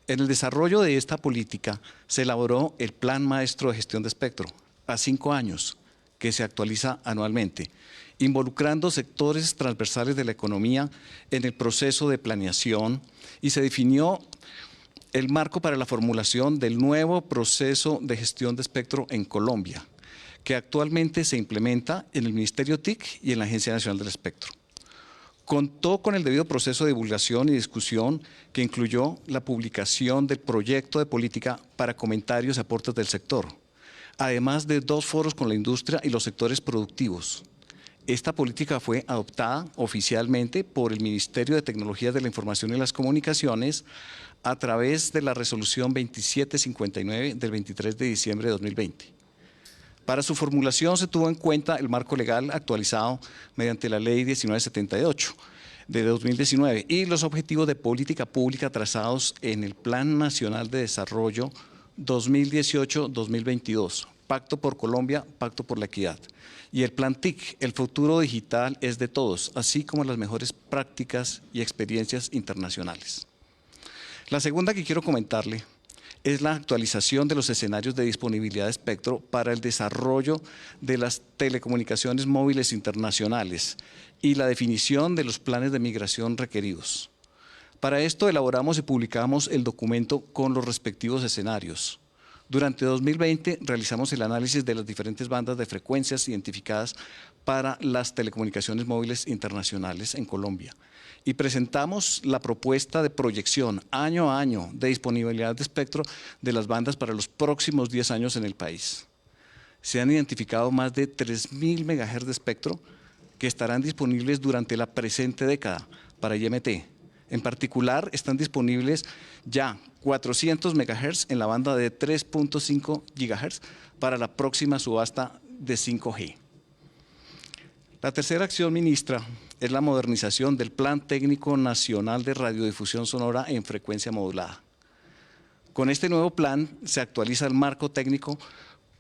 En el desarrollo de esta política se elaboró el Plan Maestro de Gestión de Espectro a 5 años, que se actualiza anualmente, involucrando sectores transversales de la economía en el proceso de planeación, y se definió el marco para la formulación del nuevo proceso de gestión de espectro en Colombia, que actualmente se implementa en el Ministerio TIC y en la Agencia Nacional del Espectro. Contó con el debido proceso de divulgación y discusión que incluyó la publicación del proyecto de política para comentarios y aportes del sector, además de 2 foros con la industria y los sectores productivos. Esta política fue adoptada oficialmente por el Ministerio de Tecnologías de la Información y las Comunicaciones a través de la Resolución 2759 del 23 de diciembre de 2020. Para su formulación se tuvo en cuenta el marco legal actualizado mediante la Ley 1978 de 2019 y los objetivos de política pública trazados en el Plan Nacional de Desarrollo 2018-2022, Pacto por Colombia, Pacto por la Equidad, y el Plan TIC, el futuro digital es de todos, así como las mejores prácticas y experiencias internacionales. La segunda que quiero comentarle es la actualización de los escenarios de disponibilidad de espectro para el desarrollo de las telecomunicaciones móviles internacionales y la definición de los planes de migración requeridos. Para esto elaboramos y publicamos el documento con los respectivos escenarios. Durante 2020 realizamos el análisis de las diferentes bandas de frecuencias identificadas para las telecomunicaciones móviles internacionales en Colombia y presentamos la propuesta de proyección año a año de disponibilidad de espectro de las bandas para los próximos 10 años en el país. Se han identificado más de 3.000 MHz de espectro que estarán disponibles durante la presente década para IMT. En particular, están disponibles ya 400 MHz en la banda de 3.5 GHz para la próxima subasta de 5G. La tercera acción, ministra, es la modernización del Plan Técnico Nacional de Radiodifusión Sonora en frecuencia modulada. Con este nuevo plan se actualiza el marco técnico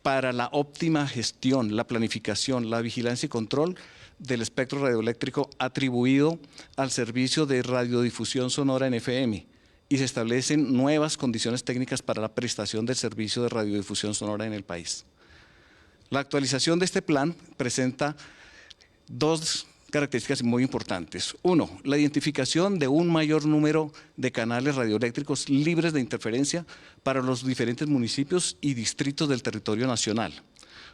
para la óptima gestión, la planificación, la vigilancia y control del espectro radioeléctrico atribuido al servicio de radiodifusión sonora en FM y se establecen nuevas condiciones técnicas para la prestación del servicio de radiodifusión sonora en el país. La actualización de este plan presenta 2 características muy importantes. 1, la identificación de un mayor número de canales radioeléctricos libres de interferencia para los diferentes municipios y distritos del territorio nacional.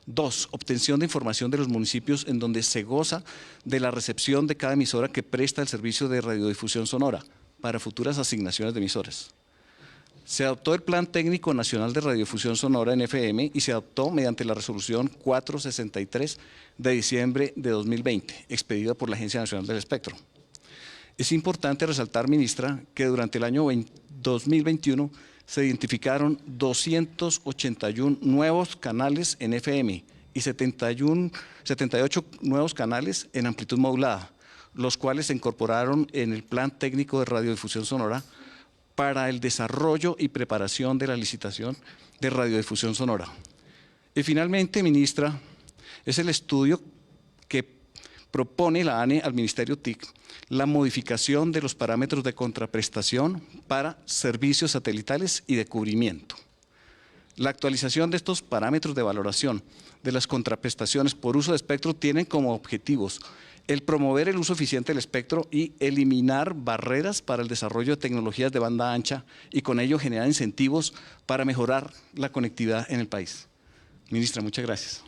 2, obtención de información de los municipios en donde se goza de la recepción de cada emisora que presta el servicio de radiodifusión sonora para futuras asignaciones de emisoras. Se adoptó el Plan Técnico Nacional de Radiodifusión Sonora en FM y se adoptó mediante la Resolución 463 de diciembre de 2020, expedida por la Agencia Nacional del Espectro. Es importante resaltar, ministra, que durante el año 2021 se identificaron 281 nuevos canales en FM y 78 nuevos canales en amplitud modulada, los cuales se incorporaron en el Plan Técnico de Radiodifusión Sonora para el desarrollo y preparación de la licitación de radiodifusión sonora. Y finalmente, ministra, es el estudio que propone la ANE al Ministerio TIC la modificación de los parámetros de contraprestación para servicios satelitales y de cubrimiento. La actualización de estos parámetros de valoración de las contraprestaciones por uso de espectro tienen como objetivos el promover el uso eficiente del espectro y eliminar barreras para el desarrollo de tecnologías de banda ancha y con ello generar incentivos para mejorar la conectividad en el país. Ministra, muchas gracias.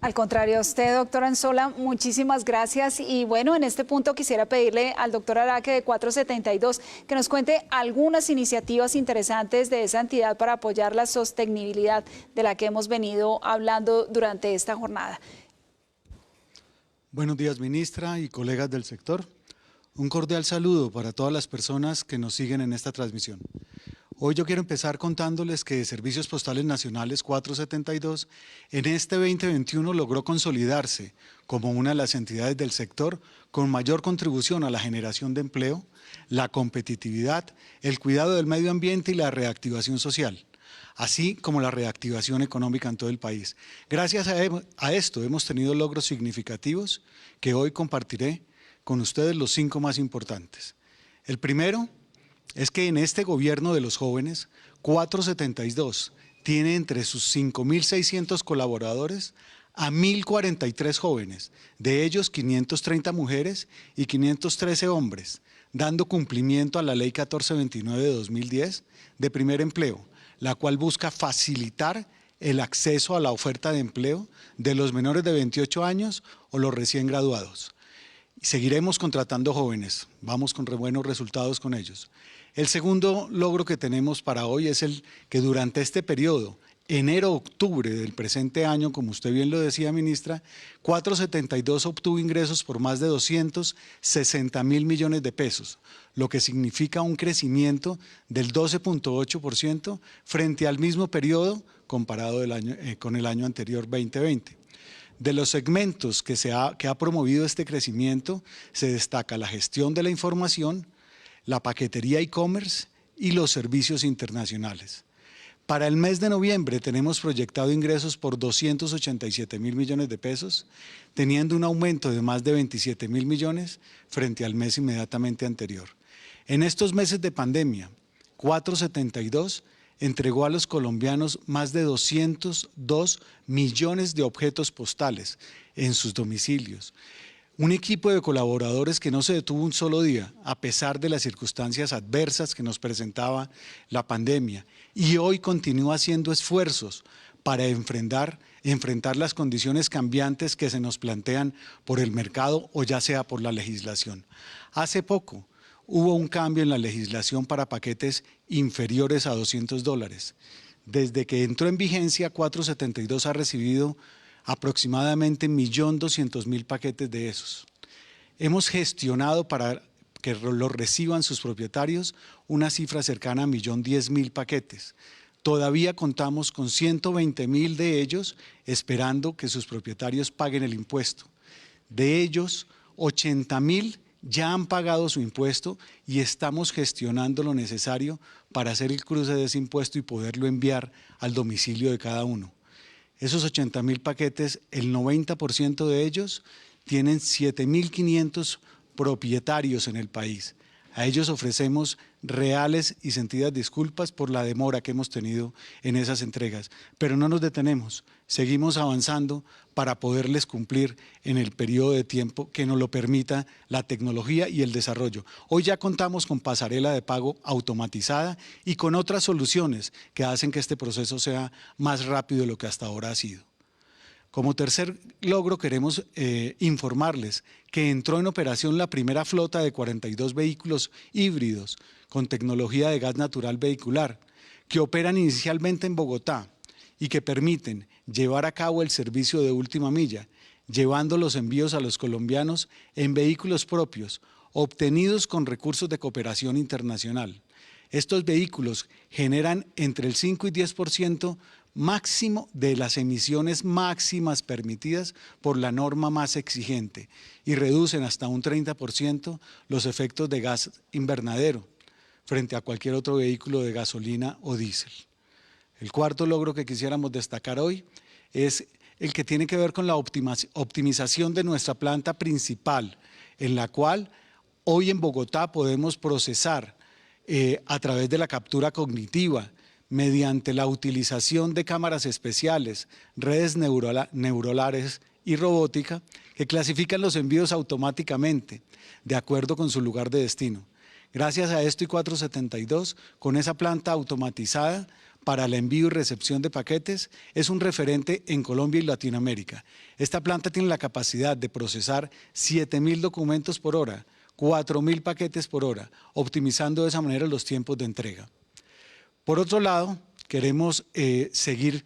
Al contrario, a usted, doctor Anzola, muchísimas gracias. Y bueno, en este punto quisiera pedirle al doctor Araque de 472 que nos cuente algunas iniciativas interesantes de esa entidad para apoyar la sostenibilidad de la que hemos venido hablando durante esta jornada. Buenos días, ministra y colegas del sector. Un cordial saludo para todas las personas que nos siguen en esta transmisión. Hoy yo quiero empezar contándoles que Servicios Postales Nacionales 472 en este 2021 logró consolidarse como una de las entidades del sector con mayor contribución a la generación de empleo, la competitividad, el cuidado del medio ambiente y la reactivación social, así como la reactivación económica en todo el país. Gracias a esto hemos tenido logros significativos que hoy compartiré con ustedes los 5 más importantes. El primero es que en este gobierno de los jóvenes, 472 tiene entre sus 5.600 colaboradores a 1.043 jóvenes, de ellos 530 mujeres y 513 hombres, dando cumplimiento a la Ley 1429 de 2010 de primer empleo, la cual busca facilitar el acceso a la oferta de empleo de los menores de 28 años o los recién graduados. Seguiremos contratando jóvenes, vamos con buenos resultados con ellos. El segundo logro que tenemos para hoy es el que durante este periodo, enero-octubre del presente año, como usted bien lo decía, ministra, 472 obtuvo ingresos por más de 260.000 millones de pesos, lo que significa un crecimiento del 12.8% frente al mismo periodo comparado con el año anterior 2020. De los segmentos que ha promovido este crecimiento, se destaca la gestión de la información, la paquetería e-commerce y los servicios internacionales. Para el mes de noviembre tenemos proyectado ingresos por 287.000 millones de pesos, teniendo un aumento de más de 27.000 millones frente al mes inmediatamente anterior. En estos meses de pandemia, 472 entregó a los colombianos más de 202 millones de objetos postales en sus domicilios. Un equipo de colaboradores que no se detuvo un solo día, a pesar de las circunstancias adversas que nos presentaba la pandemia, y hoy continúa haciendo esfuerzos para enfrentar las condiciones cambiantes que se nos plantean por el mercado o ya sea por la legislación. Hace poco hubo un cambio en la legislación para paquetes inferiores a $200. Desde que entró en vigencia, 472 ha recibido aproximadamente 1.200.000 paquetes de esos. Hemos gestionado para que los reciban sus propietarios una cifra cercana a 1.010.000 paquetes. Todavía contamos con 120.000 de ellos esperando que sus propietarios paguen el impuesto. De ellos, 80.000 ya han pagado su impuesto y estamos gestionando lo necesario para hacer el cruce de ese impuesto y poderlo enviar al domicilio de cada uno. Esos 80.000 paquetes, el 90% de ellos tienen 7.500 propietarios en el país. A ellos ofrecemos reales y sentidas disculpas por la demora que hemos tenido en esas entregas, pero no nos detenemos, seguimos avanzando para poderles cumplir en el periodo de tiempo que nos lo permita la tecnología y el desarrollo. Hoy ya contamos con pasarela de pago automatizada y con otras soluciones que hacen que este proceso sea más rápido de lo que hasta ahora ha sido. Como tercer logro queremos informarles que entró en operación la primera flota de 42 vehículos híbridos con tecnología de gas natural vehicular que operan inicialmente en Bogotá y que permiten llevar a cabo el servicio de última milla, llevando los envíos a los colombianos en vehículos propios, obtenidos con recursos de cooperación internacional. Estos vehículos generan entre el 5 y 10% máximo de las emisiones máximas permitidas por la norma más exigente y reducen hasta un 30% los efectos de gas invernadero frente a cualquier otro vehículo de gasolina o diésel. El cuarto logro que quisiéramos destacar hoy es el que tiene que ver con la optimización de nuestra planta principal, en la cual hoy en Bogotá podemos procesar a través de la captura cognitiva, mediante la utilización de cámaras especiales, redes neurales y robótica que clasifican los envíos automáticamente de acuerdo con su lugar de destino. Gracias a esto y 472, con esa planta automatizada para el envío y recepción de paquetes, es un referente en Colombia y Latinoamérica. Esta planta tiene la capacidad de procesar 7.000 documentos por hora, 4.000 paquetes por hora, optimizando de esa manera los tiempos de entrega. Por otro lado, queremos seguir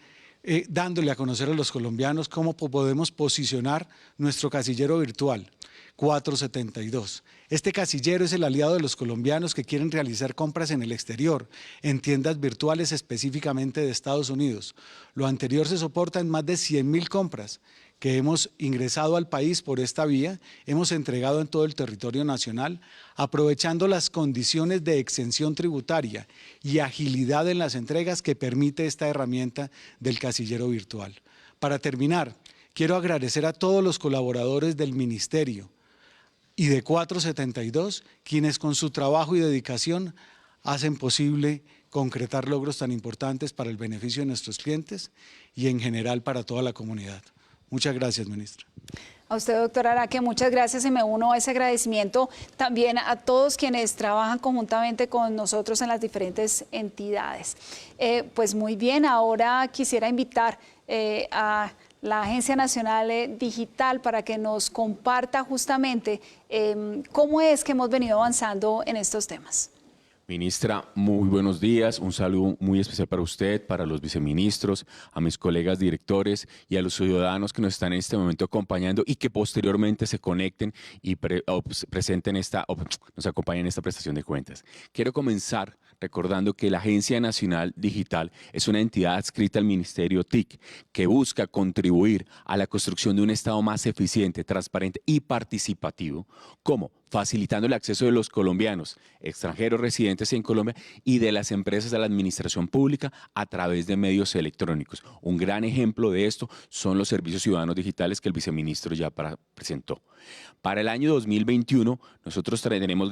dándole a conocer a los colombianos cómo podemos posicionar nuestro casillero virtual. 472. Este casillero es el aliado de los colombianos que quieren realizar compras en el exterior, en tiendas virtuales específicamente de Estados Unidos. Lo anterior se soporta en más de 100.000 compras que hemos ingresado al país por esta vía, hemos entregado en todo el territorio nacional, aprovechando las condiciones de exención tributaria y agilidad en las entregas que permite esta herramienta del casillero virtual. Para terminar, quiero agradecer a todos los colaboradores del Ministerio y de 472, quienes con su trabajo y dedicación hacen posible concretar logros tan importantes para el beneficio de nuestros clientes y en general para toda la comunidad. Muchas gracias, ministra. A usted, doctora Araque, muchas gracias y me uno a ese agradecimiento también a todos quienes trabajan conjuntamente con nosotros en las diferentes entidades. Pues muy bien, ahora quisiera invitar a la Agencia Nacional Digital para que nos comparta justamente cómo es que hemos venido avanzando en estos temas. Ministra, muy buenos días. Un saludo muy especial para usted, para los viceministros, a mis colegas directores y a los ciudadanos que nos están en este momento acompañando y que posteriormente se conecten y nos acompañen en esta prestación de cuentas. Quiero comenzar recordando que la Agencia Nacional Digital es una entidad adscrita al Ministerio TIC que busca contribuir a la construcción de un Estado más eficiente, transparente y participativo, como facilitando el acceso de los colombianos, extranjeros residentes en Colombia y de las empresas a la administración pública a través de medios electrónicos. Un gran ejemplo de esto son los servicios ciudadanos digitales que el viceministro ya presentó. Para el año 2021, nosotros tenemos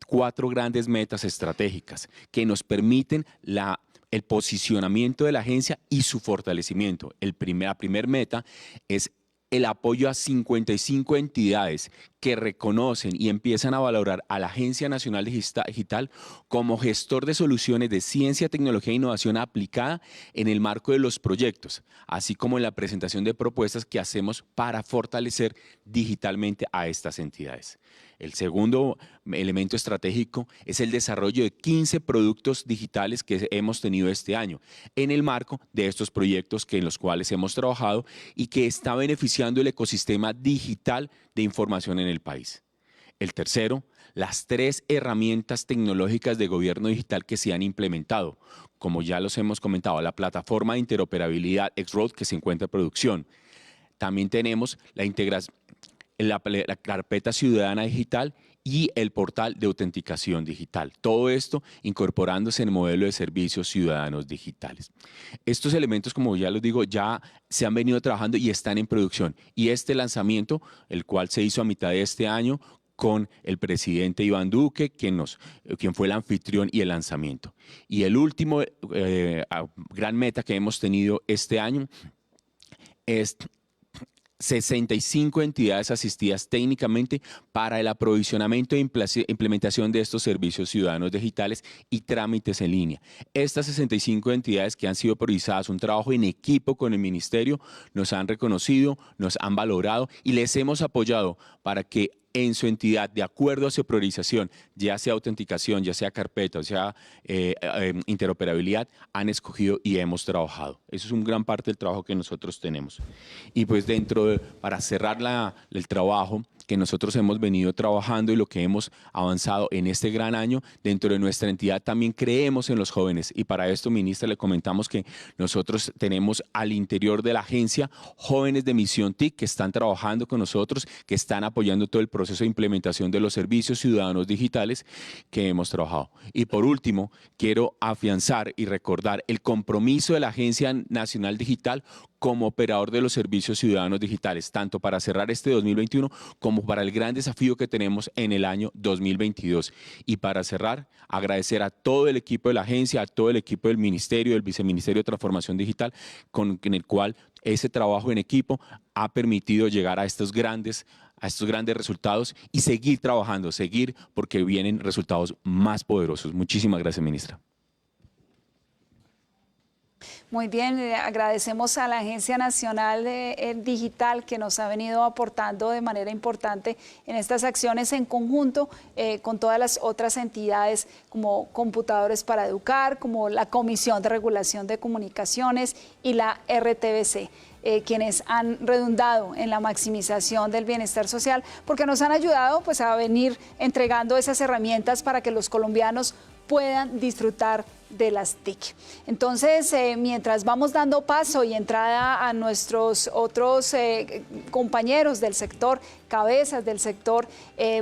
4 grandes metas estratégicas que nos permiten el posicionamiento de la agencia y su fortalecimiento. La primera meta es el apoyo a 55 entidades que reconocen y empiezan a valorar a la Agencia Nacional Digital como gestor de soluciones de ciencia, tecnología e innovación aplicada en el marco de los proyectos, así como en la presentación de propuestas que hacemos para fortalecer digitalmente a estas entidades. El segundo elemento estratégico es el desarrollo de 15 productos digitales que hemos tenido este año en el marco de estos proyectos en los cuales hemos trabajado y que está beneficiando el ecosistema digital de información en el país. El tercero, las 3 herramientas tecnológicas de gobierno digital que se han implementado, como ya los hemos comentado, la plataforma de interoperabilidad X-Road que se encuentra en producción. También tenemos la integración, la carpeta ciudadana digital y el portal de autenticación digital. Todo esto incorporándose en el modelo de servicios ciudadanos digitales. Estos elementos, como ya les digo, ya se han venido trabajando y están en producción. Y este lanzamiento, el cual se hizo a mitad de este año con el presidente Iván Duque, quien fue el anfitrión y el lanzamiento. Y el último gran meta que hemos tenido este año es 65 entidades asistidas técnicamente para el aprovisionamiento e implementación de estos servicios ciudadanos digitales y trámites en línea. Estas 65 entidades que han sido priorizadas, un trabajo en equipo con el Ministerio, nos han reconocido, nos han valorado y les hemos apoyado para que en su entidad, de acuerdo a su priorización, ya sea autenticación, ya sea carpeta, o sea interoperabilidad, han escogido y hemos trabajado. Eso es una gran parte del trabajo que nosotros tenemos. Y pues para cerrar el trabajo que nosotros hemos venido trabajando y lo que hemos avanzado en este gran año, dentro de nuestra entidad también creemos en los jóvenes y para esto, ministra, le comentamos que nosotros tenemos al interior de la agencia jóvenes de Misión TIC que están trabajando con nosotros, que están apoyando todo el proceso de implementación de los servicios ciudadanos digitales que hemos trabajado. Y por último, quiero afianzar y recordar el compromiso de la Agencia Nacional Digital como operador de los servicios ciudadanos digitales, tanto para cerrar este 2021 como para el gran desafío que tenemos en el año 2022. Y para cerrar, agradecer a todo el equipo de la agencia, a todo el equipo del Ministerio, del Viceministerio de Transformación Digital, en el cual ese trabajo en equipo ha permitido llegar a estos grandes resultados y seguir trabajando, porque vienen resultados más poderosos. Muchísimas gracias, ministra. Muy bien, agradecemos a la Agencia Nacional Digital que nos ha venido aportando de manera importante en estas acciones en conjunto con todas las otras entidades como Computadores para Educar, como la Comisión de Regulación de Comunicaciones y la RTBC. quienes han redundado en la maximización del bienestar social, porque nos han ayudado pues a venir entregando esas herramientas para que los colombianos puedan disfrutar de las TIC. Entonces, mientras vamos dando paso y entrada a nuestros otros compañeros del sector, cabezas del sector,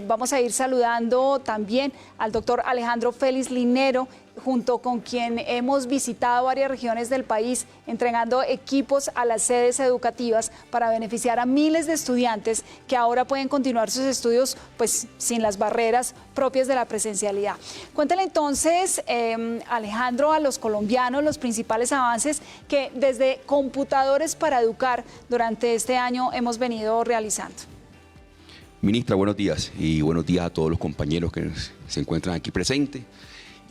vamos a ir saludando también al doctor Alejandro Félix Linero, junto con quien hemos visitado varias regiones del país, entregando equipos a las sedes educativas para beneficiar a miles de estudiantes que ahora pueden continuar sus estudios pues sin las barreras propias de la presencialidad. Cuéntale entonces, Alejandro, a los colombianos los principales avances que desde Computadores para Educar durante este año hemos venido realizando. Ministra, buenos días y buenos días a todos los compañeros que se encuentran aquí presentes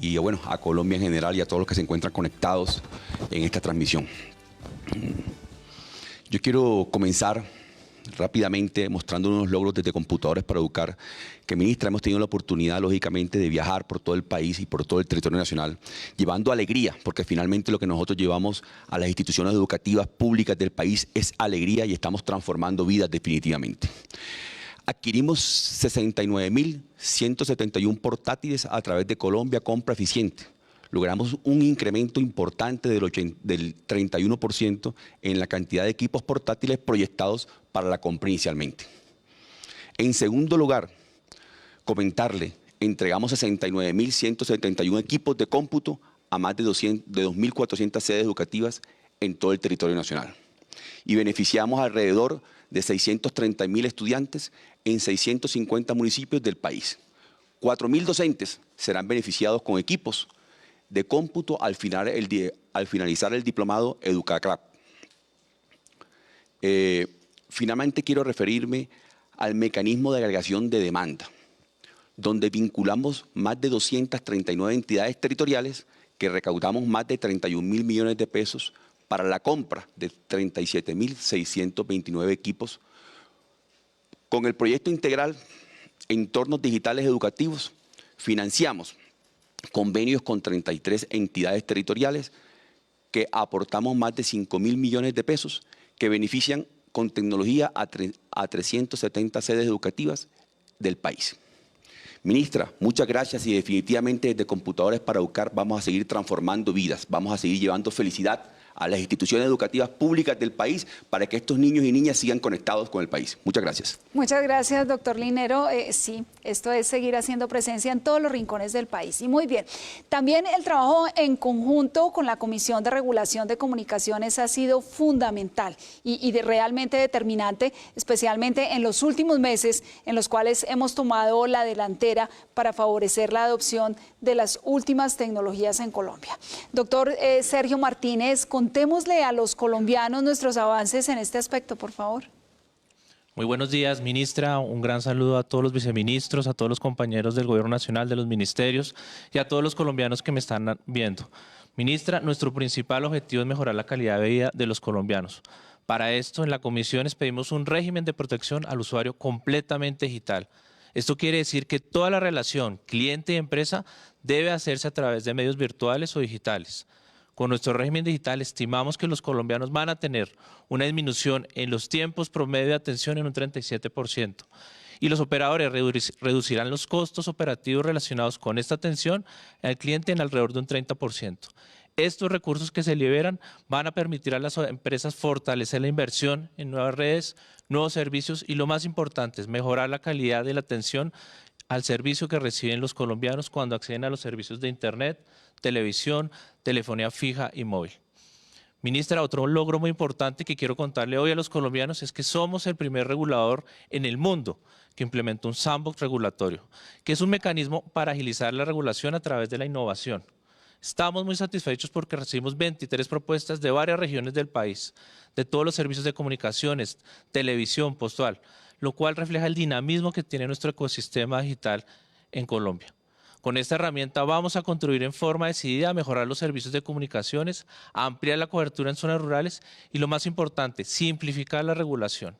y bueno, a Colombia en general y a todos los que se encuentran conectados en esta transmisión. Yo quiero comenzar rápidamente mostrando unos logros desde Computadores para Educar, que, ministra, hemos tenido la oportunidad, lógicamente, de viajar por todo el país y por todo el territorio nacional, llevando alegría, porque finalmente lo que nosotros llevamos a las instituciones educativas públicas del país es alegría y estamos transformando vidas definitivamente. Adquirimos 69.171 portátiles a través de Colombia Compra Eficiente. Logramos un incremento importante del 31% en la cantidad de equipos portátiles proyectados para la compra inicialmente. En segundo lugar, comentarle, entregamos 69.171 equipos de cómputo a más de 2.400 sedes educativas en todo el territorio nacional. Y beneficiamos alrededor de 630.000 estudiantes en 650 municipios del país. 4.000 docentes serán beneficiados con equipos de cómputo al finalizar el diplomado EducaCRAP. Finalmente quiero referirme al mecanismo de agregación de demanda, donde vinculamos más de 239 entidades territoriales que recaudamos más de 31.000 millones de pesos para la compra de 37.629 equipos. Con el proyecto integral Entornos Digitales Educativos, financiamos convenios con 33 entidades territoriales que aportamos más de 5.000 millones de pesos que benefician con tecnología a 370 sedes educativas del país. Ministra, muchas gracias y definitivamente desde Computadores para Educar vamos a seguir transformando vidas, vamos a seguir llevando felicidad a las instituciones educativas públicas del país para que estos niños y niñas sigan conectados con el país. Muchas gracias. Muchas gracias, doctor Linero. Sí, esto es seguir haciendo presencia en todos los rincones del país. Y muy bien, también el trabajo en conjunto con la Comisión de Regulación de Comunicaciones ha sido fundamental y realmente determinante, especialmente en los últimos meses en los cuales hemos tomado la delantera para favorecer la adopción de las últimas tecnologías en Colombia. Doctor Sergio Martínez, contémosle a los colombianos nuestros avances en este aspecto, por favor. Muy buenos días, ministra. Un gran saludo a todos los viceministros, a todos los compañeros del Gobierno Nacional, de los ministerios y a todos los colombianos que me están viendo. Ministra, nuestro principal objetivo es mejorar la calidad de vida de los colombianos. Para esto, en la comisión pedimos un régimen de protección al usuario completamente digital. Esto quiere decir que toda la relación cliente y empresa debe hacerse a través de medios virtuales o digitales. Con nuestro régimen digital estimamos que los colombianos van a tener una disminución en los tiempos promedio de atención en un 37% y los operadores reducirán los costos operativos relacionados con esta atención al cliente en alrededor de un 30%. Estos recursos que se liberan van a permitir a las empresas fortalecer la inversión en nuevas redes, nuevos servicios y lo más importante es mejorar la calidad de la atención al servicio que reciben los colombianos cuando acceden a los servicios de Internet, televisión, telefonía fija y móvil. Ministra, otro logro muy importante que quiero contarle hoy a los colombianos es que somos el primer regulador en el mundo que implementó un sandbox regulatorio, que es un mecanismo para agilizar la regulación a través de la innovación. Estamos muy satisfechos porque recibimos 23 propuestas de varias regiones del país, de todos los servicios de comunicaciones, televisión, postal, lo cual refleja el dinamismo que tiene nuestro ecosistema digital en Colombia. Con esta herramienta vamos a contribuir en forma decidida a mejorar los servicios de comunicaciones, a ampliar la cobertura en zonas rurales y, lo más importante, simplificar la regulación.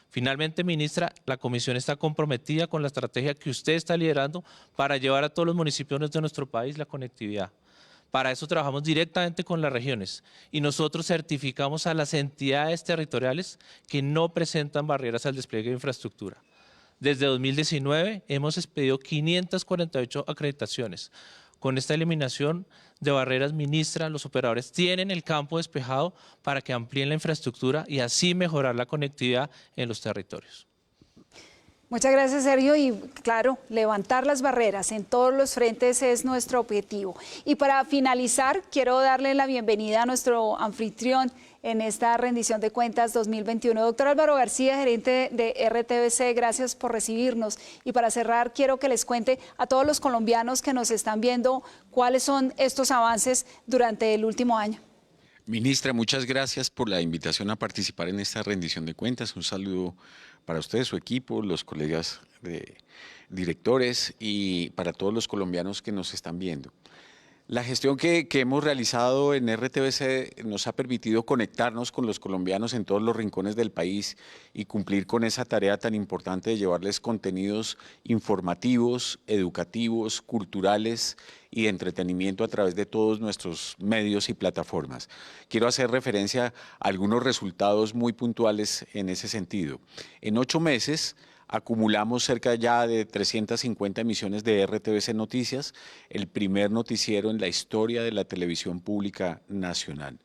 Finalmente, ministra, la Comisión está comprometida con la estrategia que usted está liderando para llevar a todos los municipios de nuestro país la conectividad. Para eso trabajamos directamente con las regiones y nosotros certificamos a las entidades territoriales que no presentan barreras al despliegue de infraestructura. Desde 2019 hemos expedido 548 acreditaciones. Con esta eliminación de barreras, ministra, los operadores tienen el campo despejado para que amplíen la infraestructura y así mejorar la conectividad en los territorios. Muchas gracias, Sergio. Y claro, levantar las barreras en todos los frentes es nuestro objetivo. Y para finalizar, quiero darle la bienvenida a nuestro anfitrión en esta rendición de cuentas 2021. Doctor Álvaro García, gerente de RTBC, gracias por recibirnos. Y para cerrar, quiero que les cuente a todos los colombianos que nos están viendo cuáles son estos avances durante el último año. Ministra, muchas gracias por la invitación a participar en esta rendición de cuentas. Un saludo para usted, su equipo, los colegas directores y para todos los colombianos que nos están viendo. La gestión que hemos realizado en RTBC nos ha permitido conectarnos con los colombianos en todos los rincones del país y cumplir con esa tarea tan importante de llevarles contenidos informativos, educativos, culturales y de entretenimiento a través de todos nuestros medios y plataformas. Quiero hacer referencia a algunos resultados muy puntuales en ese sentido. En 8 meses, acumulamos cerca ya de 350 emisiones de RTBC Noticias, el primer noticiero en la historia de la televisión pública nacional.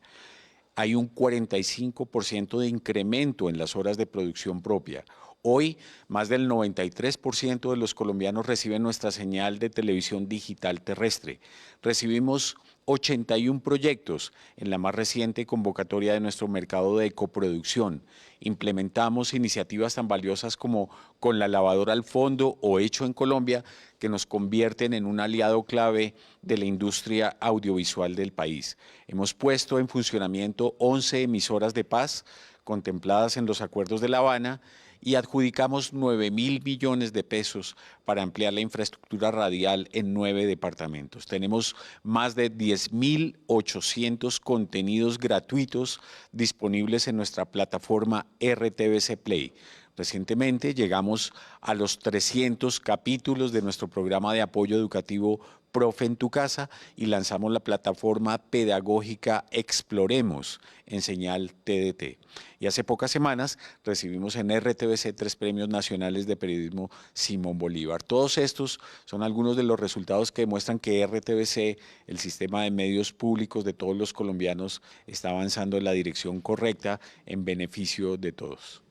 Hay un 45% de incremento en las horas de producción propia. Hoy, más del 93% de los colombianos reciben nuestra señal de televisión digital terrestre. Recibimos 81 proyectos en la más reciente convocatoria de nuestro mercado de coproducción. Implementamos iniciativas tan valiosas como Con la lavadora al fondo o Hecho en Colombia, que nos convierten en un aliado clave de la industria audiovisual del país. Hemos puesto en funcionamiento 11 emisoras de paz contempladas en los acuerdos de La Habana y adjudicamos 9.000 millones de pesos para ampliar la infraestructura radial en 9 departamentos. Tenemos más de 10.800 contenidos gratuitos disponibles en nuestra plataforma RTBC Play. Recientemente llegamos a los 300 capítulos de nuestro programa de apoyo educativo Profe en tu Casa y lanzamos la plataforma pedagógica Exploremos en señal TDT. Y hace pocas semanas recibimos en RTBC 3 premios nacionales de periodismo Simón Bolívar. Todos estos son algunos de los resultados que demuestran que RTBC, el sistema de medios públicos de todos los colombianos, está avanzando en la dirección correcta en beneficio de todos.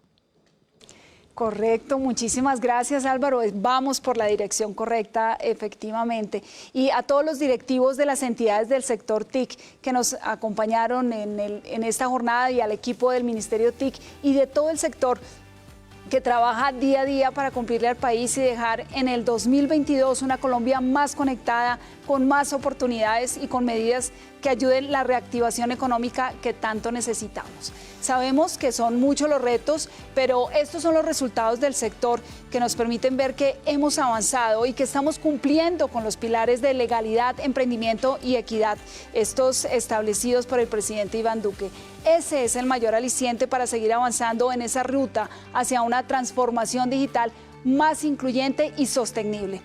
Correcto, muchísimas gracias, Álvaro. Vamos por la dirección correcta, efectivamente. Y a todos los directivos de las entidades del sector TIC que nos acompañaron en esta jornada y al equipo del Ministerio TIC y de todo el sector que trabaja día a día para cumplirle al país y dejar en el 2022 una Colombia más conectada, con más oportunidades y con medidas que ayuden la reactivación económica que tanto necesitamos. Sabemos que son muchos los retos, pero estos son los resultados del sector que nos permiten ver que hemos avanzado y que estamos cumpliendo con los pilares de legalidad, emprendimiento y equidad, estos establecidos por el presidente Iván Duque. Ese es el mayor aliciente para seguir avanzando en esa ruta hacia una transformación digital más incluyente y sostenible.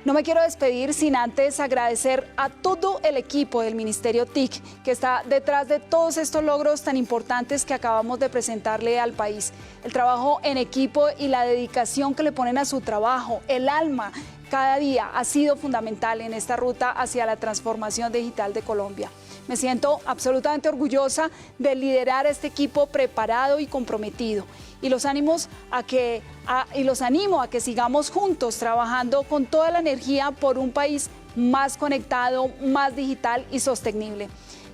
No me quiero despedir sin antes agradecer a todo el equipo del Ministerio TIC que está detrás de todos estos logros tan importantes que acabamos de presentarle al país. El trabajo en equipo y la dedicación que le ponen a su trabajo, el alma, cada día ha sido fundamental en esta ruta hacia la transformación digital de Colombia. Me siento absolutamente orgullosa de liderar este equipo preparado y comprometido. Y los animo a que sigamos juntos trabajando con toda la energía por un país más conectado, más digital y sostenible.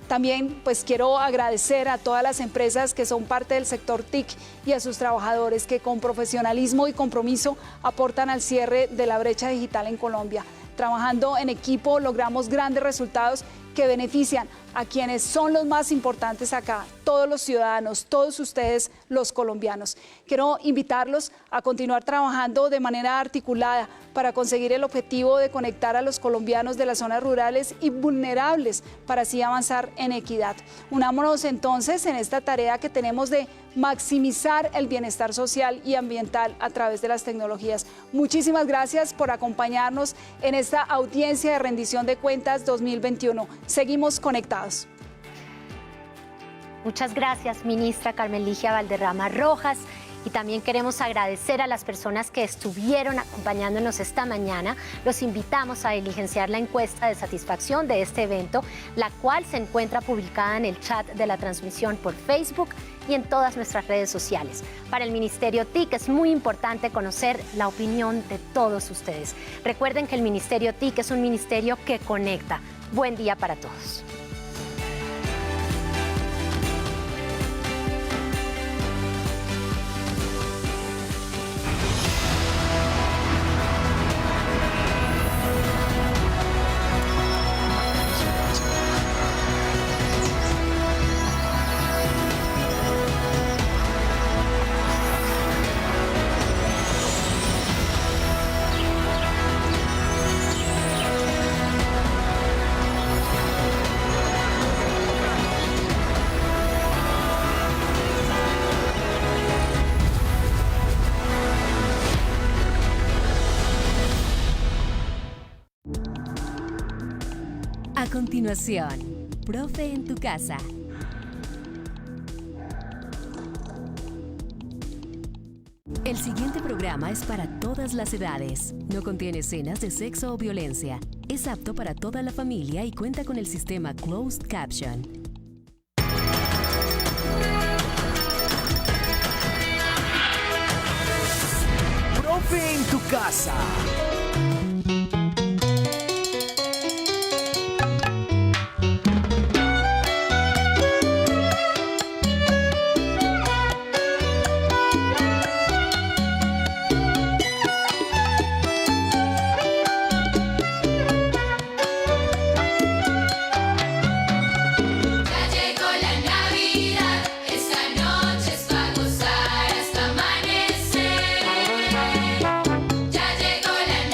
También pues quiero agradecer a todas las empresas que son parte del sector TIC y a sus trabajadores que con profesionalismo y compromiso aportan al cierre de la brecha digital en Colombia. Trabajando en equipo logramos grandes resultados que benefician a quienes son los más importantes acá, todos los ciudadanos, todos ustedes, los colombianos. Quiero invitarlos a continuar trabajando de manera articulada para conseguir el objetivo de conectar a los colombianos de las zonas rurales y vulnerables para así avanzar en equidad. Unámonos entonces en esta tarea que tenemos de maximizar el bienestar social y ambiental a través de las tecnologías. Muchísimas gracias por acompañarnos en esta audiencia de rendición de cuentas 2021. Seguimos conectados. Muchas gracias, ministra Carmen Ligia Valderrama Rojas. Y también queremos agradecer a las personas que estuvieron acompañándonos esta mañana. Los invitamos a diligenciar la encuesta de satisfacción de este evento, la cual se encuentra publicada en el chat de la transmisión por Facebook y en todas nuestras redes sociales. Para el Ministerio TIC es muy importante conocer la opinión de todos ustedes. Recuerden que el Ministerio TIC es un ministerio que conecta. Buen día para todos. A continuación, Profe en tu casa. El siguiente programa es para todas las edades. No contiene escenas de sexo o violencia. Es apto para toda la familia y cuenta con el sistema Closed Caption. Profe en tu casa. Ya llegó la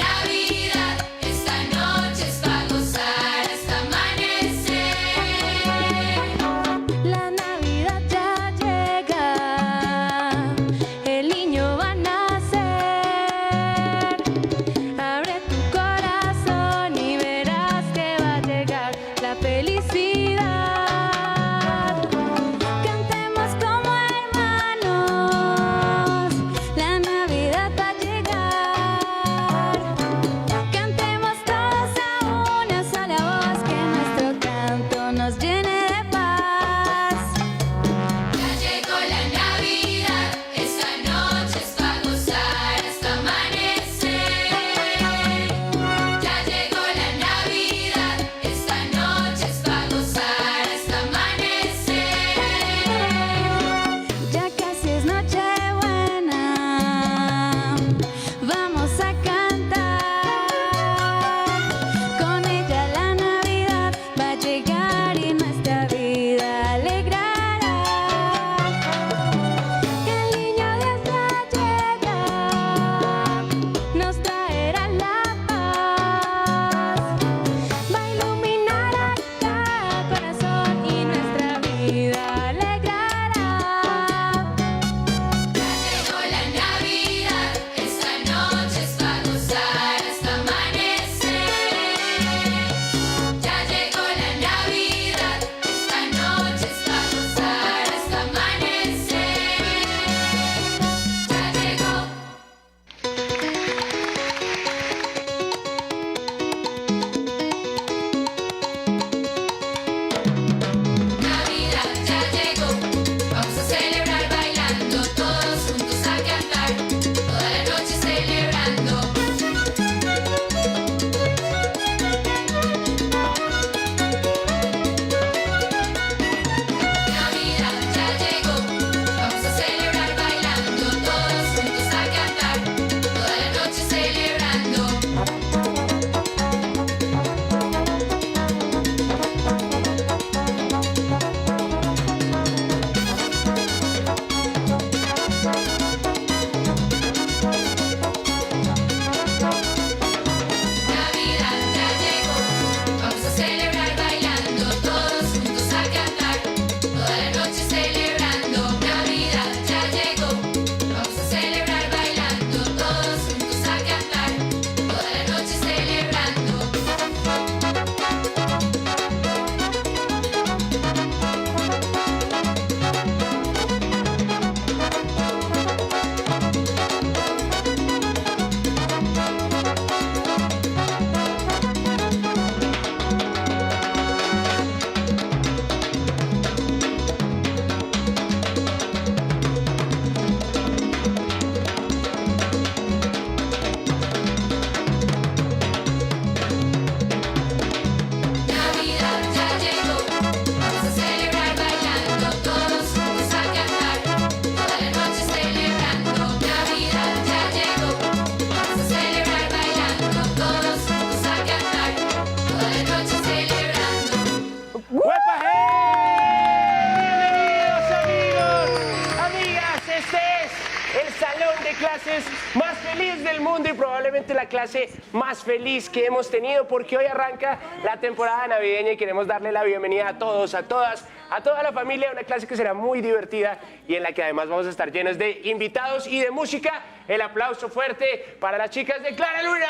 clases más feliz del mundo y probablemente la clase más feliz que hemos tenido, porque hoy arranca la temporada navideña y queremos darle la bienvenida a todos, a todas, a toda la familia, una clase que será muy divertida y en la que además vamos a estar llenos de invitados y de música. El aplauso fuerte para las chicas de Clara Luna.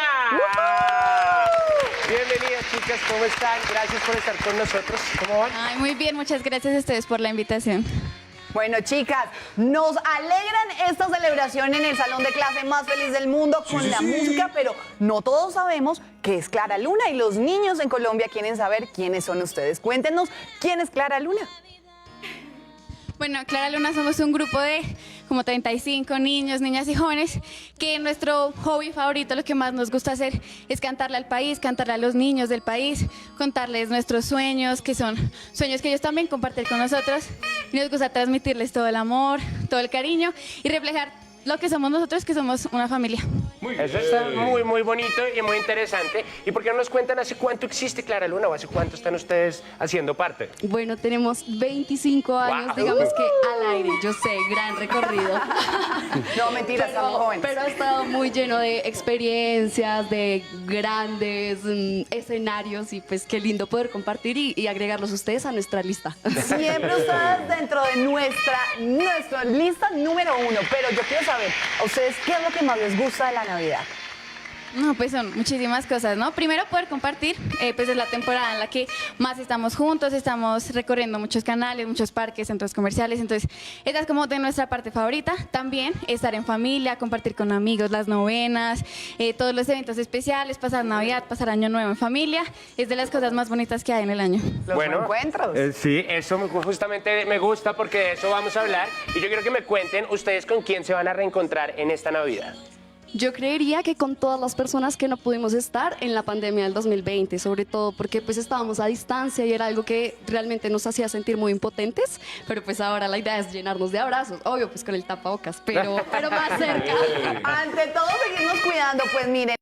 Bienvenidas, chicas, ¿cómo están? Gracias por estar con nosotros. ¿Cómo van? Ay, muy bien, muchas gracias a ustedes por la invitación. Bueno, chicas, nos alegran esta celebración en el salón de clase más feliz del mundo con la música, pero no todos sabemos qué es Clara Luna y los niños en Colombia quieren saber quiénes son ustedes. Cuéntenos, ¿quién es Clara Luna? Bueno, Clara Luna somos un grupo de como 35 niños, niñas y jóvenes que nuestro hobby favorito, lo que más nos gusta hacer es cantarle al país, cantarle a los niños del país, contarles nuestros sueños, que son sueños que ellos también comparten con nosotros, y nos gusta transmitirles todo el amor, todo el cariño y reflejar lo que somos nosotros, que somos una familia. Eso está muy, muy bonito y muy interesante. ¿Y por qué no nos cuentan hace cuánto existe Clara Luna o hace cuánto están ustedes haciendo parte? Bueno, tenemos 25 años, Wow. digamos que al aire, yo sé, gran recorrido. No, mentira, estamos jóvenes. Pero ha estado muy lleno de experiencias, de grandes escenarios y pues qué lindo poder compartir y agregarlos ustedes a nuestra lista. Siempre ustedes dentro de nuestra lista número 1, pero yo quiero saber, a ustedes, ¿qué es lo que más les gusta de la Navidad? No, pues son muchísimas cosas, ¿no? Primero poder compartir, pues es la temporada en la que más estamos juntos, estamos recorriendo muchos canales, muchos parques, centros comerciales, entonces esta es como de nuestra parte favorita. También estar en familia, compartir con amigos las novenas, todos los eventos especiales, pasar Navidad, pasar Año Nuevo en familia, es de las cosas más bonitas que hay en el año. Los encuentros. Sí, eso justamente me gusta porque de eso vamos a hablar y yo quiero que me cuenten ustedes con quién se van a reencontrar en esta Navidad. Yo creería que con todas las personas que no pudimos estar en la pandemia del 2020, sobre todo porque pues estábamos a distancia y era algo que realmente nos hacía sentir muy impotentes, pero pues ahora la idea es llenarnos de abrazos, obvio pues con el tapabocas, pero más cerca. Ante todo seguirnos cuidando, pues miren.